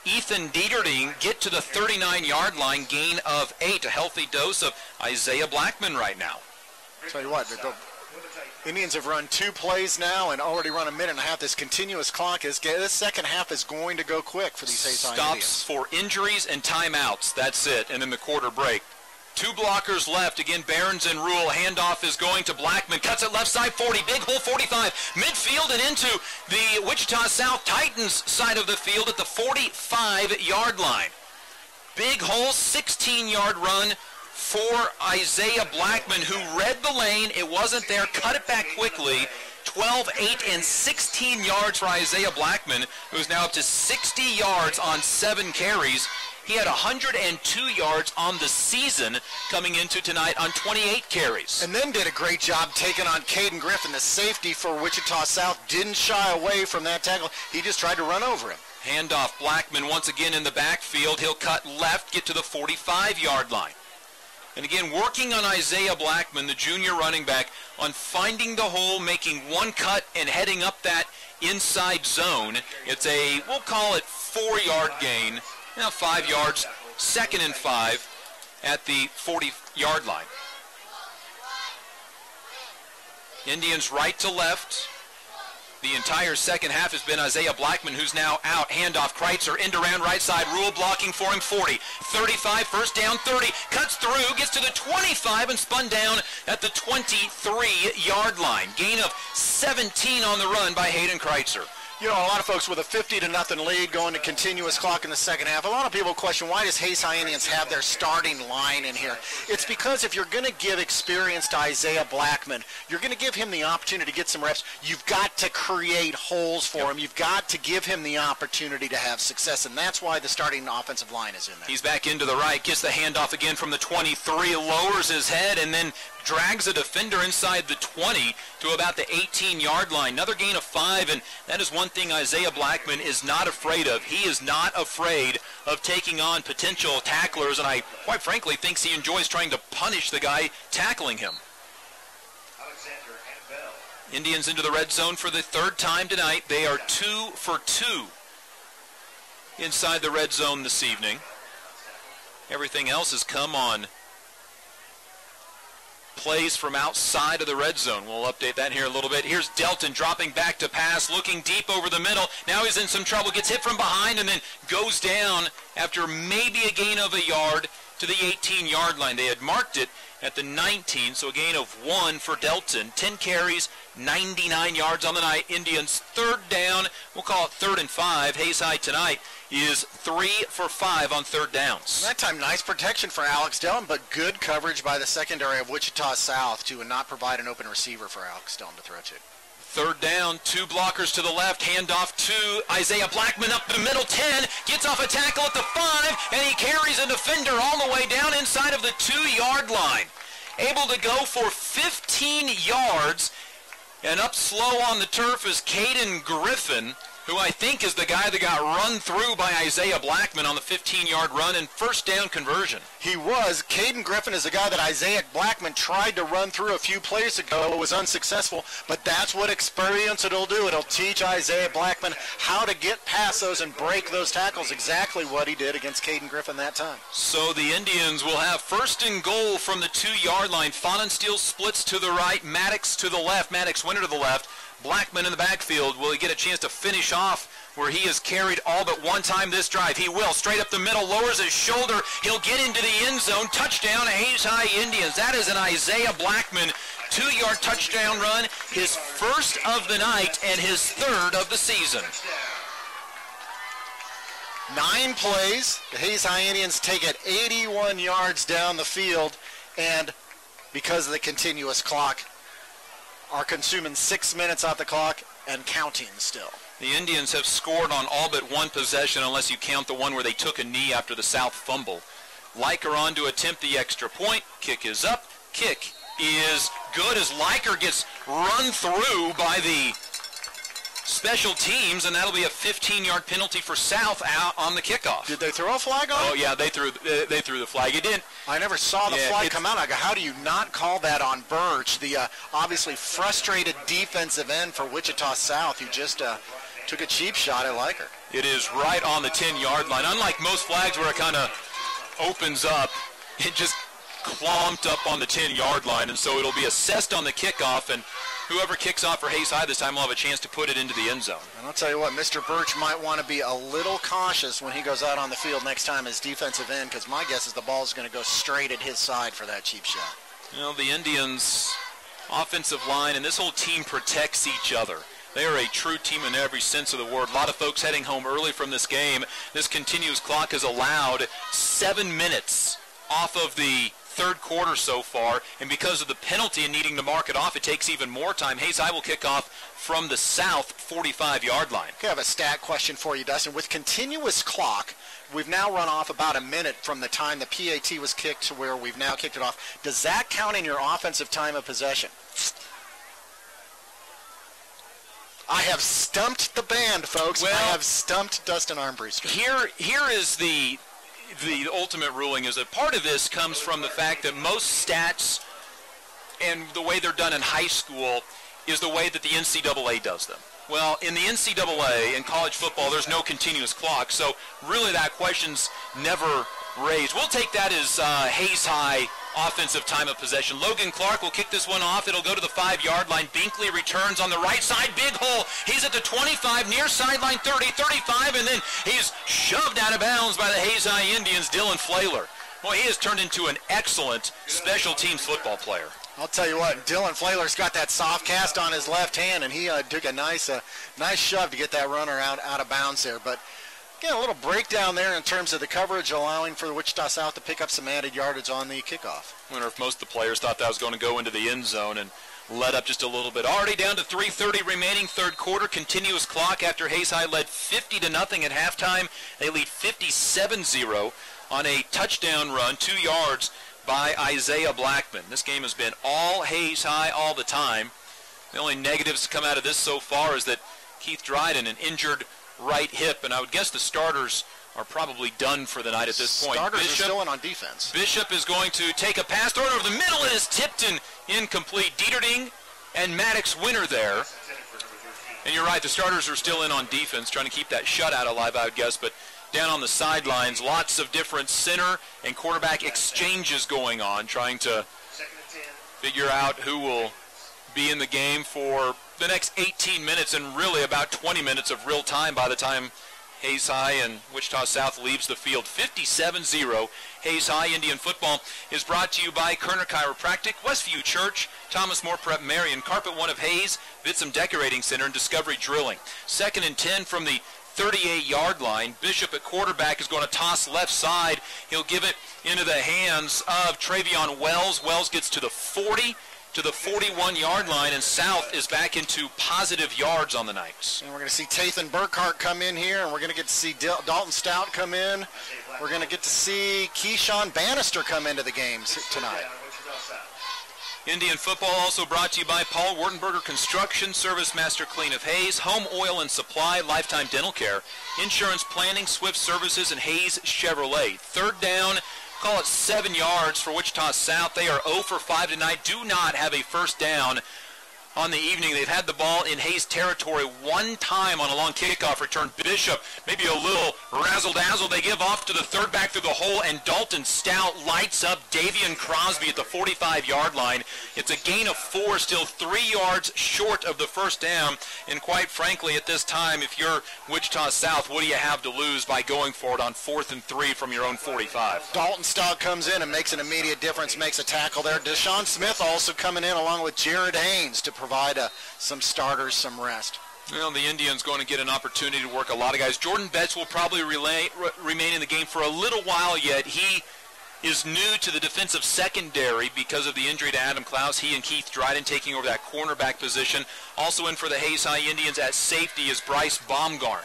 Ethan Dieterding, get to the 39-yard line, gain of 8, a healthy dose of Isaiah Blackman right now. Tell you what, the Indians have run 2 plays now and already run a minute and a half. This continuous clock this second half is going to go quick for these Hayes High Indians. Stops for injuries and timeouts. That's it. And then the quarter break. 2 blockers left. Again, Behrens and Rule. Handoff is going to Blackman. Cuts it left side, 40. Big hole, 45. Midfield and into the Wichita South Titans side of the field at the 45-yard line. Big hole, 16-yard run for Isaiah Blackman, who read the lane. It wasn't there. Cut it back quickly. 12, 8, and 16 yards for Isaiah Blackman, who's now up to 60 yards on 7 carries. He had 102 yards on the season coming into tonight on 28 carries. And then did a great job taking on Caden Griffin, the safety for Wichita South. Didn't shy away from that tackle. He just tried to run over him. Handoff, Blackman once again in the backfield. He'll cut left, get to the 45-yard line. And again, working on Isaiah Blackman, the junior running back, on finding the hole, making one cut, and heading up that inside zone. It's a, we'll call it 4-yard gain. Now 5 yards, 2nd and 5 at the 40-yard line. Indians right to left. The entire second half has been Isaiah Blackman, who's now out. Handoff, Kreitzer, end around right side. Rule blocking for him, 40. 35, first down, 30. Cuts through, gets to the 25, and spun down at the 23-yard line. Gain of 17 on the run by Hayden Kreitzer. You know, a lot of folks with a 50-0 lead going to continuous clock in the second half. A lot of people question, why does Hayes High Indians have their starting line in here? It's because if you're going to give experience to Isaiah Blackman, you're going to give him the opportunity to get some reps. You've got to create holes for him. You've got to give him the opportunity to have success, and that's why the starting offensive line is in there. He's back into the right, gets the handoff again from the 23, lowers his head, and then drags a defender inside the 20 to about the 18-yard line. Another gain of 5, and that is one thing Isaiah Blackman is not afraid of. He is not afraid of taking on potential tacklers, and I quite frankly thinks he enjoys trying to punish the guy tackling him. Indians into the red zone for the 3rd time tonight. They are 2 for 2 inside the red zone this evening. Everything else has come on plays from outside of the red zone. We'll update that here a little bit. Here's Delton dropping back to pass, looking deep over the middle. Now he's in some trouble, gets hit from behind, and then goes down after maybe a gain of a yard to the 18-yard line. They had marked it at the 19, so a gain of 1 for Delton. 10 carries, 99 yards on the night. Indians 3rd down. We'll call it 3rd and 5. Hayes High tonight is 3 for 5 on 3rd downs. And that time, nice protection for Alex Delton, but good coverage by the secondary of Wichita South to not provide an open receiver for Alex Delton to throw to. 3rd down, 2 blockers to the left, handoff to Isaiah Blackman up the middle, 10, gets off a tackle at the 5, and he carries a defender all the way down inside of the 2-yard line. Able to go for 15 yards And up slow on the turf is Caden Griffin, who I think is the guy that got run through by Isaiah Blackman on the 15-yard run and first down conversion. He was. Caden Griffin is the guy that Isaiah Blackman tried to run through a few plays ago. It was unsuccessful, but that's what experience it'll do. It'll teach Isaiah Blackman how to get past those and break those tackles, exactly what he did against Caden Griffin that time. So the Indians will have first and goal from the 2-yard line. Fonensteel splits to the right, Maddox to the left. Maddox Winter to the left. Blackman in the backfield. Will he get a chance to finish off where he has carried all but one time this drive? He will. Straight up the middle, lowers his shoulder. He'll get into the end zone. Touchdown, Hayes High Indians. That is an Isaiah Blackman 2-yard touchdown run, his first of the night and his third of the season. 9 plays. The Hayes High Indians take it 81 yards down the field, and because of the continuous clock, are consuming 6 minutes off the clock and counting still. The Indians have scored on all but one possession, unless you count the one where they took a knee after the South fumble. Liker on to attempt the extra point. Kick is up. Kick is good as Liker gets run through by the special teams, and that'll be a 15-yard penalty for South out on the kickoff. Did they throw a flag on it? Oh, yeah, they threw the flag. It didn't. I never saw the flag come out. I go, how do you not call that on Birch, the obviously frustrated defensive end for Wichita South, who just took a cheap shot at Liker? It is right on the 10-yard line. Unlike most flags where it kind of opens up, it just clomped up on the 10-yard line, and so it'll be assessed on the kickoff, and whoever kicks off for Hayes High this time will have a chance to put it into the end zone. And I'll tell you what, Mr. Birch might want to be a little cautious when he goes out on the field next time as defensive end, because my guess is the ball is going to go straight at his side for that cheap shot. You know, the Indians' offensive line and this whole team protects each other. They are a true team in every sense of the word. A lot of folks heading home early from this game. This continuous clock has allowed 7 minutes off of the third quarter so far, and because of the penalty and needing to mark it off, it takes even more time. Hayes High will kick off from the South 45-yard line. I have a stat question for you, Dustin. With continuous clock, we've now run off about a minute from the time the PAT was kicked to where we've now kicked it off. Does that count in your offensive time of possession? I have stumped the band, folks. Well, I have stumped Dustin Armbruster. Here is the ultimate ruling is that part of this comes from the fact that most stats and the way they're done in high school is the way that the NCAA does them. Well, in the NCAA, in college football, there's no continuous clock, so really that question's never raised. We'll take that as Hayes High offensive time of possession. Logan Clark will kick this one off. It'll go to the 5-yard line. Binkley returns on the right side. Big hole. He's at the 25, near sideline 30, 35, and then he's shoved out of bounds by the Hayes High Indians, Dylan Flaler. Boy, he has turned into an excellent special teams football player. I'll tell you what, Dylan Flaler's got that soft cast on his left hand, and he took a nice shove to get that runner out of bounds there. But again, a little breakdown there in terms of the coverage, allowing for the Wichita South to pick up some added yardage on the kickoff. I wonder if most of the players thought that was going to go into the end zone and let up just a little bit. Already down to 3:30 remaining third quarter. Continuous clock after Hayes High led 50-0 at halftime. They lead 57-0 on a touchdown run, 2 yards by Isaiah Blackman. This game has been all Hayes High all the time. The only negatives to come out of this so far is that Keith Dryden, an injured right hip, and I would guess the starters are probably done for the night at this point. Starters are still in on defense. Bishop is going to take a pass, throw it over the middle, and is tipped and incomplete. Dieterding and Maddox Winter there. And you're right, the starters are still in on defense, trying to keep that shutout alive, I would guess, but down on the sidelines, lots of different center and quarterback exchanges going on, trying to figure out who will be in the game for the next 18 minutes and really about 20 minutes of real time by the time Hayes High and Wichita South leaves the field. 57-0. Hayes High Indian football is brought to you by Kerner Chiropractic, Westview Church, Thomas More Prep Marion, Carpet One of Hayes, Vitsum Decorating Center, and Discovery Drilling. 2nd and 10 from the 38-yard line. Bishop at quarterback is going to toss left side. He'll give it into the hands of Travion Wells. Wells gets to the 40, to the 41-yard line, and South is back into positive yards on the night. And we're going to see Tathan Burkhart come in here, and we're going to get to see Dalton Stout come in. We're going to get to see Keyshawn Bannister come into the games tonight. Indian football also brought to you by Paul Wartenberger Construction, Service Master Clean of Hayes, Home Oil and Supply, Lifetime Dental Care, Insurance Planning, Swift Services, and Hayes Chevrolet. Third down, call it 7 yards for Wichita South. They are 0 for 5 tonight, do not have a first down on the evening. They've had the ball in Hayes territory one time on a long kickoff return. Bishop, maybe a little razzle-dazzle. They give off to the third back through the hole, and Dalton Stout lights up Davian Crosby at the 45-yard line. It's a gain of 4, still 3 yards short of the first down. And quite frankly, at this time, if you're Wichita South, what do you have to lose by going for it on 4th and 3 from your own 45? Dalton Stout comes in and makes an immediate difference, makes a tackle there. Deshaun Smith also coming in along with Jared Haynes to provide some starters some rest. Well, the Indians going to get an opportunity to work a lot of guys. Jordan Betts will probably remain in the game for a little while yet. He is new to the defensive secondary because of the injury to Adam Klaus. He and Keith Dryden taking over that cornerback position. Also in for the Hayes High Indians at safety is Bryce Baumgarn.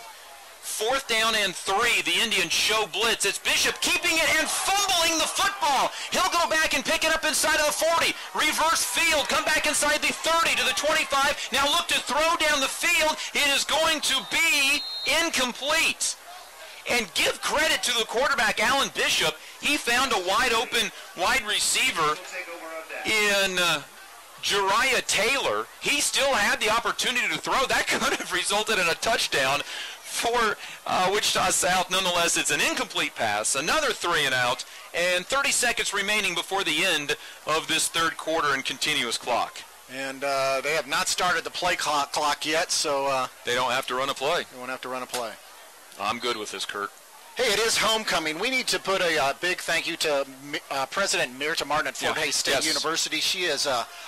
4th down and 3, the Indians show blitz. It's Bishop keeping it and fumbling the football. He'll go back and pick it up inside of the 40. Reverse field, come back inside the 30 to the 25. Now look to throw down the field. It is going to be incomplete. And give credit to the quarterback, Alan Bishop. He found a wide open wide receiver in Jariah Taylor. He still had the opportunity to throw. That could have resulted in a touchdown for Wichita South. Nonetheless, it's an incomplete pass, another 3 and out, and 30 seconds remaining before the end of this third quarter and continuous clock. And they have not started the play clock yet, so they don't have to run a play. They won't have to run a play. I'm good with this, Kurt. Hey, it is homecoming. We need to put a big thank you to President Mirta Martin at Fort Hays State University. She has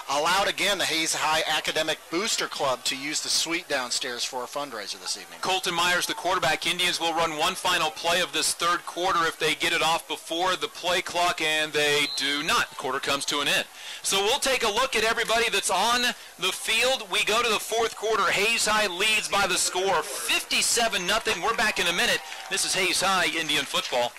allowed again the Hayes High Academic Booster Club to use the suite downstairs for a fundraiser this evening. Colton Myers, the quarterback. Indians will run one final play of this third quarter if they get it off before the play clock, and they do not. The quarter comes to an end. So we'll take a look at everybody that's on the field. We go to the fourth quarter. Hayes High leads by the score 57-0. We're back in a minute. This is Hayes High Indian football.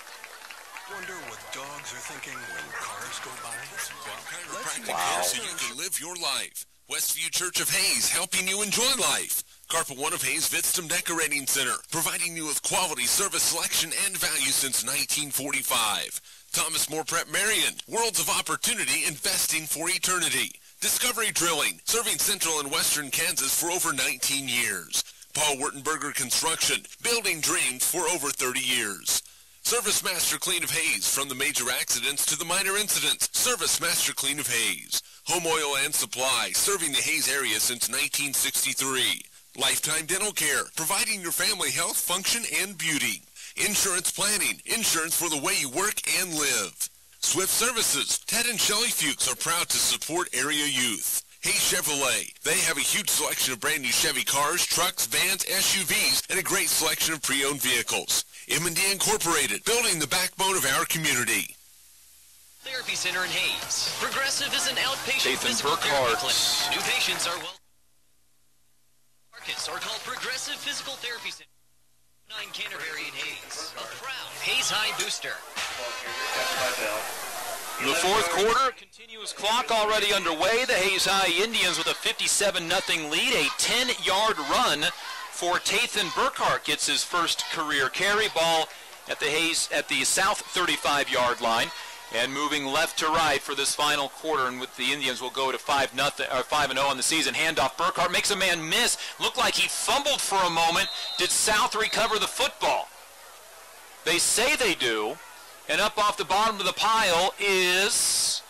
Wonder what dogs are thinking when cars go by. Chiropractic so you can live your life. Westview Church of Hayes, helping you enjoy life. Carpet One of Hayes Vitstum Decorating Center, providing you with quality service selection and value since 1945. Thomas More Prep Marion, worlds of opportunity, investing for eternity. Discovery Drilling, serving central and western Kansas for over 19 years. Paul Wartenberger Construction, building dreams for over 30 years. Service Master Clean of Hayes, from the major accidents to the minor incidents. Service Master Clean of Hayes. Home Oil and Supply, serving the Hayes area since 1963. Lifetime Dental Care, providing your family health, function, and beauty. Insurance Planning, insurance for the way you work and live. Swift Services, Ted and Shelley Fuchs are proud to support area youth. Hayes Chevrolet, they have a huge selection of brand new Chevy cars, trucks, vans, SUVs, and a great selection of pre-owned vehicles. M&D Incorporated, building the backbone of our community. Therapy Center in Hayes. Progressive is an outpatient physical therapy clinic. New patients are welcome. Marcus are called Progressive Physical Therapy Center. 9 Canterbury in Hayes. A proud Hayes High booster. The fourth quarter, continuous clock already underway. The Hayes High Indians with a 57-0 lead. A 10-yard run for Tathan Burkhart gets his first career carry. Ball at the south 35-yard line. And moving left to right for this final quarter, and with the Indians will go to 5-0 on the season. Handoff, Burkhart makes a man miss. Looked like he fumbled for a moment. Did South recover the football? They say they do. And up off the bottom of the pile is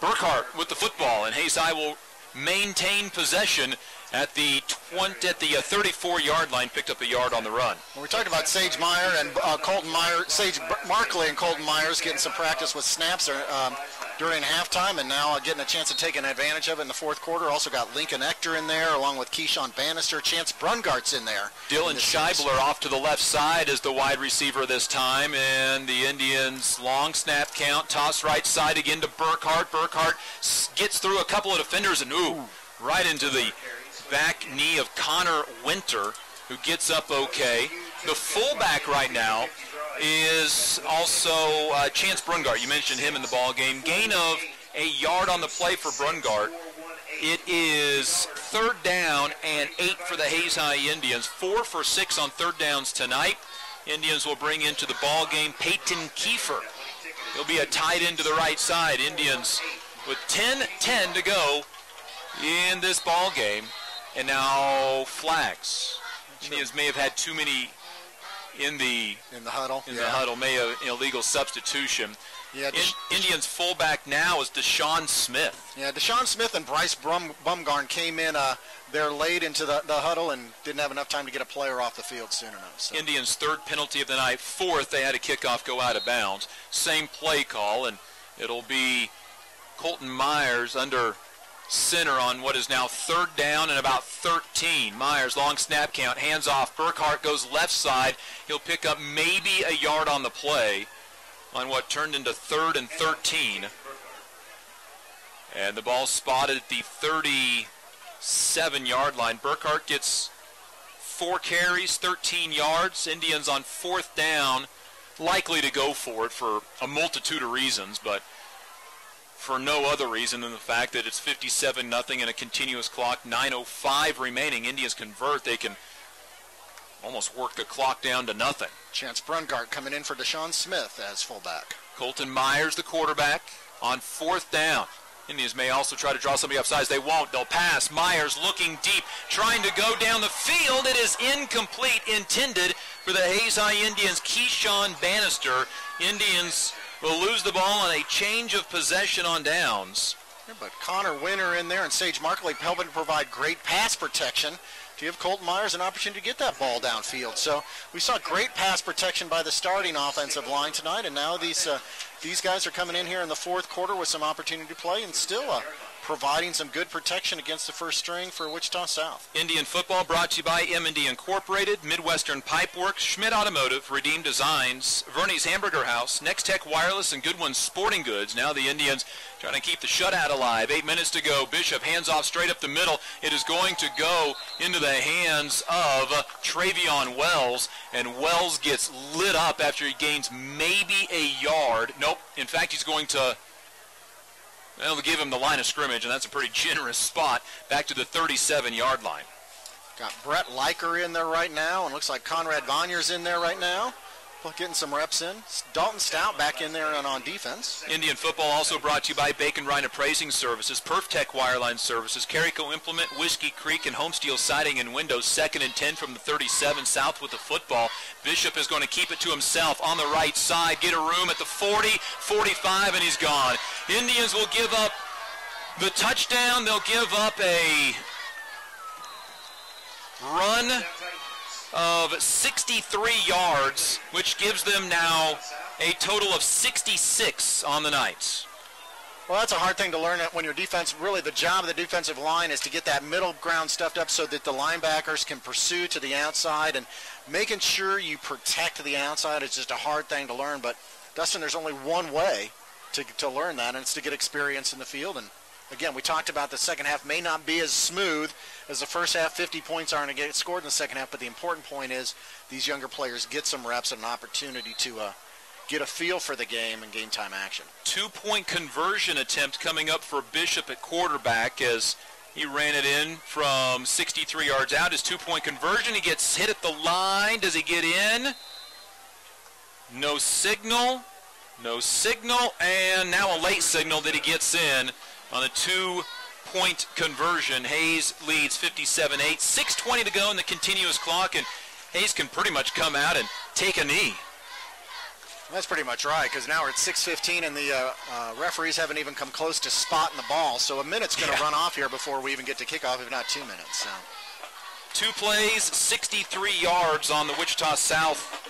Burkhart with the football, and Hayes High will maintain possession at the 34-yard line. Picked up a yard on the run. Well, we talked about Sage Meyer and Colton Meyer, Sage Markley and Colton Myers getting some practice with snaps during halftime, and now getting a chance to take an advantage of it in the fourth quarter. Also got Lincoln Ector in there, along with Keyshawn Bannister. Chance Brungart's in there. Dylan Scheibler off to the left side as the wide receiver this time, and the Indians long snap count. Toss right side again to Burkhart. Burkhart gets through a couple of defenders and right into the back knee of Connor Winter, who gets up okay. The fullback right now is also Chance Brungart. You mentioned him in the ball game. Gain of a yard on the play for Brungard. It is 3rd down and 8 for the Hayes High Indians. 4 for 6 on 3rd downs tonight. Indians will bring into the ball game Peyton Kiefer. He'll be a tight end to the right side. Indians with 10:10 to go in this ball game. And now flags. Indians may have had too many in the huddle. The huddle, may have an illegal substitution. Yeah, Indians fullback now is Deshaun Smith. Yeah, Deshaun Smith and Bryce Bumgarn came in there late into the huddle and didn't have enough time to get a player off the field soon enough. So. Indians' 3rd penalty of the night. 4th, they had a kickoff go out of bounds. Same play call, and it'll be Colton Myers under center on what is now 3rd down and about 13. Myers, long snap count, hands off. Burkhart goes left side. He'll pick up maybe a yard on the play on what turned into 3rd and 13. And the ball spotted at the 37-yard line. Burkhart gets 4 carries, 13 yards. Indians on 4th down, likely to go for it for a multitude of reasons, but for no other reason than the fact that it's 57-0 and a continuous clock, 9:05 remaining. Indians convert, they can almost work the clock down to nothing. Chance Brungart coming in for Deshaun Smith as fullback. Colton Myers, the quarterback, on 4th down. Indians may also try to draw somebody offsides. They won't. They'll pass. Myers looking deep, trying to go down the field. It is incomplete, intended for the Hayes High Indians. Keyshawn Bannister. Indians will lose the ball on a change of possession on downs. Yeah, but Connor Winter in there and Sage Markley helping to provide great pass protection to give Colton Myers an opportunity to get that ball downfield. So we saw great pass protection by the starting offensive line tonight, and now these guys are coming in here in the 4th quarter with some opportunity to play and still providing some good protection against the first string for Wichita South. Indian football brought to you by M&D Incorporated, Midwestern Pipeworks, Schmidt Automotive, Redeemed Designs, Verney's Hamburger House, Next Tech Wireless, and Goodwin Sporting Goods. Now the Indians trying to keep the shutout alive. 8 minutes to go. Bishop hands off straight up the middle. It is going to go into the hands of Travion Wells, and Wells gets lit up after he gains maybe a yard. Nope. In fact, he's going to... Well, they'll give him the line of scrimmage, and that's a pretty generous spot back to the 37-yard line. Got Brett Leiker in there right now, and looks like Conrad Vonyer's in there right now, getting some reps in. Dalton Stout back in there and on defense. Indian football also brought to you by Bacon Rhine Appraising Services, Perftech Wireline Services, Carico Implement, Whiskey Creek, and Homesteel Siding and Windows. 2nd and 10 from the 37, South with the football. Bishop is going to keep it to himself on the right side, get a room at the 40, 45, and he's gone. Indians will give up the touchdown. They'll give up a run of 63 yards, which gives them now a total of 66 on the night. Well, that's a hard thing to learn when your defense, really the job of the defensive line is to get that middle ground stuffed up so that the linebackers can pursue to the outside, and making sure you protect the outside is just a hard thing to learn. But, Dustin, there's only one way to learn that, and it's to get experience in the field. And again, we talked about the second half may not be as smooth as the first half. 50 points aren't going to get scored in the second half, but the important point is these younger players get some reps and an opportunity to get a feel for the game and game time action. 2-point conversion attempt coming up for Bishop at quarterback as he ran it in from 63 yards out. His 2-point conversion, he gets hit at the line. Does he get in? No signal. No signal, and now a late signal that he gets in on a 2-point conversion. Hayes leads 57-8. 6:20 to go in the continuous clock, and Hayes can pretty much come out and take a knee. That's pretty much right, because now we're at 6:15, and the referees haven't even come close to spotting the ball. So a minute's going to run off here before we even get to kickoff, if not 2 minutes. So 2 plays, 63 yards on the Wichita South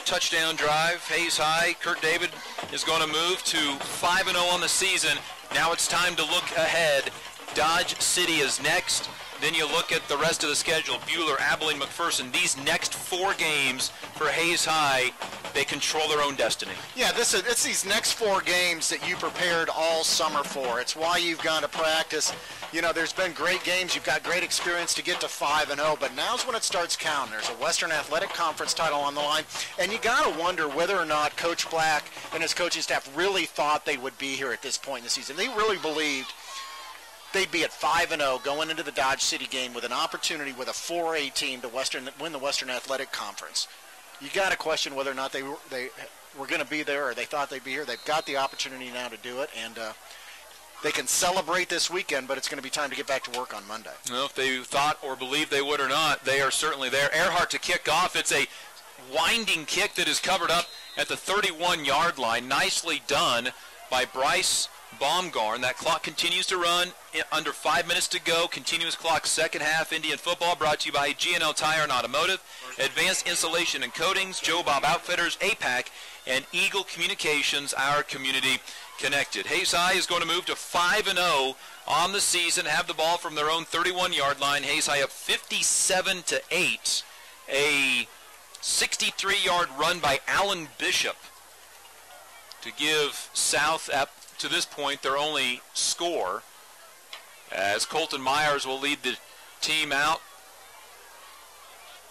touchdown drive. Hayes High, Kurt David is going to move to 5-0 on the season. Now it's time to look ahead. Dodge City is next. then you look at the rest of the schedule, Buhler, Abilene, McPherson. These next 4 games for Hayes High, they control their own destiny. Yeah, it's these next 4 games that you prepared all summer for. It's why you've gone to practice. You know, there's been great games. You've got great experience to get to 5-0, but now's when it starts counting. There's a Western Athletic Conference title on the line, and you got to wonder whether or not Coach Black and his coaching staff really thought they would be here at this point in the season. They really believed they'd be at 5-0 going into the Dodge City game with an opportunity with a 4A team to win the Western Athletic Conference. You got to question whether or not they were going to be there or they thought they'd be here. They've got the opportunity now to do it, and they can celebrate this weekend, but it's going to be time to get back to work on Monday. Well, if they thought or believed they would or not, they are certainly there. Earhart to kick off. It's a winding kick that is covered up at the 31-yard line. Nicely done by Bryce Baumgarn. That clock continues to run. Under 5 minutes to go. Continuous clock, second half. Indian football brought to you by G&L Tire and Automotive, Advanced Insulation and Coatings, Joe Bob Outfitters, APAC, and Eagle Communications, our community connected. Hayes High is going to move to 5-0 on the season, have the ball from their own 31-yard line. Hayes High up 57-8. A 63-yard run by Alan Bishop to give South, up to this point, their only score, as Colton Myers will lead the team out.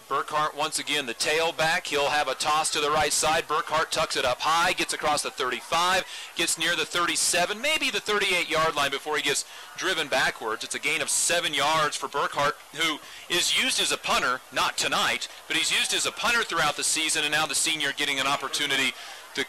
Burkhart once again the tailback. He'll have a toss to the right side. Burkhart tucks it up high, gets across the 35, gets near the 37, maybe the 38-yard line before he gets driven backwards. It's a gain of 7 yards for Burkhart, who is used as a punter, not tonight, but he's used as a punter throughout the season, and now the senior getting an opportunity to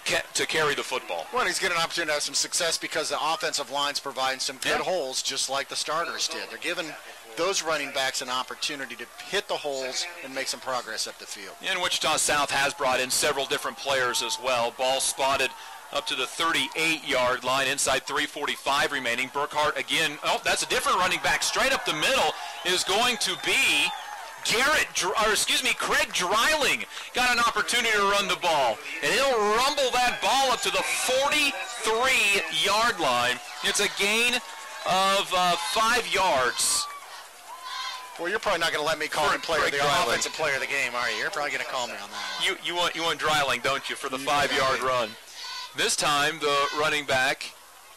carry the football. Well, he's getting an opportunity to have some success because the offensive line's providing some good holes, just like the starters did. They're giving those running backs an opportunity to hit the holes and make some progress up the field. And Wichita South has brought in several different players as well. Ball spotted up to the 38-yard line, inside 3:45 remaining. Burkhart again, that's a different running back. Straight up the middle is going to be Craig Dreiling. Got an opportunity to run the ball, and he'll rumble that ball up to the 43-yard line. It's a gain of 5 yards. Well, you're probably not going to let me call him the offensive player of the game, are you? You're probably going to call me on that one. You want Dreiling, don't you, for the 5-yard run? This time, the running back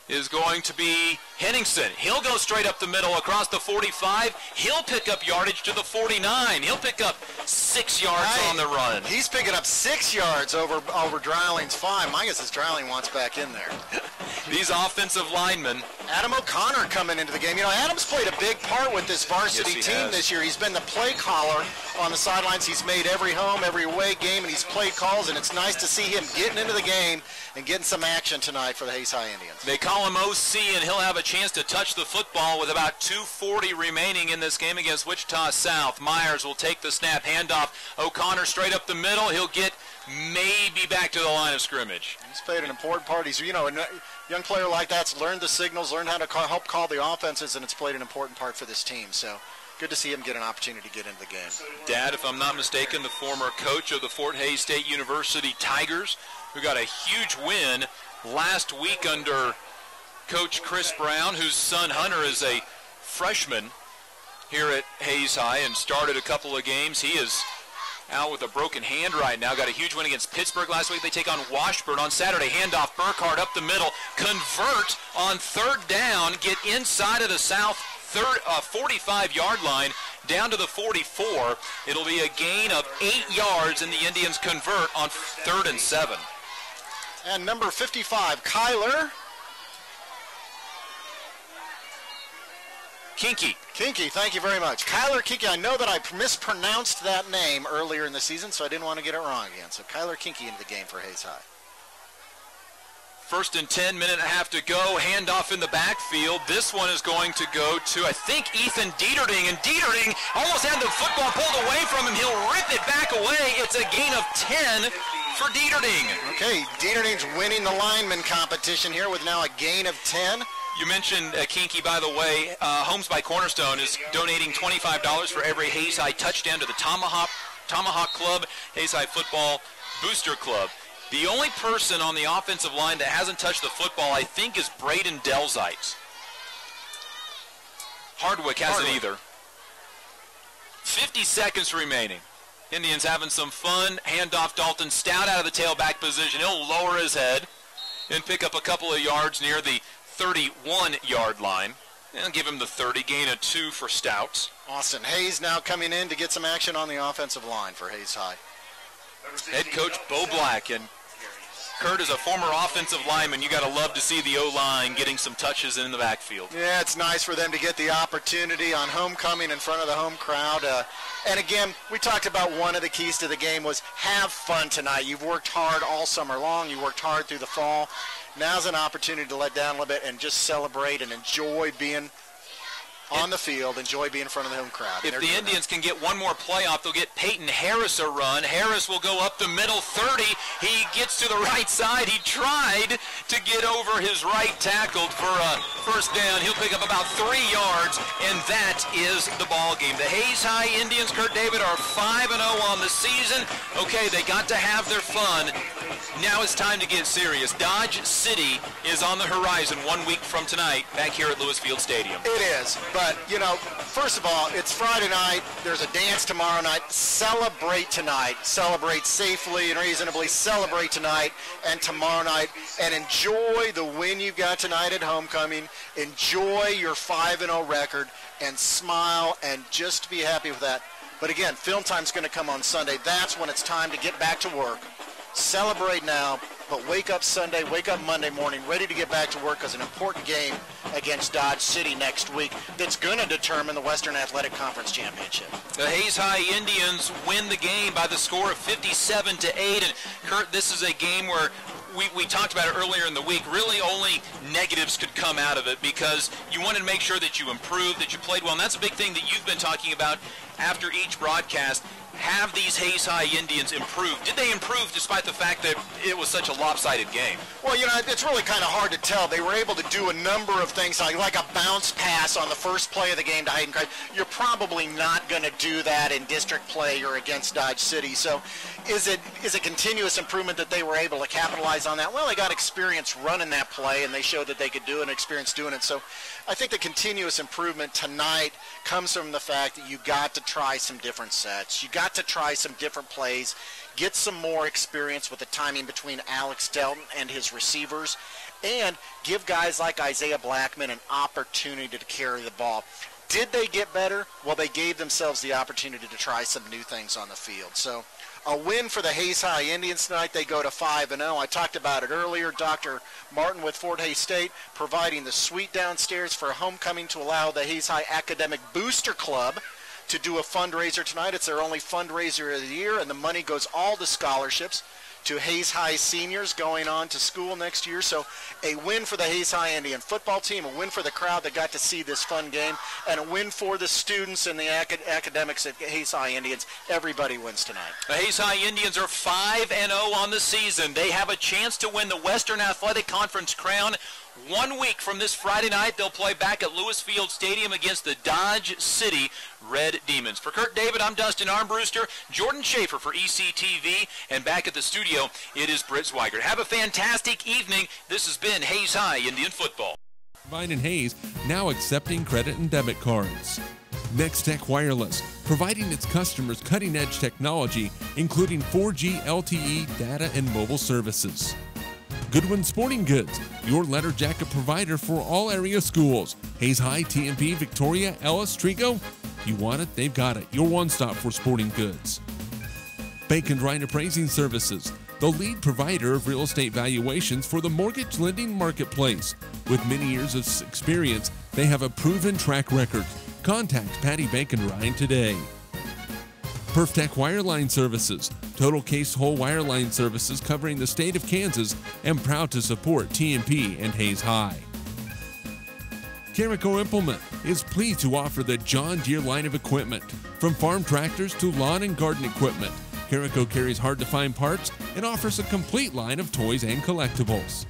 is going to be Henningsen. He'll go straight up the middle across the 45. He'll pick up yardage to the 49. He'll pick up 6 yards on the run. He's picking up 6 yards over Dreiling's 5. My guess is Dreiling wants back in there. These offensive linemen. Adam O'Connor coming into the game. You know, Adam's played a big part with this varsity team this year. He's been the play caller on the sidelines. He's made every home, every away game, and he's played calls, and it's nice to see him getting into the game and getting some action tonight for the Hayes High Indians. They call him OC, and he'll have a chance to touch the football with about 2:40 remaining in this game against Wichita South. Myers will take the snap, handoff. O'Connor straight up the middle. He'll get maybe back to the line of scrimmage. He's played an important part. He's, you know, a young player like that's learned the signals, learned how to help call the offenses, and it's played an important part for this team. So good to see him get an opportunity to get into the game. Dad, if I'm not mistaken, the former coach of the Fort Hays State University Tigers, who got a huge win last week under Coach Chris Brown, whose son Hunter is a freshman here at Hayes High and started a couple of games. He is out with a broken hand right now. Got a huge win against Pittsburgh last week. They take on Washburn on Saturday. Handoff, Burkhart up the middle. Convert on third down. Get inside of the South 45-yard line down to the 44. It'll be a gain of 8 yards, and the Indians convert on 3rd and 7. And number 55, Kyler Kinky, thank you very much. Kyler Kinky, I know that I mispronounced that name earlier in the season, so I didn't want to get it wrong again. So Kyler Kinky into the game for Hayes High. 1st and 10, minute and a half to go. Handoff in the backfield. This one is going to go to, I think, Ethan Dieterding. And Dieterding almost had the football pulled away from him. He'll rip it back away. It's a gain of 10 for Dieterding. Okay, Dieterding's winning the lineman competition here with now a gain of 10. You mentioned Kinky, by the way. Homes by Cornerstone is donating $25 for every Hayes High touchdown to the Tomahawk Club, Hayes High Football Booster Club. The only person on the offensive line that hasn't touched the football, I think, is Braden Delzite. Hardwick hasn't either. 50 seconds remaining. Indians having some fun. Handoff Dalton Stout out of the tailback position. He'll lower his head and pick up a couple of yards near the 31-yard line. And give him the 30, gain of 2 for Stout. Austin Hayes now coming in to get some action on the offensive line for Hayes High. Head coach Bo Black, and Kurt is a former offensive lineman. You got to love to see the O-line getting some touches in the backfield. Yeah, it's nice for them to get the opportunity on homecoming in front of the home crowd. And again, we talked about one of the keys to the game was have fun tonight. You've worked hard all summer long. You worked hard through the fall. Now's an opportunity to let down a little bit and just celebrate and enjoy being on the field, enjoy being in front of the home crowd. If the Indians can get one more playoff, they'll get Peyton Harris a run. Harris will go up the middle 30. He gets to the right side. He tried to get over his right tackle for a first down. He'll pick up about 3 yards, and that is the ball game. The Hayes High Indians, Kurt David, are 5-0 on the season. Okay, they got to have their fun. Now it's time to get serious. Dodge City is on the horizon 1 week from tonight back here at Lewis Field Stadium. It is, but, you know, first of all, it's Friday night. There's a dance tomorrow night. Celebrate tonight. Celebrate safely and reasonably. Celebrate tonight and tomorrow night, and enjoy the win you've got tonight at homecoming. Enjoy your 5-0 record and smile and just be happy with that. But again, film time's going to come on Sunday. That's when it's time to get back to work. Celebrate now, but wake up Sunday, wake up Monday morning, ready to get back to work because an important game against Dodge City next week that's going to determine the Western Athletic Conference Championship. The Hayes High Indians win the game by the score of 57-8. And Kurt, this is a game where we talked about it earlier in the week. Really only negatives could come out of it because you wanted to make sure that you improved, that you played well. And that's a big thing that you've been talking about after each broadcast. Have these Hayes High Indians improved? Did they improve despite the fact that it was such a lopsided game? Well, you know, it's really kind of hard to tell. They were able to do a number of things, like a bounce pass on the first play of the game to Hayden Christ. You're probably not going to do that in district play or against Dodge City. So is it continuous improvement that they were able to capitalize on that? Well, they got experience running that play, and they showed that they could do it and experience doing it. So I think the continuous improvement tonight comes from the fact that you got to try some different sets. You got to try some different plays, get some more experience with the timing between Alex Delton and his receivers, and give guys like Isaiah Blackman an opportunity to carry the ball. Did they get better? Well, they gave themselves the opportunity to try some new things on the field. So a win for the Hayes High Indians tonight. They go to 5-0. I talked about it earlier. Dr. Martin with Fort Hays State providing the suite downstairs for homecoming to allow the Hayes High Academic Booster Club to do a fundraiser tonight. It's their only fundraiser of the year, and the money goes all to scholarships to Hayes High seniors going on to school next year. So a win for the Hayes High Indian football team, a win for the crowd that got to see this fun game, and a win for the students and the academics at Hayes High Indians. Everybody wins tonight. The Hayes High Indians are 5-0 on the season. They have a chance to win the Western Athletic Conference crown. 1 week from this Friday night, they'll play back at Lewis Field Stadium against the Dodge City Red Demons. For Kurt David, I'm Dustin Armbruster, Jordan Schaefer for ECTV, and back at the studio, it is Britt Zweigert. Have a fantastic evening. This has been Hayes High Indian Football. Vine and Hayes now accepting credit and debit cards. Next Tech Wireless, providing its customers cutting-edge technology, including 4G LTE data and mobile services. Goodwin Sporting Goods, your letter jacket provider for all area schools. Hayes High, TMP, Victoria, Ellis, Trigo. You want it, they've got it. Your one-stop for sporting goods. Bacon Ryan Appraising Services, the lead provider of real estate valuations for the mortgage lending marketplace. With many years of experience, they have a proven track record. Contact Patty Bacon Ryan today. PerfTech Wireline Services, total case whole wireline services covering the state of Kansas, and proud to support TMP and Hayes High. Carico Implement is pleased to offer the John Deere line of equipment. From farm tractors to lawn and garden equipment, Carico carries hard-to-find parts and offers a complete line of toys and collectibles.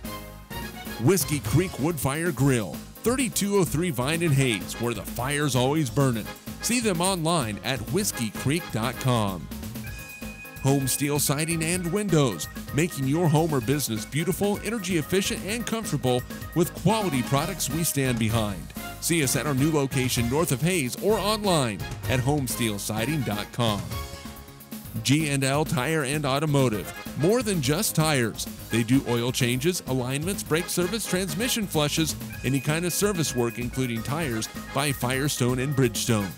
Whiskey Creek Woodfire Grill, 3203 Vine and Hayes, where the fire's always burning. See them online at whiskeycreek.com. Home Steel Siding and Windows, making your home or business beautiful, energy efficient, and comfortable with quality products we stand behind. See us at our new location north of Hayes or online at homesteelsiding.com. G&L Tire and Automotive. More than just tires. They do oil changes, alignments, brake service, transmission flushes, any kind of service work including tires by Firestone and Bridgestone.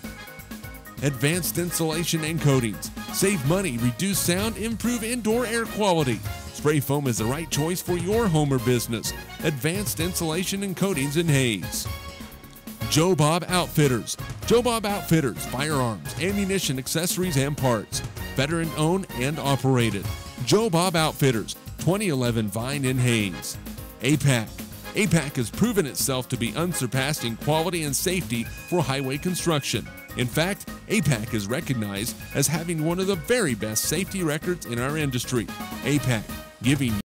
Advanced Insulation and Coatings. Save money, reduce sound, improve indoor air quality. Spray foam is the right choice for your home or business. Advanced Insulation and Coatings in Hayes. Joe Bob Outfitters. Joe Bob Outfitters, firearms, ammunition, accessories, and parts. Veteran owned and operated. Joe Bob Outfitters, 2011 Vine in Hayes. APAC. APAC has proven itself to be unsurpassed in quality and safety for highway construction. In fact, APAC is recognized as having one of the very best safety records in our industry. APAC, giving